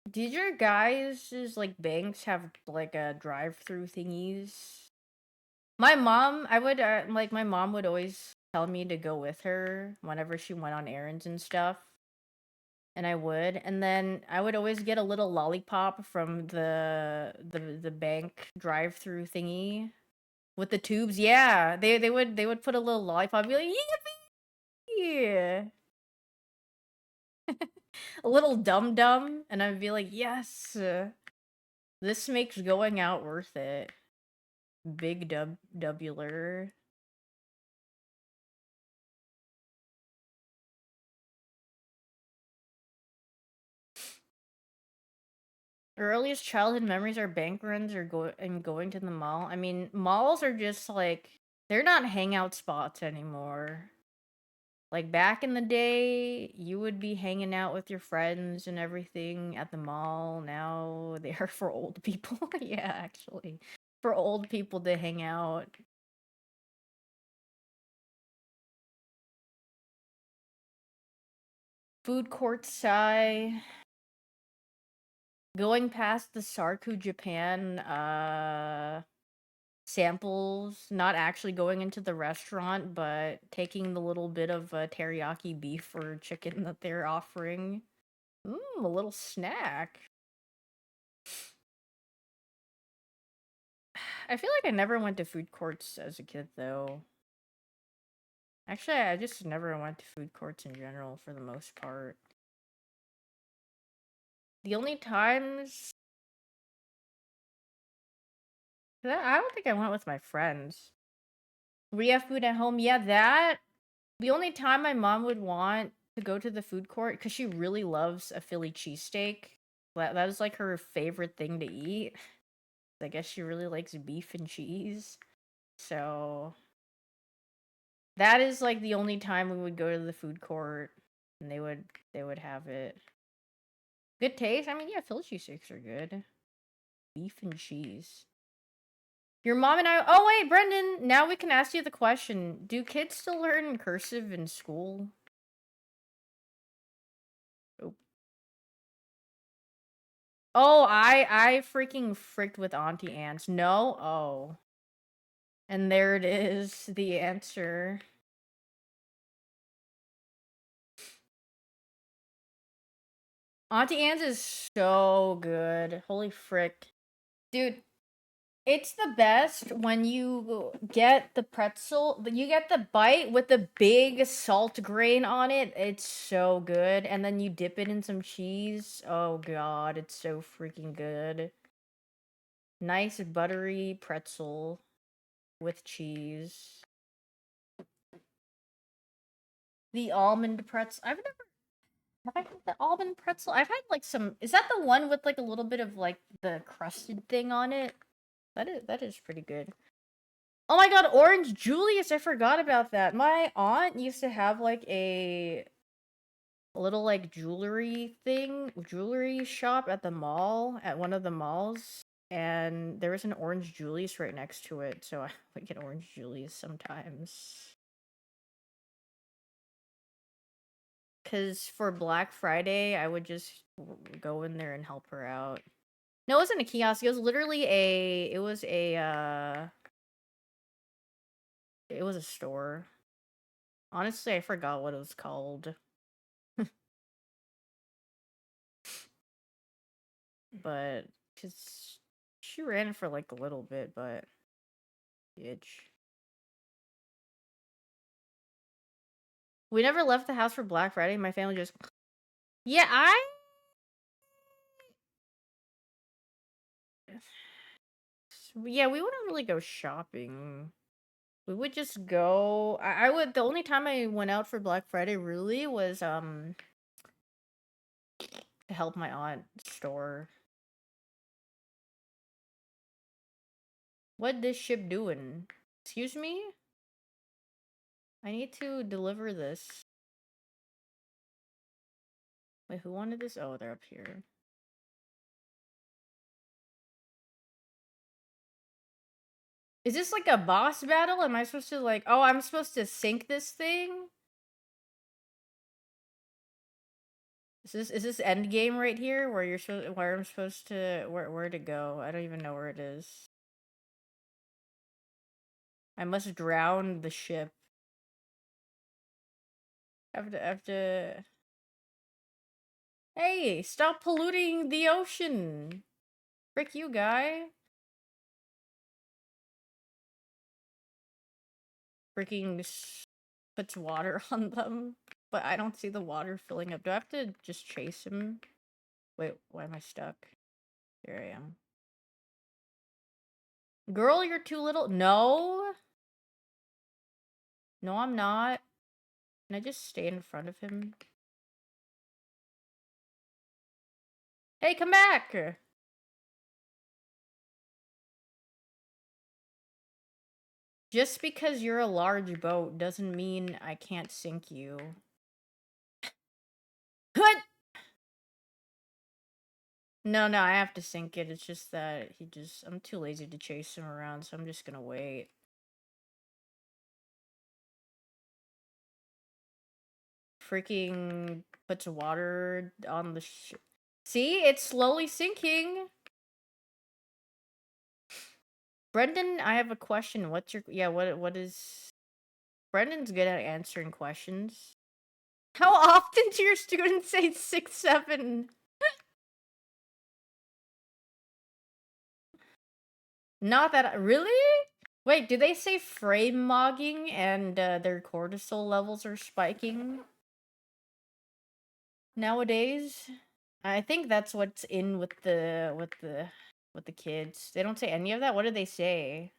did your guys' like banks have like a drive-through thingies? My mom, I would like my mom would always tell me to go with her whenever she went on errands and stuff. and I would, and then I would always get a little lollipop from the bank drive-through thingy with the tubes. Yeah, they would put a little lollipop, and be like, yippee, a little dum dum, and I'd be like, yes, this makes going out worth it. Big dubular. Earliest childhood memories are bank runs or going to the mall. I mean, malls are just like they're not hangout spots anymore. Like back in the day, you would be hanging out with your friends and everything at the mall. Now they are for old people. Yeah, actually. For old people to hang out. Food court sigh. Going past the Sarku Japan samples, not actually going into the restaurant, but taking the little bit of teriyaki beef or chicken that they're offering. A little snack. I feel like I never went to food courts as a kid, though. Actually, I just never went to food courts in general for the most part. The only times... I don't think I went with my friends. We have food at home. Yeah, that... The only time my mom would want to go to the food court, because she really loves a Philly cheesesteak. That is like her favorite thing to eat. I guess she really likes beef and cheese. So that is like the only time we would go to the food court and they would have it. Good taste? I mean, yeah, Philly cheesesteaks are good. Beef and cheese. Your mom and I. Oh wait, Brendan. Now we can ask you the question: do kids still learn cursive in school? Oh, I freaking fricked with Auntie Ants. No. Oh, and there it is. The answer. Auntie Anne's is so good. Holy frick. Dude, it's the best when you get the pretzel, you get the bite with the big salt grain on it. It's so good. And then you dip it in some cheese. Oh god, it's so freaking good. Nice buttery pretzel with cheese. The almond pretzel. I've never have I had the almond pretzel? I've had like some. Is that the one with like a little bit of like the crusted thing on it? That is pretty good. Oh my god, Orange Julius! I forgot about that. My aunt used to have like a little like jewelry shop at the mall, at one of the malls, and there was an Orange Julius right next to it, so I would get Orange Julius sometimes. Cause for Black Friday, I would just go in there and help her out. No, it wasn't a kiosk. It was literally it was a store. Honestly, I forgot what it was called. But cause she ran for like a little bit, but bitch. We never left the house for Black Friday. My family just yeah, yeah, we wouldn't really go shopping. We would just go. I would. The only time I went out for Black Friday really was to help my aunt store. What this ship doing? Excuse me? I need to deliver this. Wait, who wanted this? Oh, they're up here. Is this like a boss battle? Am I supposed to like, oh, I'm supposed to sink this thing? Is this end game right here where you're supposed where I'm supposed to where to go? I don't even know where it is. I must drown the ship. I have to Hey, stop polluting the ocean. Frick you, guy. Freaking puts water on them. But I don't see the water filling up. Do I have to just chase him? Wait, why am I stuck? Here I am. Girl, you're too little. No. No, I'm not. Can I just stay in front of him? Hey, come back! Just because you're a large boat doesn't mean I can't sink you. What? No, I have to sink it. It's just that I'm too lazy to chase him around, so I'm just gonna wait. Freaking puts water on the See? It's slowly sinking! Brendan, I have a question. What's your... Yeah, what is... Brendan's good at answering questions. How often do your students say 6-7? Not that... Really? Wait, do they say frame mogging and their cortisol levels are spiking nowadays? I think that's what's in with the kids. They don't say any of that. What do they say?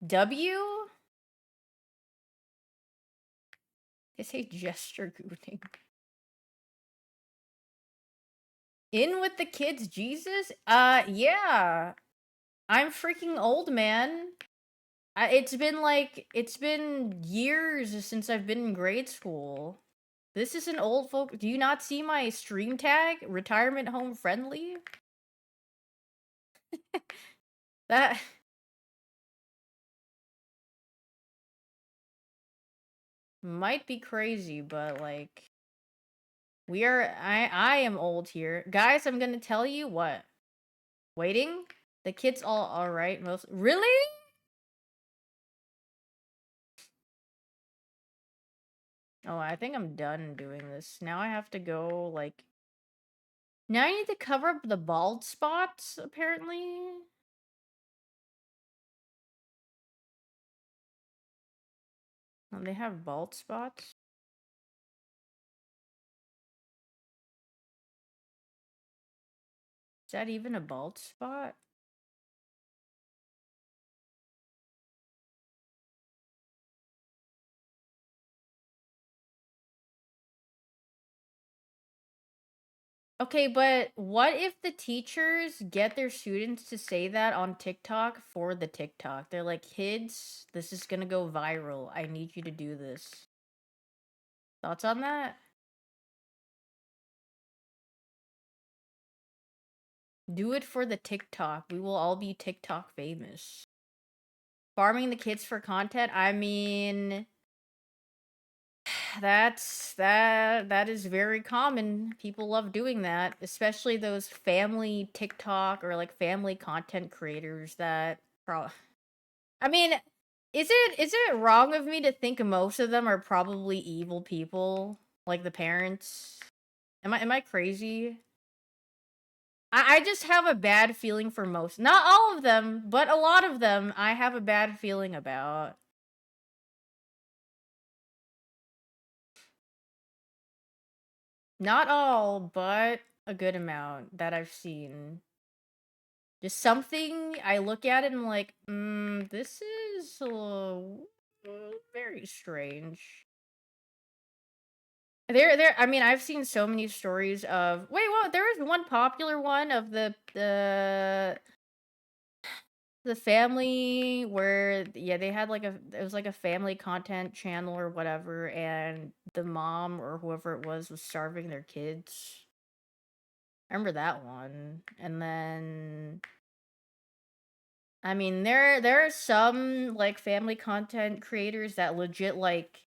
W? They say gesture gooning. In with the kids, Jesus? Yeah. I'm freaking old, man. It's been years since I've been in grade school. This is an old folk. Do you not see my stream tag? Retirement home friendly? That might be crazy, but like I am old here. Guys, I'm gonna tell you what. Waiting? The kids all alright most really? Oh, I think I'm done doing this. Now I have to go like now I need to cover up the bald spots, apparently. Oh, they have bald spots. Is that even a bald spot? Okay, but what if the teachers get their students to say that on TikTok for the TikTok? They're like, kids, this is gonna go viral. I need you to do this. Thoughts on that? Do it for the TikTok. We will all be TikTok famous. Farming the kids for content? I mean, that is very common. People love doing that, especially those family TikTok or like family content creators that I mean, is it wrong of me to think most of them are probably evil people, like the parents? Am I crazy? I just have a bad feeling for most. Not all of them, but a lot of them I have a bad feeling about. Not all, but a good amount that I've seen. Just something I look at it and I'm like, this is very strange. I mean, I've seen so many stories of wait, well, there was one popular one of the family where yeah, they had like it was like a family content channel or whatever, and the mom or whoever it was starving their kids. I remember that one. And then I mean, there are some like family content creators that legit like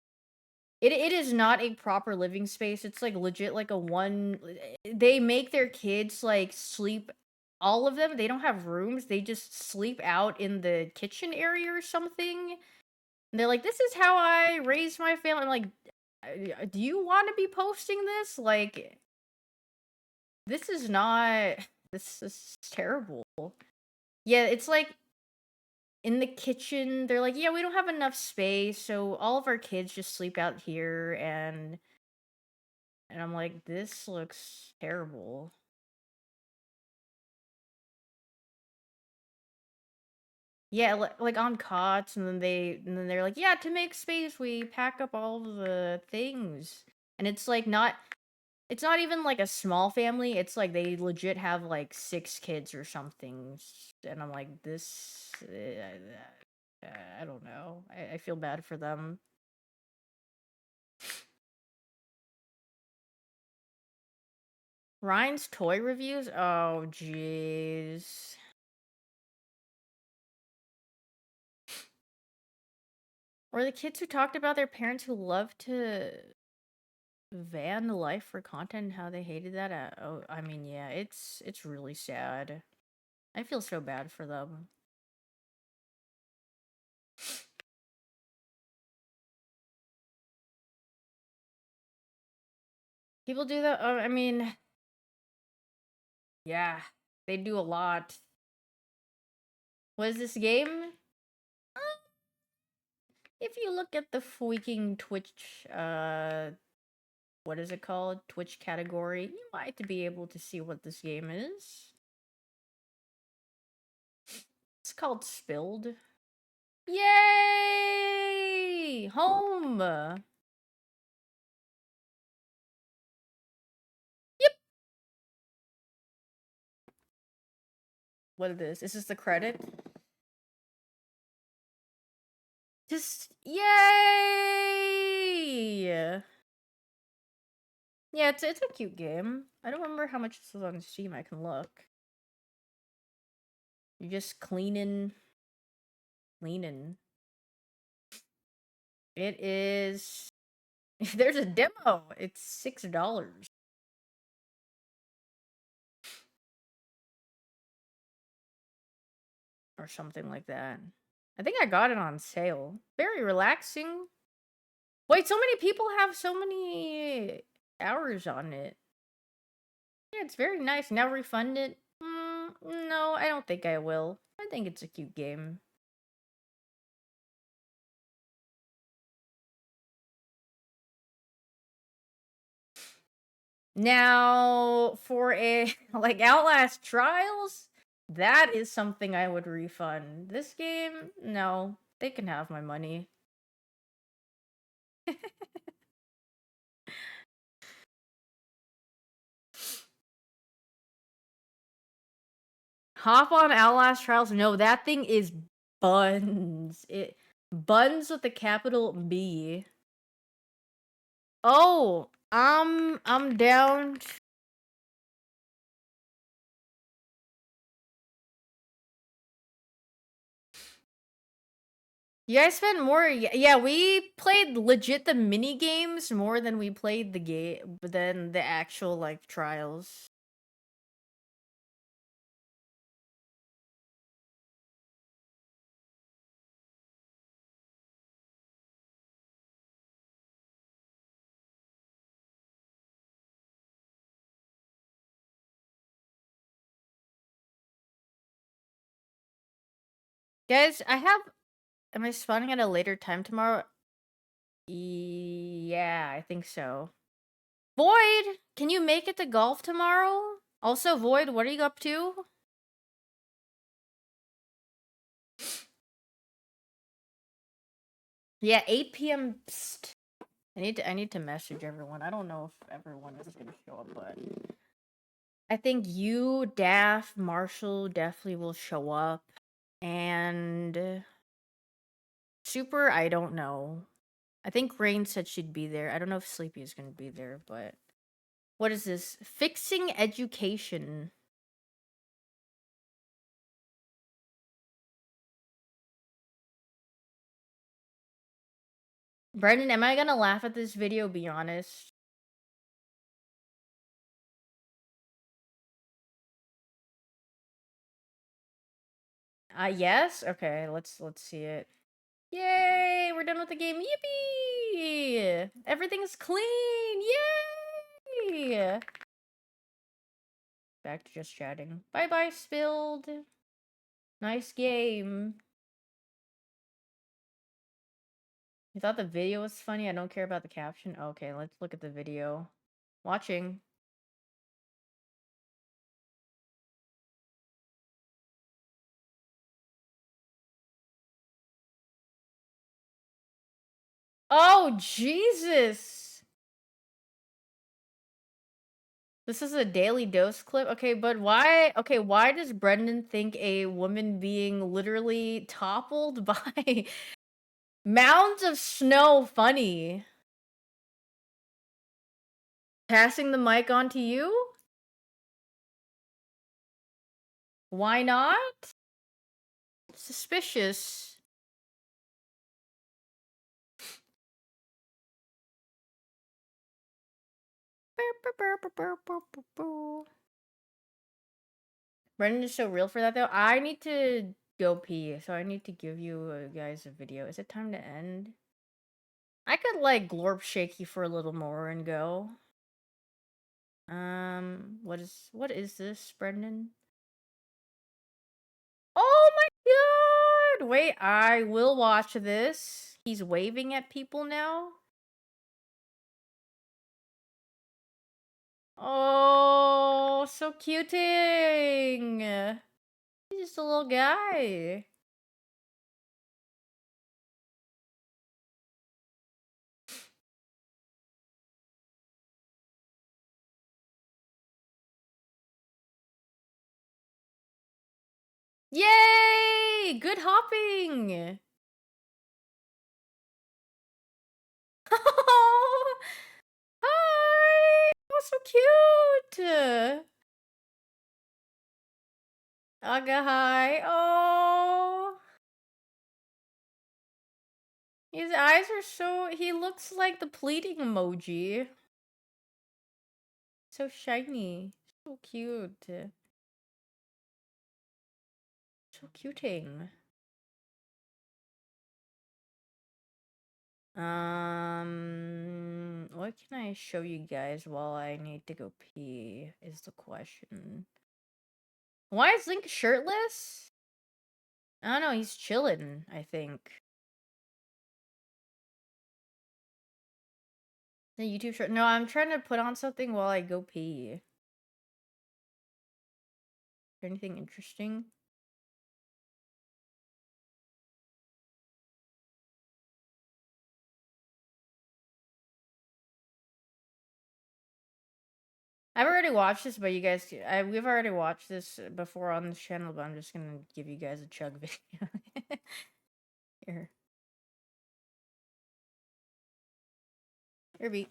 it is not a proper living space. It's like legit like a one they make their kids like sleep all of them. They don't have rooms. They just sleep out in the kitchen area or something. They're like, "This is how I raised my family." I'm like, Do you want to be posting this? Like, this is not. This is terrible." Yeah, it's like in the kitchen. They're like, "Yeah, we don't have enough space, so all of our kids just sleep out here," and I'm like, "This looks terrible." Yeah, like on cots, and then they're like, "Yeah, to make space, we pack up all the things." And it's like not it's not even like a small family. It's like they legit have like 6 kids or something. And I'm like, this I don't know. I feel bad for them. Ryan's toy reviews? Oh, jeez. Or the kids who talked about their parents who love to van life for content and how they hated that. Oh, I mean, yeah, it's really sad. I feel so bad for them. People do that. I mean, yeah, they do a lot. What is this game? If you look at the freaking Twitch, what is it called? Twitch category, you might be able to see what this game is. It's called Spilled. Yay! Home! Yep! What is this? Is this the credit? Just, yay! Yeah, it's a cute game. I don't remember how much this is on Steam. I can look. You're just cleaning. It is. There's a demo. It's $6 or something like that. I think I got it on sale. Very relaxing. Wait, so many people have so many hours on it. Yeah, it's very nice. Now refund it? No, I don't think I will. I think it's a cute game. Now, for a like Outlast Trials, that is something I would refund. This game, no, they can have my money. Hop on Outlast Trials. No, that thing is buns. It buns with a capital B. Oh, I'm down. You guys spent more. Yeah, we played legit the mini games more than we played the game than the actual like trials. Guys, I have. Am I spawning at a later time tomorrow? Yeah, I think so. Void, can you make it to golf tomorrow? Also, Void, what are you up to? Yeah, 8 p.m. Psst. I need to message everyone. I don't know if everyone is gonna show up, but I think you, Daff, Marshall definitely will show up. And Super, I don't know. I think Rain said she'd be there. I don't know if Sleepy is gonna be there, but what is this? Fixing education. Brendan, am I gonna laugh at this video? Be honest. Yes. Okay, let's see it. Yay! We're done with the game. Yippee! Everything's clean. Yay! Back to just chatting. Bye bye, Spilled. Nice game. You thought the video was funny? I don't care about the caption. Okay, let's look at the video. Watching. Oh, Jesus! This is a daily dose clip? Okay, but why? Okay, why does Brendan think a woman being literally toppled by mounds of snow funny? Passing the mic on to you? Why not? Suspicious. Brendan is so real for that though. I need to go pee, so I need to give you guys a video. Is it time to end? I could like glorp shaky for a little more and go. What is this, Brendan? Oh my god! Wait, I will watch this. He's waving at people now. Oh, so cuting. He's just a little guy. Yay! Good hopping. Oh, hi! Oh, so cute! Aga, hi. Oh, his eyes are so. He looks like the pleading emoji. So shiny. So cute. So cuting. What can I show you guys while I need to go pee? Is the question. Why is Link shirtless? I don't know, he's chilling, I think. The YouTube shirt. No, I'm trying to put on something while I go pee. Is there anything interesting? I've already watched this, but you guys, we've already watched this before on this channel, but I'm just gonna give you guys a chug video. Here. Here, beat.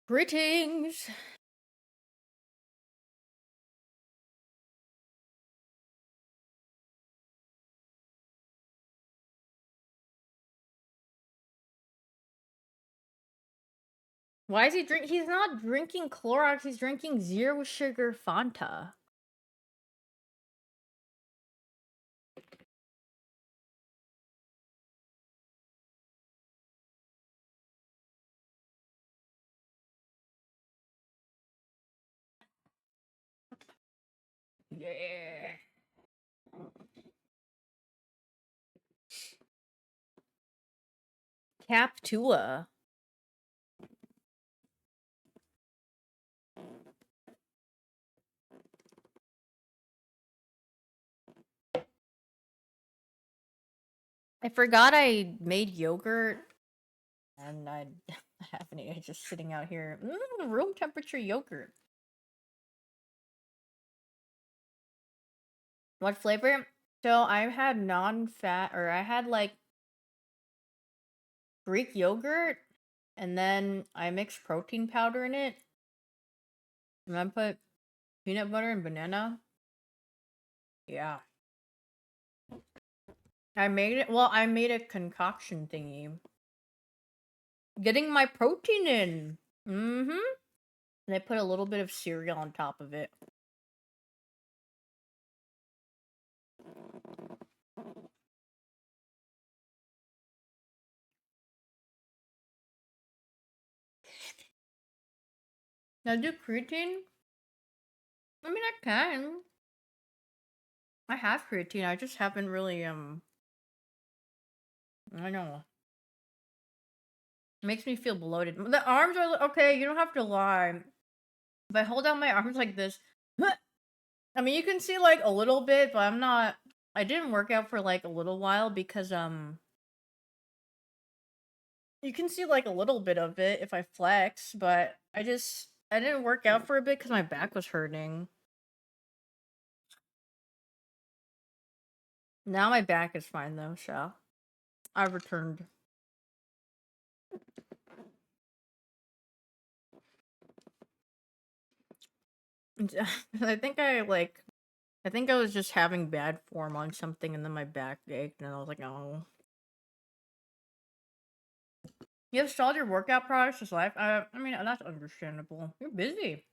Greetings! Why is he he's not drinking Clorox, he's drinking zero sugar Fanta. Yeah. Captua. I forgot I made yogurt and I have any. It's just sitting out here. Room temperature yogurt. What flavor? So I had non-fat, or I had like Greek yogurt, and then I mixed protein powder in it, and then put peanut butter and banana. Yeah. I made it. Well, I made a concoction thingy. Getting my protein in. Mm-hmm. And I put a little bit of cereal on top of it. Now do creatine? I mean, I can. I have creatine. I just haven't really I know. It makes me feel bloated. The arms are okay. You don't have to lie. If I hold out my arms like this, I mean, you can see like a little bit, but I'm not. I didn't work out for like a little while because you can see like a little bit of it if I flex, but I didn't work out for a bit because my back was hurting. Now my back is fine though, so I returned. I think I was just having bad form on something and then my back ached and I was like, oh. You have stalled your workout products this life? I mean, that's understandable. You're busy.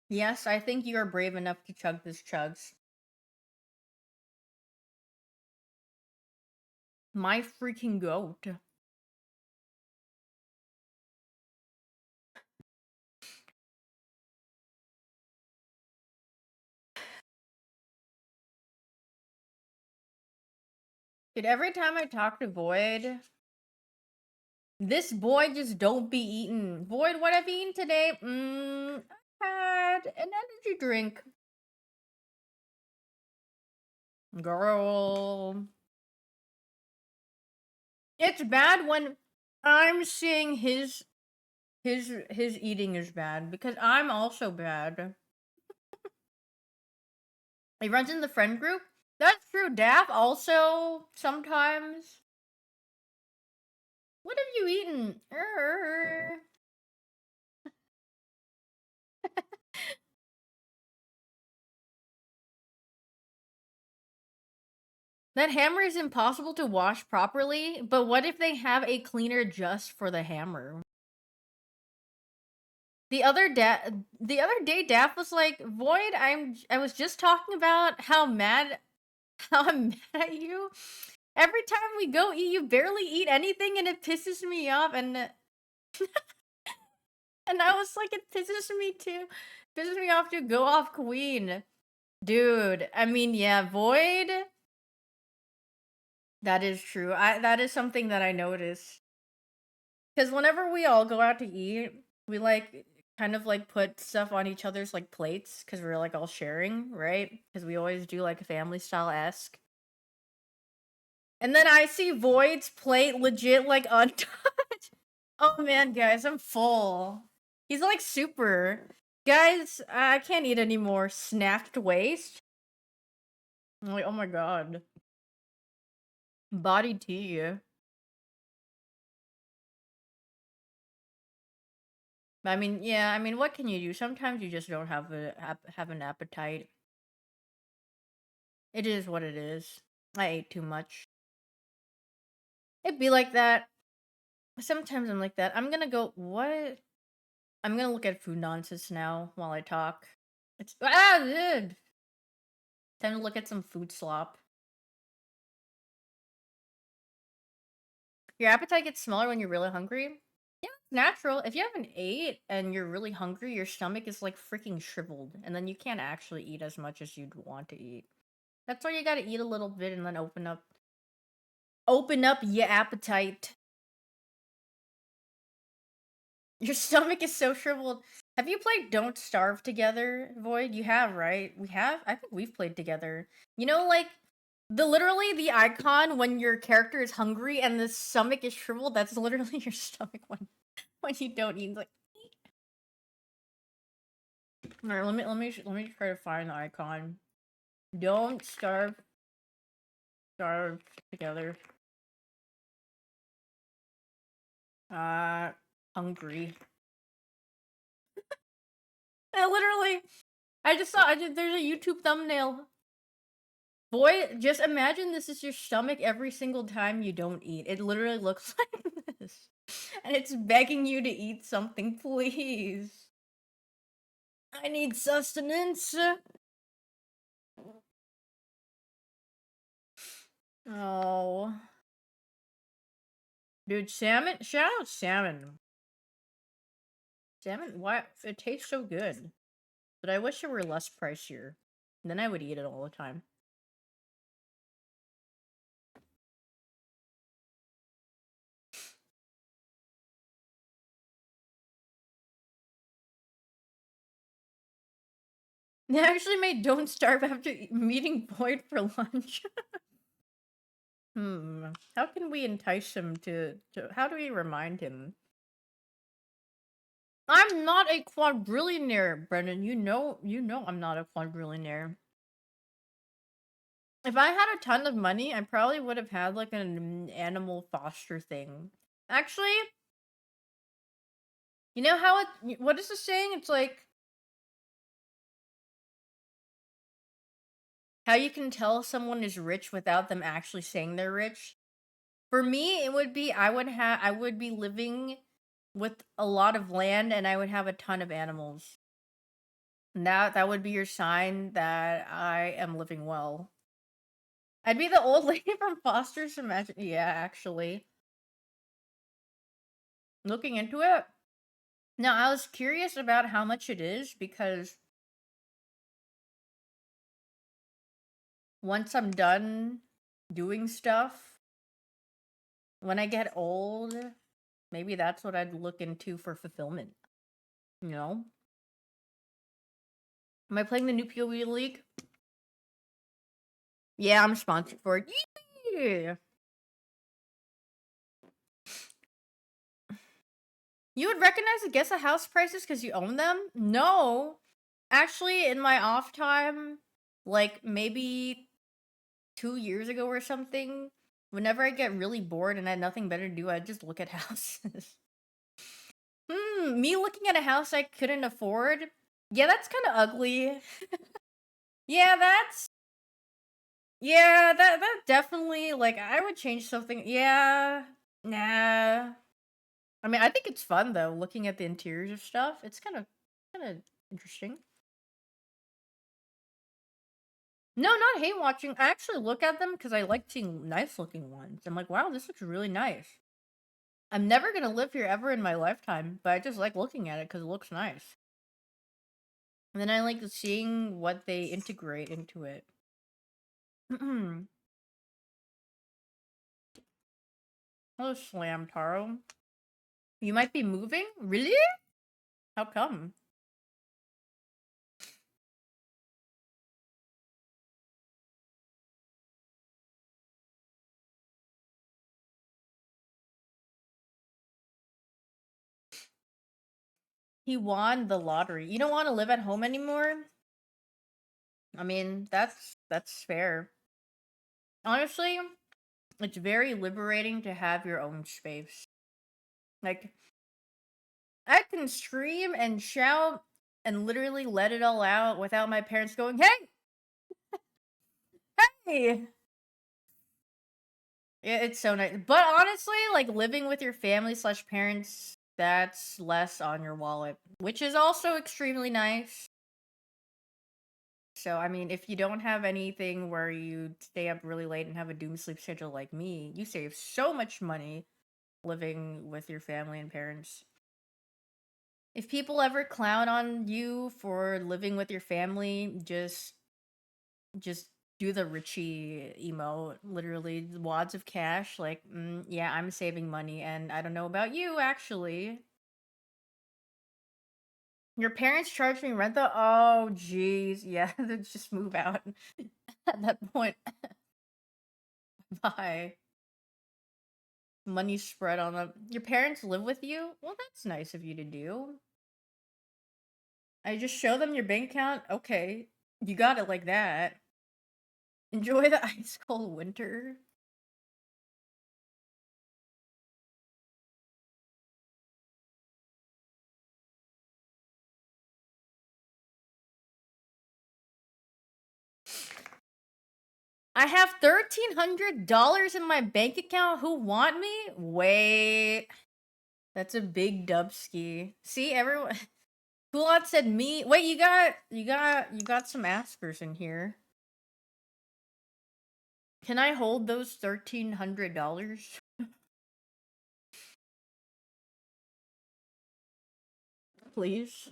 Yes, I think you are brave enough to chug this chugs. My freaking goat. Dude, every time I talk to Void, this boy just don't be eating. Void, what have you eaten today? I had an energy drink. Girl. It's bad when I'm seeing his eating is bad because I'm also bad. He runs in the friend group. That's true. Daff also sometimes. What have you eaten? That hammer is impossible to wash properly, but what if they have a cleaner just for the hammer? The other day Daff was like, "Void, I was just talking about how I'm mad at you. Every time we go eat, you barely eat anything and it pisses me off and I was like, it pisses me too. Pisses me off to go off Queen. Dude, I mean, yeah, Void. That is true. That is something that I noticed. Because whenever we all go out to eat, we like kind of like put stuff on each other's like plates because we're like all sharing, right? Because we always do like a family style esque. And then I see Void's plate legit like untouched. Oh man, guys, I'm full. He's like super. Guys, I can't eat anymore. Snapped waist. I'm like, oh my god. Body tea. I mean, yeah, I mean, what can you do? Sometimes you just don't have an appetite. It is what it is. I ate too much. It'd be like that. Sometimes I'm like that. I'm gonna go. What? I'm gonna look at food nonsense now while I talk. It's ugh. Time to look at some food slop. Your appetite gets smaller when you're really hungry. Yeah, it's natural. If you haven't ate and you're really hungry, your stomach is like freaking shriveled, and then you can't actually eat as much as you'd want to eat. That's why you gotta eat a little bit and then open up your appetite. Your stomach is so shriveled. Have you played Don't Starve together, Void? You have, right? We have? I think we've played together. You know, like, literally the icon when your character is hungry and the stomach is shriveled, that's literally your stomach when you don't eat. Like, alright, let me try to find the icon. Don't starve together. Uh, hungry. There's a YouTube thumbnail. Boy, just imagine this is your stomach every single time you don't eat. It literally looks like this. And it's begging you to eat something, please. I need sustenance. Oh. Dude, salmon? Shout out salmon. Salmon, why? It tastes so good. But I wish it were less pricier. Then I would eat it all the time. They actually made Don't Starve after meeting Boyd for lunch. How can we entice him to how do we remind him? I'm not a quadrillionaire, Brendan. You know I'm not a quadrillionaire. If I had a ton of money, I probably would have had like an animal foster thing. Actually, you know how what is the saying? It's like how you can tell someone is rich without them actually saying they're rich. For me, it would be I would be living with a lot of land and I would have a ton of animals. And that would be your sign that I am living well. I'd be the old lady from Foster's Imagine. Yeah, actually. Looking into it. Now, I was curious about how much it is because once I'm done doing stuff, when I get old, maybe that's what I'd look into for fulfillment. You know? Am I playing the new PoE League? Yeah, I'm sponsored for it. Yeah. You would recognize the Guess a House prices because you own them? No. Actually, in my off time, like maybe 2 years ago or something, whenever I get really bored and I had nothing better to do, I'd just look at houses. Me looking at a house I couldn't afford? Yeah, that's kind of ugly. Yeah, that definitely, like, I would change something. Yeah, nah. I mean, I think it's fun though, looking at the interiors of stuff. It's kind of interesting. No, not hate watching. I actually look at them because I like seeing nice looking ones. I'm like, wow, this looks really nice. I'm never gonna live here ever in my lifetime, but I just like looking at it because it looks nice. And then I like seeing what they integrate into it. Hello, Slam Taro. You might be moving? Really? How come? He won the lottery. You don't want to live at home anymore? I mean, that's fair. Honestly, it's very liberating to have your own space. Like, I can scream and shout and literally let it all out without my parents going, "Hey, hey!" Yeah, it's so nice. But honestly, like living with your family slash parents, that's less on your wallet, which is also extremely nice. So, I mean, if you don't have anything where you stay up really late and have a doom sleep schedule like me, you save so much money living with your family and parents. If people ever clown on you for living with your family, just do the Richie emote. Literally, wads of cash. Like, yeah, I'm saving money, and I don't know about you, actually. Your parents charge me rent though? Oh, jeez. Yeah, then just move out at that point. Bye. Money spread on them. Your parents live with you? Well, that's nice of you to do. I just show them your bank account. Okay, you got it like that. Enjoy the ice cold winter. I have $1,300 in my bank account. Who want me? Wait, that's a big dubski. See, everyone. Kulot said me. Wait, you got some askers in here. Can I hold those $1,300, please?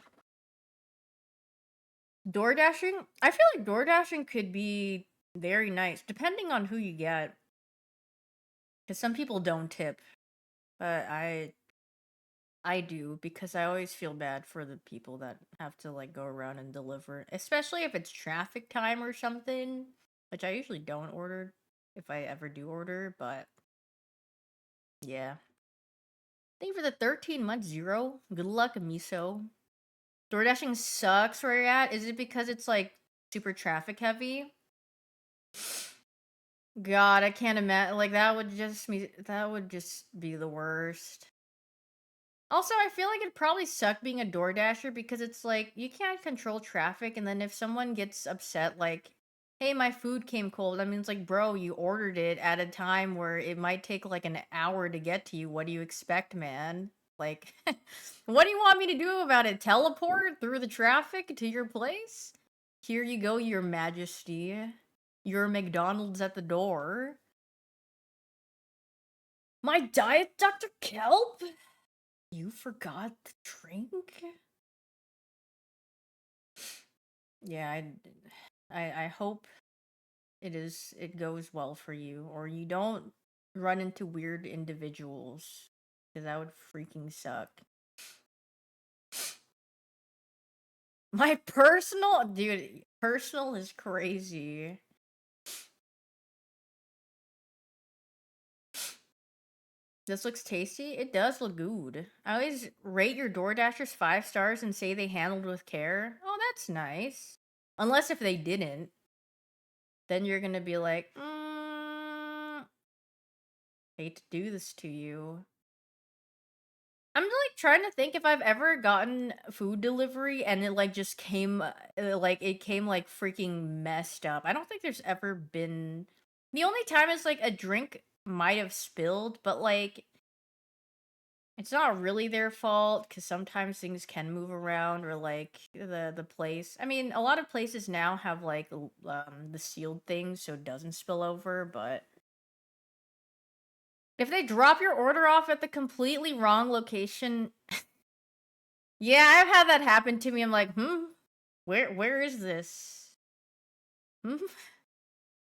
Door dashing. I feel like door dashing could be very nice, depending on who you get. Because some people don't tip, but I do because I always feel bad for the people that have to like go around and deliver, especially if it's traffic time or something, which I usually don't order if I ever do order, but yeah. Thank you for the 13-month zero. Good luck, Miso. Door dashing sucks where you're at. Is it because it's like super traffic heavy? God, I can't imagine. Like that would just be the worst. Also, I feel like it'd probably suck being a door dasher because it's like you can't control traffic, and then if someone gets upset, like, "Hey, my food came cold," I mean, it's like, bro, you ordered it at a time where it might take like an hour to get to you. What do you expect, man? Like, what do you want me to do about it? Teleport through the traffic to your place? Here you go, Your Majesty. Your McDonald's at the door. My diet, Dr. Kelp? You forgot the drink? Yeah, I hope it goes well for you, or you don't run into weird individuals, because that would freaking suck. My personal dude, personal is crazy. This looks tasty. It does look good. I always rate your DoorDashers 5 stars and say they handled with care. Oh, that's nice. Unless if they didn't, then you're gonna be like, hate to do this to you. I'm like trying to think if I've ever gotten food delivery and it like just came like it came like freaking messed up. I don't think there's ever been. The only time is like a drink might have spilled, but like it's not really their fault because sometimes things can move around or like the place. I mean, a lot of places now have like the sealed things so it doesn't spill over, but if they drop your order off at the completely wrong location, yeah, I've had that happen to me. I'm like, where is this? Hmm?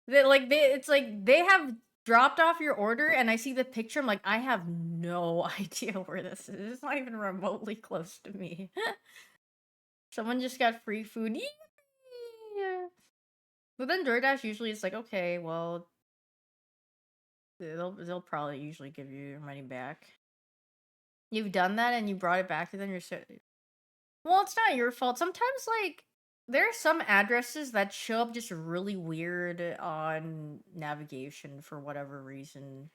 It's like they have dropped off your order, and I see the picture. I'm like, I have no idea where this is. It's not even remotely close to me. Someone just got free food. Yeah. But then DoorDash usually is like, okay, well, they'll probably usually give you your money back. You've done that and you brought it back to them. You're so well, it's not your fault. Sometimes, like, there are some addresses that show up just really weird on navigation for whatever reason.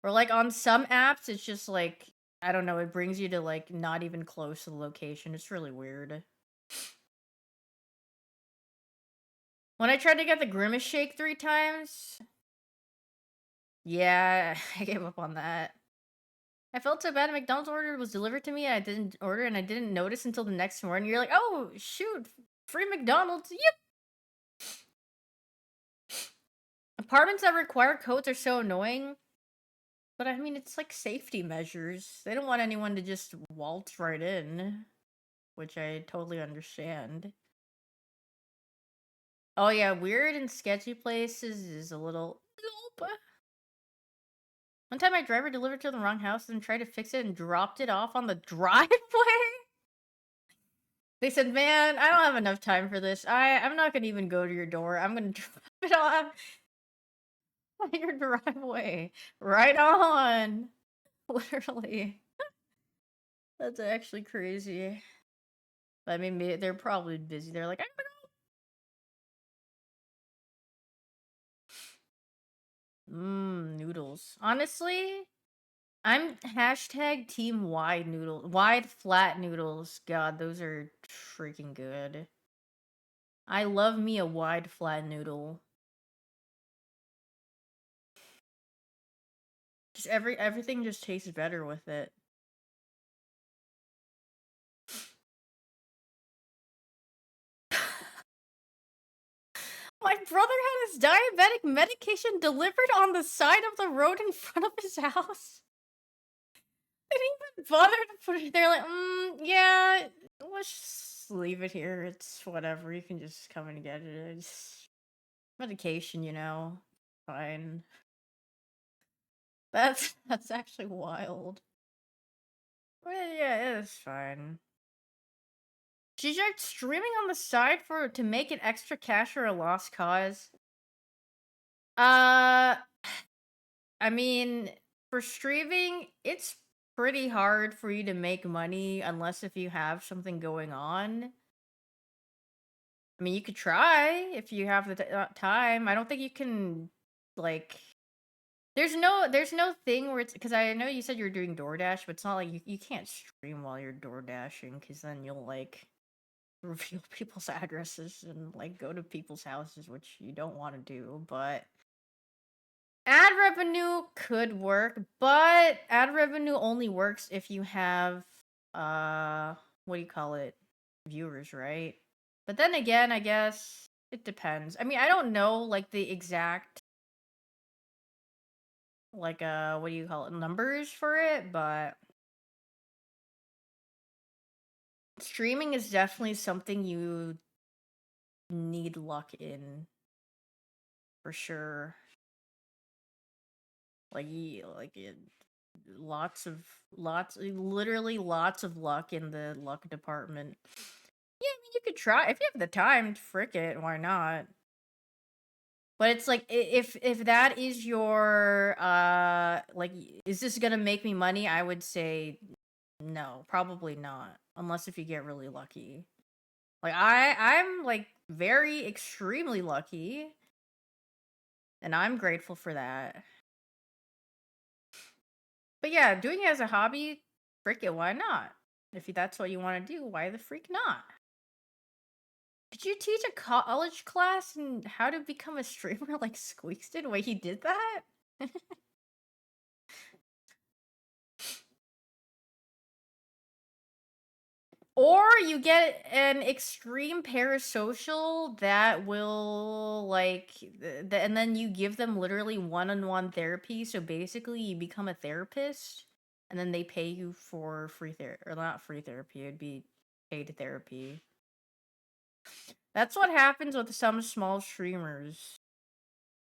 Or, like, on some apps, it's just like, I don't know, it brings you to, like, not even close to the location, it's really weird. When I tried to get the Grimace Shake 3 times, yeah, I gave up on that. I felt so bad. A McDonald's order was delivered to me. I didn't order and I didn't notice until the next morning. You're like, oh shoot, free McDonald's. Yep. Apartments that require codes are so annoying. But I mean, it's like safety measures. They don't want anyone to just waltz right in, which I totally understand. Oh yeah, weird and sketchy places is a little. Nope. One time, my driver delivered to the wrong house and tried to fix it and dropped it off on the driveway. They said, "Man, I don't have enough time for this. I'm not gonna even go to your door. I'm gonna drop it off at your driveway. Right on." Literally. That's actually crazy. I mean, they're probably busy. They're like, noodles. Honestly, I'm hashtag team wide noodle, wide flat noodles. God, those are freaking good. I love me a wide flat noodle. Just everything just tastes better with it. My brother had his diabetic medication delivered on the side of the road in front of his house. They didn't even bother to put it there. Like, yeah, let's just leave it here. It's whatever. You can just come and get it. It's medication, you know. Fine. That's actually wild. Well, yeah, it's fine. She started streaming on the side to make an extra cash or a lost cause. Uh, I mean, for streaming, it's pretty hard for you to make money unless if you have something going on. I mean, you could try if you have the time. I don't think you can like there's no thing where it's because I know you said you're doing DoorDash, but it's not like you can't stream while you're door dashing because then you'll like reveal people's addresses and like go to people's houses, which you don't want to do. But ad revenue could work, but ad revenue only works if you have what do you call it? Viewers, right? But then again, I guess it depends. I mean, I don't know like the exact like what do you call it? Numbers for it, but streaming is definitely something you need luck in for sure. Like literally lots of luck in the luck department. Yeah, I mean, you could try if you have the time. Frick it, why not? But it's like if that is your like is this gonna make me money? I would say no, probably not. Unless if you get really lucky. Like I'm like very extremely lucky and I'm grateful for that. But yeah, doing it as a hobby, frick it, why not? If that's what you want to do, why the freak not? Did you teach a college class in how to become a streamer like Squeaks did? Wait, he did that? Or you get an extreme parasocial that will like and then you give them literally one-on-one therapy. So basically you become a therapist and then they pay you for free therapy or not free therapy, it'd be paid therapy. That's what happens with some small streamers.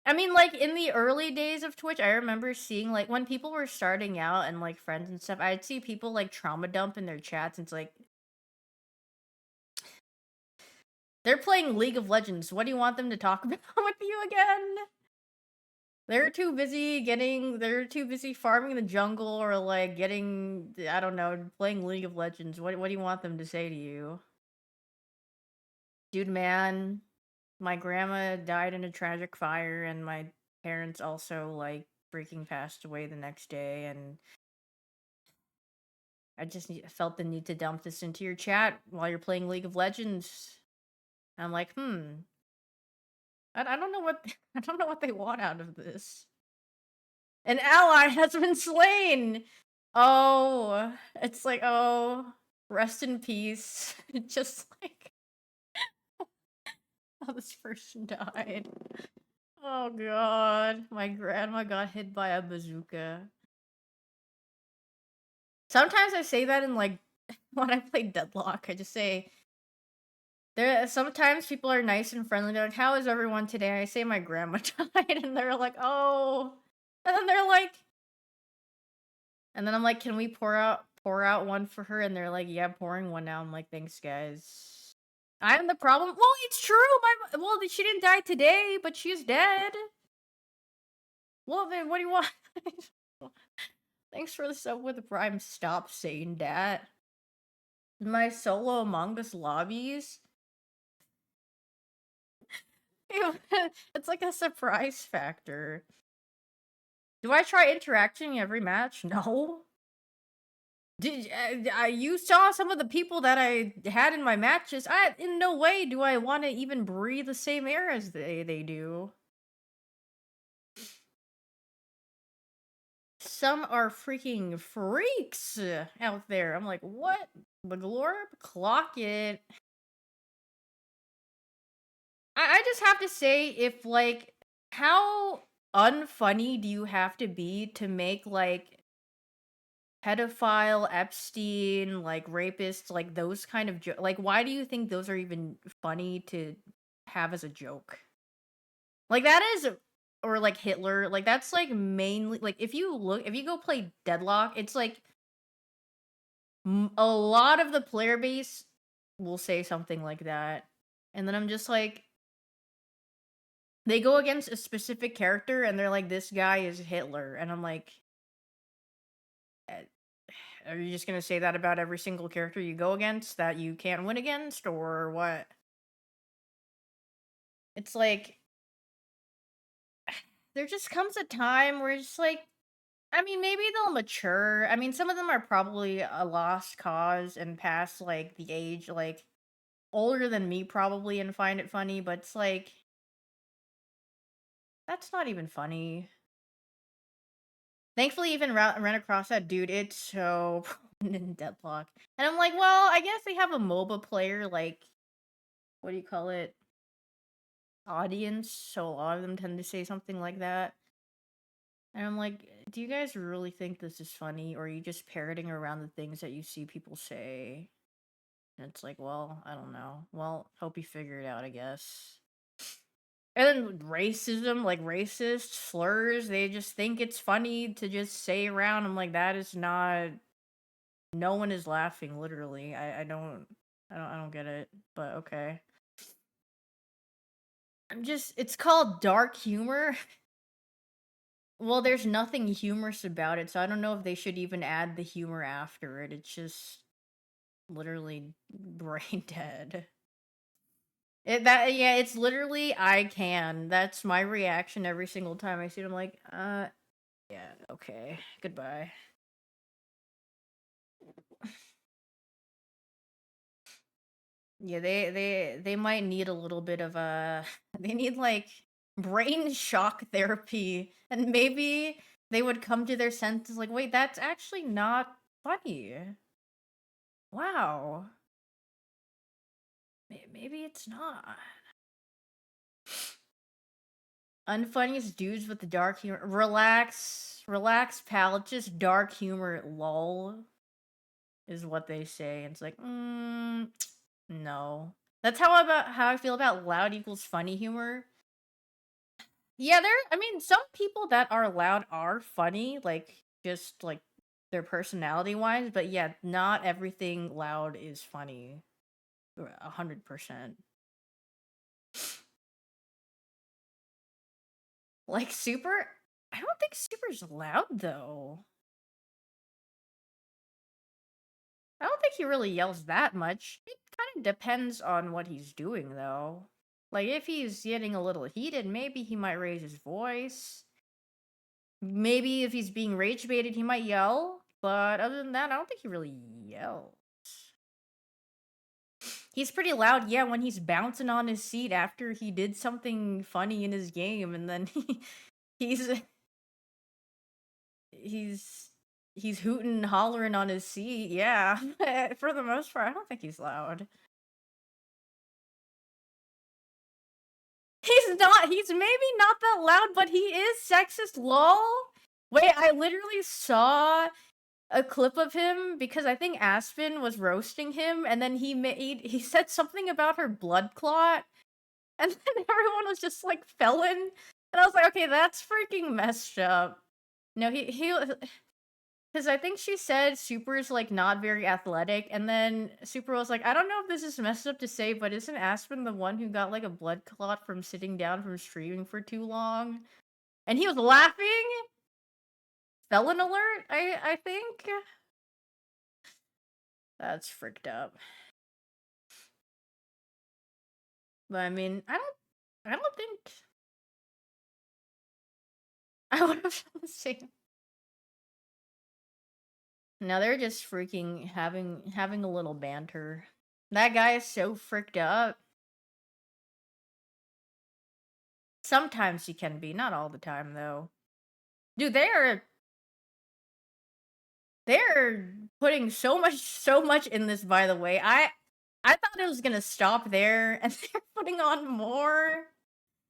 I mean, like in the early days of Twitch, I remember seeing like when people were starting out and like friends and stuff, I'd see people like trauma dump in their chats and it's like they're playing League of Legends. What do you want them to talk about with you again? They're too busy farming the jungle or like getting I don't know, playing League of Legends. What do you want them to say to you? Dude, man, my grandma died in a tragic fire and my parents also like freaking passed away the next day and felt the need to dump this into your chat while you're playing League of Legends. I'm like, I don't know what I don't know what they want out of this. An ally has been slain. Oh, it's like, oh, rest in peace. Just like how this person died. Oh god, my grandma got hit by a bazooka. Sometimes I say that in like when I play Deadlock, I just say there sometimes people are nice and friendly. They're like, "How is everyone today?" I say my grandma died and they're like, "Oh." And then they're like and then I'm like, "Can we pour out one for her?" And they're like, "Yeah, pouring one now." I'm like, "Thanks, guys." I'm the problem. Well, it's true. She didn't die today, but she's dead. Well, then what do you want? Thanks for the sub with the prime. Stop saying that. My solo Among Us lobbies. It's like a surprise factor. Do I try interacting every match? No. You saw some of the people that I had in my matches. In no way do I want to even breathe the same air as they do. Some are freaking freaks out there. I'm like, what? The Glorb? Clock it. I just have to say, if like, how unfunny do you have to be to make like pedophile, Epstein, like rapists, like those kind of like, why do you think those are even funny to have as a joke? Like that is, or like Hitler, like that's like mainly like if you go play Deadlock, it's like a lot of the player base will say something like that, and then I'm just like, they go against a specific character and they're like, this guy is Hitler, and I'm like, "Eh, are you just gonna say that about every single character you go against that you can't win against, or what?" It's like, there just comes a time where it's like, I mean, maybe they'll mature. I mean, some of them are probably a lost cause and past like the age, like older than me probably, and find it funny, but it's like, that's not even funny. Thankfully, even ran across that dude. It's so in Deadlock, and I'm like, well, I guess they have a MOBA player, like, what do you call it, audience. So a lot of them tend to say something like that, and I'm like, do you guys really think this is funny, or are you just parroting around the things that you see people say? And it's like, well, I don't know. Well, hope you figure it out, I guess. And then racism, like racist slurs, they just think it's funny to just say around. I'm like, that is not. No one is laughing. Literally, I don't get it. But okay, I'm just. It's called dark humor. Well, there's nothing humorous about it, so I don't know if they should even add the humor after it. It's just literally brain dead. Yeah, it's literally I can. That's my reaction every single time I see it. I'm like, yeah, okay, goodbye. Yeah, they might need a little bit of a they need like brain shock therapy, and maybe they would come to their senses like, wait, that's actually not funny. Wow. Maybe it's not. Unfunniest dudes with the dark humor. Relax, pal. It's just dark humor. Lol is what they say. And it's like, no. That's how I feel about loud equals funny humor. Yeah, I mean, some people that are loud are funny, like just like their personality wise, but yeah, not everything loud is funny. 100%. Like Super, I don't think Super's loud though. I don't think he really yells that much. It kind of depends on what he's doing though. Like if he's getting a little heated, maybe he might raise his voice. Maybe if he's being rage baited, he might yell. But other than that, I don't think he really yells. He's pretty loud, yeah, when he's bouncing on his seat after he did something funny in his game, and then he's he's he's hooting and hollering on his seat, yeah. For the most part, I don't think he's loud. He's maybe not that loud, but he is sexist, lol. Wait, I literally saw a clip of him because I think Aspen was roasting him, and then he said something about her blood clot, and then everyone was just like felon, and I was like, okay, that's freaking messed up. No, he because I think she said Super's like not very athletic, and then Super was like, I don't know if this is messed up to say, but isn't Aspen the one who got like a blood clot from sitting down from streaming for too long? And he was laughing. Felon alert, I think. That's fricked up. But I mean, I don't think I would have done the same. No, they're just freaking having a little banter. That guy is so fricked up. Sometimes he can be, not all the time though. Dude, they're putting so much in this, by the way. I thought it was gonna stop there, and they're putting on more.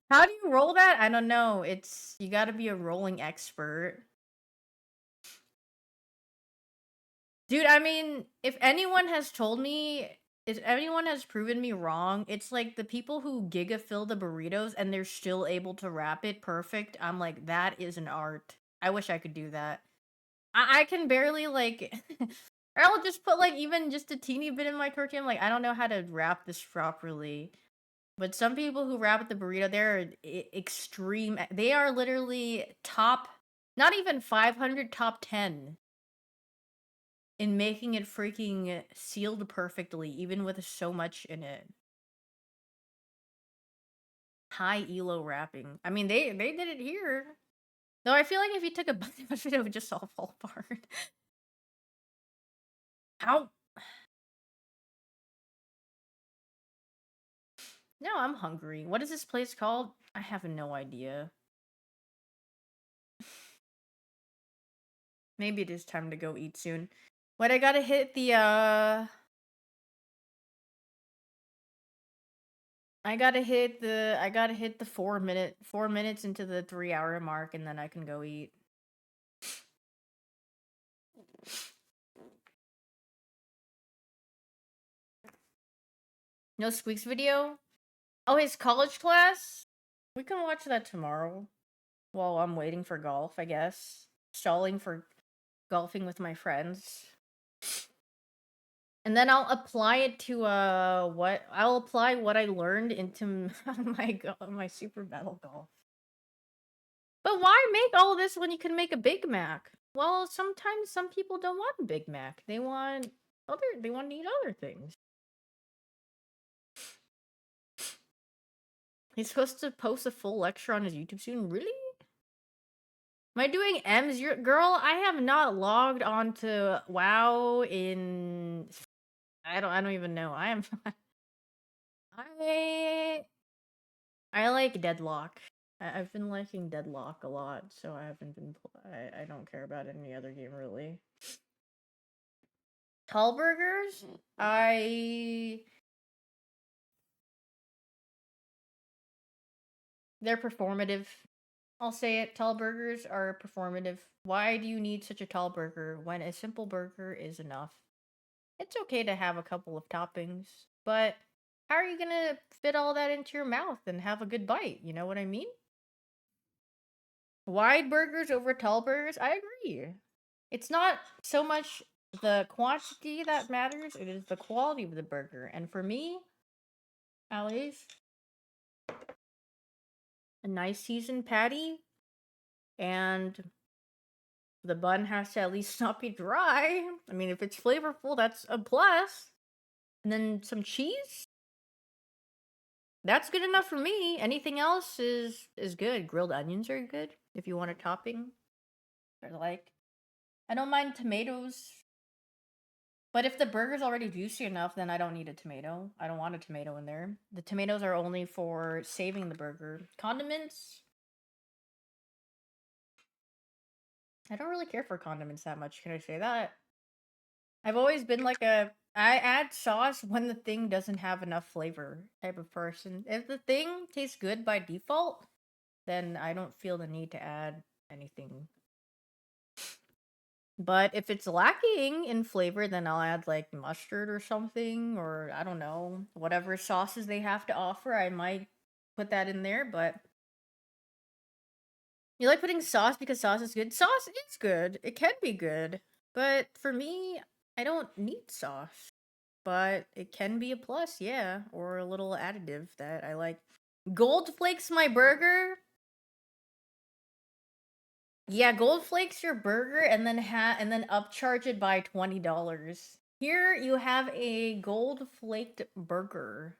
How do you roll that? I don't know. It's you gotta be a rolling expert. Dude, I mean, if anyone has proven me wrong, it's like the people who giga fill the burritos and they're still able to wrap it perfect. I'm like, that is an art. I wish I could do that. I can barely like or I'll just put like even just a teeny bit in my tortilla. I'm like, I don't know how to wrap this properly. But some people who wrap the burrito, they're extreme. They are literally top, not even 500, top 10 in making it freaking sealed perfectly, even with so much in it. High elo wrapping. I mean, they did it here. Though I feel like if you took a bite of it, it would just all fall apart. How? No, I'm hungry. What is this place called? I have no idea. Maybe it is time to go eat soon. But I gotta hit the I gotta hit the 4 minutes into the 3 hour mark, and then I can go eat. No Squeaks video? Oh, his college class? We can watch that tomorrow. While I'm waiting for golf, I guess. Stalling for golfing with my friends. And then I'll apply it to I'll apply what I learned into my Super Battle Golf. But why make all this when you can make a Big Mac? Well, sometimes some people don't want a Big Mac. They want to eat other things. He's supposed to post a full lecture on his YouTube soon. Really? Am I doing M's? Girl, I have not logged on to WoW in I don't even know. I am I I like Deadlock. I've been liking Deadlock a lot, so I haven't been I don't care about any other game really. Tallburgers? They're performative. I'll say it. Tall burgers are performative. Why do you need such a tall burger when a simple burger is enough? It's okay to have a couple of toppings, but how are you gonna fit all that into your mouth and have a good bite? You know what I mean? Wide burgers over tall burgers? I agree. It's not so much the quantity that matters, it is the quality of the burger. And for me, at least, a nice seasoned patty, and the bun has to at least not be dry. I mean, if it's flavorful, that's a plus. And then some cheese? That's good enough for me. Anything else is good. Grilled onions are good if you want a topping. Or like I don't mind tomatoes. But if the burger's already juicy enough, then I don't need a tomato. I don't want a tomato in there. The tomatoes are only for saving the burger. Condiments? I don't really care for condiments that much, can I say that? I've always been like I add sauce when the thing doesn't have enough flavor type of person. If the thing tastes good by default, then I don't feel the need to add anything. But if it's lacking in flavor, then I'll add like mustard or something, or I don't know, whatever sauces they have to offer. I might put that in there, but you like putting sauce because sauce is good? Sauce is good. It can be good. But for me, I don't need sauce. But it can be a plus, yeah, or a little additive that I like. Gold flakes my burger. Yeah, gold flakes your burger and then upcharge it by $20. Here you have a gold flaked burger.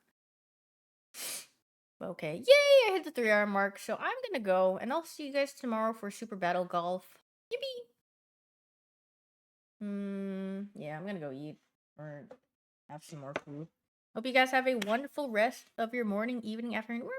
Okay, yay! I hit the 3 hour mark, so I'm gonna go, and I'll see you guys tomorrow for Super Battle Golf. Yippee! Yeah, I'm gonna go eat or have some more food. Hope you guys have a wonderful rest of your morning, evening, afternoon,